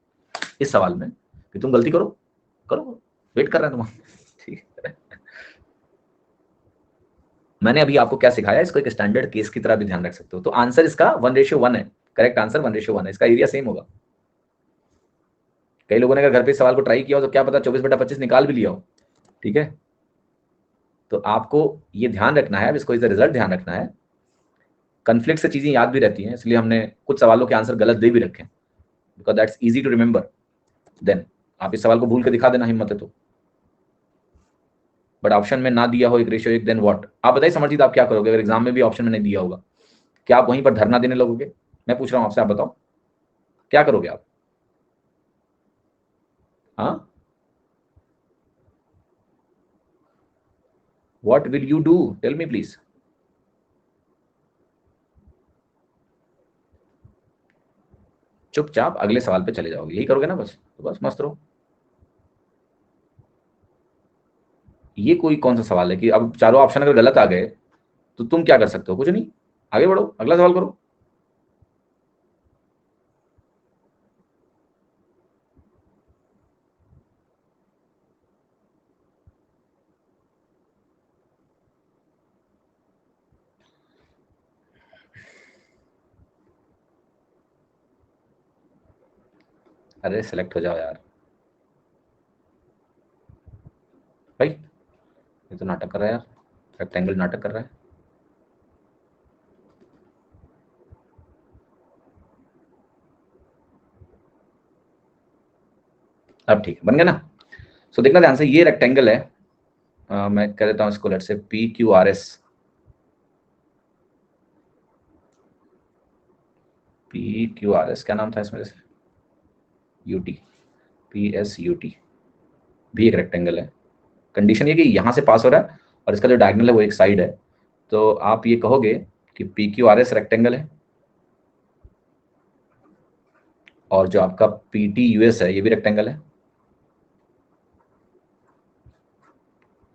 इस सवाल में, कि तुम गलती करो, वेट कर रहे हैं तुम। ठीक है, मैंने अभी आपको क्या सिखाया, इसको एक स्टैंडर्ड केस की तरह भी ध्यान रख सकते हो। तो आंसर इसका 1:1 है, करेक्ट आंसर 1:1 है, इसका एरिया सेम होगा। कई लोगों ने अगर घर पे सवाल को ट्राई किया हो तो क्या पता 24/25 निकाल भी लिया हो, ठीक है? तो आपको ये ध्यान रखना है, अब इसको इज रिजल्ट ध्यान रखना है। कन्फ्लिक्ट से चीजें याद भी रहती हैं, इसलिए हमने कुछ सवालों के आंसर गलत दे भी रखे हैं, because that's easy to remember. Then आप इस सवाल को भूल के दिखा देना, हिम्मत है तो। बट ऑप्शन में ना दिया हो 1:1, देन व्हाट? आप बताइए समर्जित, आप क्या करोगे अगर एग्जाम में भी ऑप्शन में नहीं दिया होगा? क्या आप वहीं पर धरना देने लगोगे? मैं पूछ रहा हूं आपसे, आप बताओ क्या करोगे आप? हाँ, what will you do, tell me please. चुपचाप अगले सवाल पे चले जाओगे, यही करोगे ना? बस तो बस मस्त रहो। ये कोई कौन सा सवाल है कि अब चारों ऑप्शन अगर गलत आ गए तो तुम क्या कर सकते हो? कुछ नहीं, आगे बढ़ो, अगला सवाल करो। अरे सेलेक्ट हो जाओ यार भाई, ये तो नाटक कर रहा है यार, रेक्टेंगल नाटक कर रहा है। अब ठीक है, बन गया ना? सो देखना ध्यान से, ये रेक्टेंगल है, मैं कह देता हूं इसको लेट से PQRS। PQRS क्या नाम था इसमें? जैसे UT, PSUT भी एक रेक्टेंगल है। कंडीशन ये कि यहां से पास हो रहा है और इसका जो डायगोनल है वो एक साइड है, तो आप ये कहोगे कि PQRS रेक्टेंगल है। और जो आपका पीटी यूएस है ये भी रेक्टेंगल है,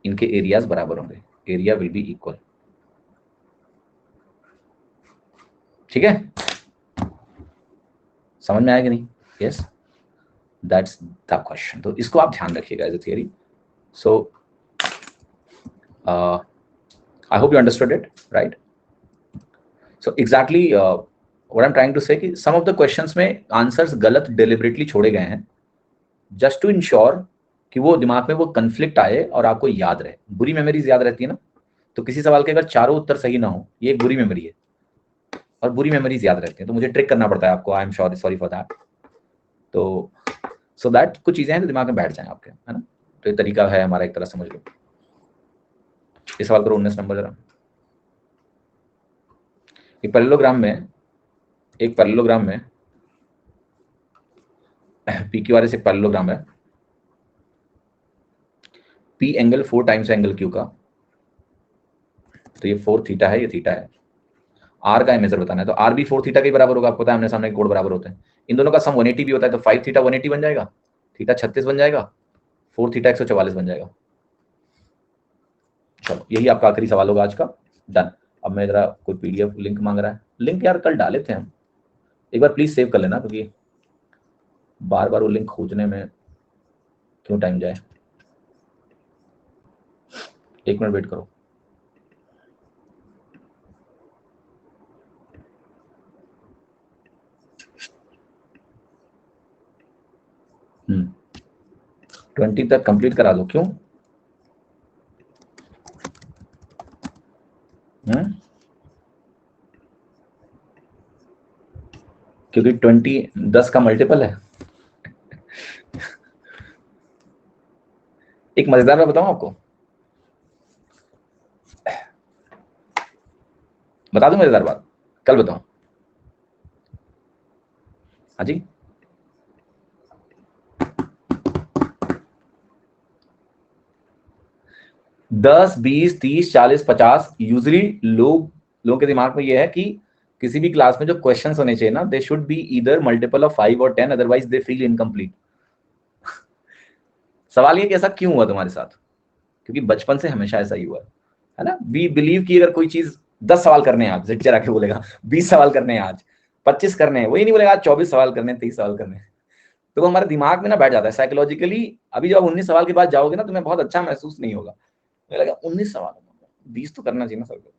इनके एरियाज बराबर होंगे, एरिया विल बी इक्वल। ठीक है, समझ में आया कि नहीं? Yes, that's the question. तो इसको आप ध्यान रखिएगा as a theory. So I hope you understood it, right? So exactly what I am trying to say कि सम ऑफ द क्वेश्चंस में आंसर्स गलत डिलिबरेटली छोड़े गए हैं जस्ट टू इंश्योर कि वो दिमाग में वो कंफ्लिक्ट आए और आपको याद रहे। बुरी मेमोरीज याद रहती है ना, तो किसी सवाल के अगर चारों उत्तर सही ना हो, ये एक बुरी मेमोरी है, और बुरी मेमोरीज याद रहती हैं, तो मुझे ट्रिक करना पड़ता है आपको। I am sorry for that. तो सो दैट कुछ चीजें हैं तो दिमाग में बैठ जाएं आपके, है ना? तो ये तरीका है हमारा, एक तरह समझ लो। इस सवाल करो 19 नंबर जरा। एक पैरेललोग्राम में PQRS एक पैरेललोग्राम है, P angle 4 times angle Q का, तो ये 4 थीटा है, ये थीटा है। R का मेजर बताना है, तो R भी 4 थीटा के बराबर होगा, आपको पता है, हमने सामने के कोण बराबर होते हैं। इन दोनों का सम 180 भी होता है, तो 5 थीटा 180 बन जाएगा, थीटा 36 बन जाएगा, 4 थीटा 144 बन जाएगा। चलो यही आपका आखिरी सवाल होगा आज का, डन। अब मैं जरा, कोई PDF लिंक मांग रहा है, लिंक यार कल डाले थे हम, एक बार प्लीज सेव कर लेना, क्योंकि बार बार वो लिंक खोजने में क्यों टाइम जाए। 1 मिनट वेट करो। हम्म, 20 तक कंप्लीट करा दो। क्यों? क्योंकि 20 10 का मल्टीपल है। एक मजेदार बात बताऊं आपको, बता दूं मजेदार बात? कल बताऊं? हाँ जी, 10 20 30 40 50 यूजली लोगों के दिमाग में ये है कि किसी भी क्लास में जो क्वेश्चंस होने चाहिए ना, they should be either multiple of 5 और 10, अदरवाइज दे फील इनकम्प्लीट। सवाल ये कि ऐसा क्यों हुआ तुम्हारे साथ? क्योंकि बचपन से हमेशा ऐसा ही हुआ है ना। वी बिलीव कि अगर कोई चीज 10 सवाल करने हैं आज, जिक्चर आके बोलेगा 20 सवाल करने हैं आज, 25 करने हैं, वही नहीं बोलेगा आज 24 सवाल करने हैं, 30 सवाल करने हैं। तो वो हमारे दिमाग में ना बैठ जाता है साइकोलॉजिकली। अभी जब 19 सवाल के बाद जाओगे ना, तुम्हें बहुत अच्छा महसूस नहीं होगा, लगा 19 सवाल, 20 तो करना चाहिए ना सबको।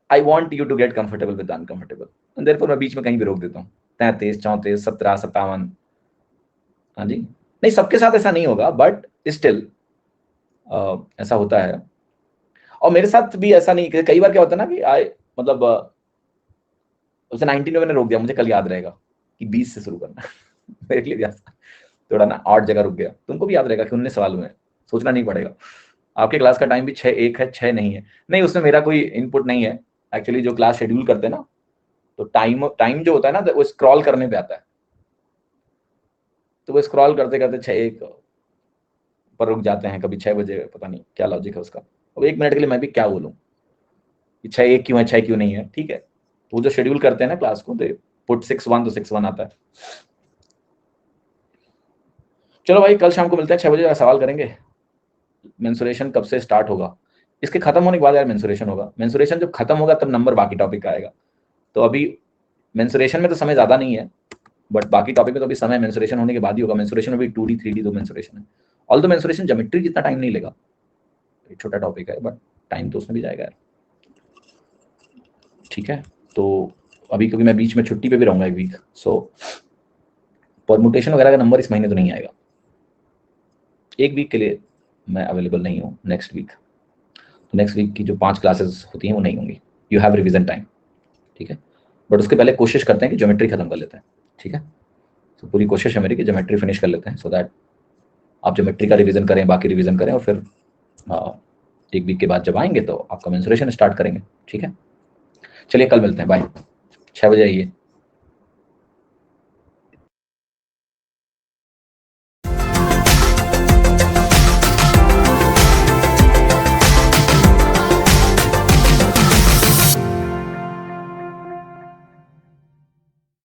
I want you to get comfortable with uncomfortable, therefore मैं बीच में कहीं भी रोक देता हूँ। 33 34 17 57। हाँ जी, नहीं सबके साथ ऐसा नहीं होगा, बट स्टिल ऐसा होता है। और मेरे साथ भी ऐसा नहीं, कई बार क्या होता है ना कि मतलब उसे 19 में मैंने रोक दिया, मुझे कल याद रहेगा कि 20 से शुरू करना। मेरे लिए भी थोड़ा ना ऑड जगह रुक गया। तुमको भी याद रहेगा कि 19 सवाल हुए, सोचना नहीं पड़ेगा। आपके क्लास का टाइम भी 6:01 है, 6 नहीं है। नहीं, उसमें मेरा कोई इनपुट नहीं है एक्चुअली। जो क्लास शेड्यूल करते हैं ना, तो टाइम जो होता है ना, वो स्क्रॉल करने पे आता है। तो वो स्क्रॉल करते करते 6:01 पर रुक जाते हैं, कभी 6 बजे, पता नहीं क्या लॉजिक है उसका। अब 1 मिनट के लिए मैं भी क्या बोलूँ कि 6:01 क्यों है, 6 क्यों नहीं है? ठीक है, वो जो शेड्यूल करते हैं ना क्लास को, तो पुट 6:1 तो 6:1 आता है। चलो भाई, कल शाम को मिलते हैं 6 बजे, सवाल करेंगे मेंसुरेशन कब से स्टार्ट होगा। इसके खत्म होने के बाद यार मेंसुरेशन होगा। मेंसुरेशन जब खत्म होगा तब नंबर बाकी टॉपिक का आएगा। तो अभी मेंसुरेशन में तो समय ज्यादा नहीं है, बट बाकी टॉपिक में तो अभी समय मेंसुरेशन होने के बाद ही होगा। मेंसुरेशन में भी 2D 3D दो मेंसुरेशन है। ऑल दो मेंसुरेशन ज्योमेट्री जितना टाइम नहीं लेगा, एक छोटा टॉपिक है, बट टाइम तो उसमें भी जाएगा यार। ठीक है, तो अभी क्योंकि मैं बीच में छुट्टी पे भी रहूंगा 1 वीक, सो परमुटेशन वगैरह का नंबर इस महीने तो नहीं आएगा। 1 वीक के लिए मैं अवेलेबल नहीं हूँ नेक्स्ट वीक। तो नेक्स्ट वीक की जो 5 क्लासेस होती हैं वो नहीं होंगी। यू हैव रिविजन टाइम, ठीक है। बट उसके पहले कोशिश करते हैं कि ज्योमेट्री खत्म कर लेते हैं, ठीक है। तो पूरी कोशिश है मेरी कि ज्योमेट्री फिनिश कर लेते हैं, सो दैट आप ज्योमेट्री का रिवीजन करें, बाकी रिवीजन करें, और फिर 1 वीक के बाद जब आएंगे तो आपका मेंसुरेशन स्टार्ट करेंगे, ठीक है। चलिए कल मिलते हैं, बाय। 6 बजे आइए।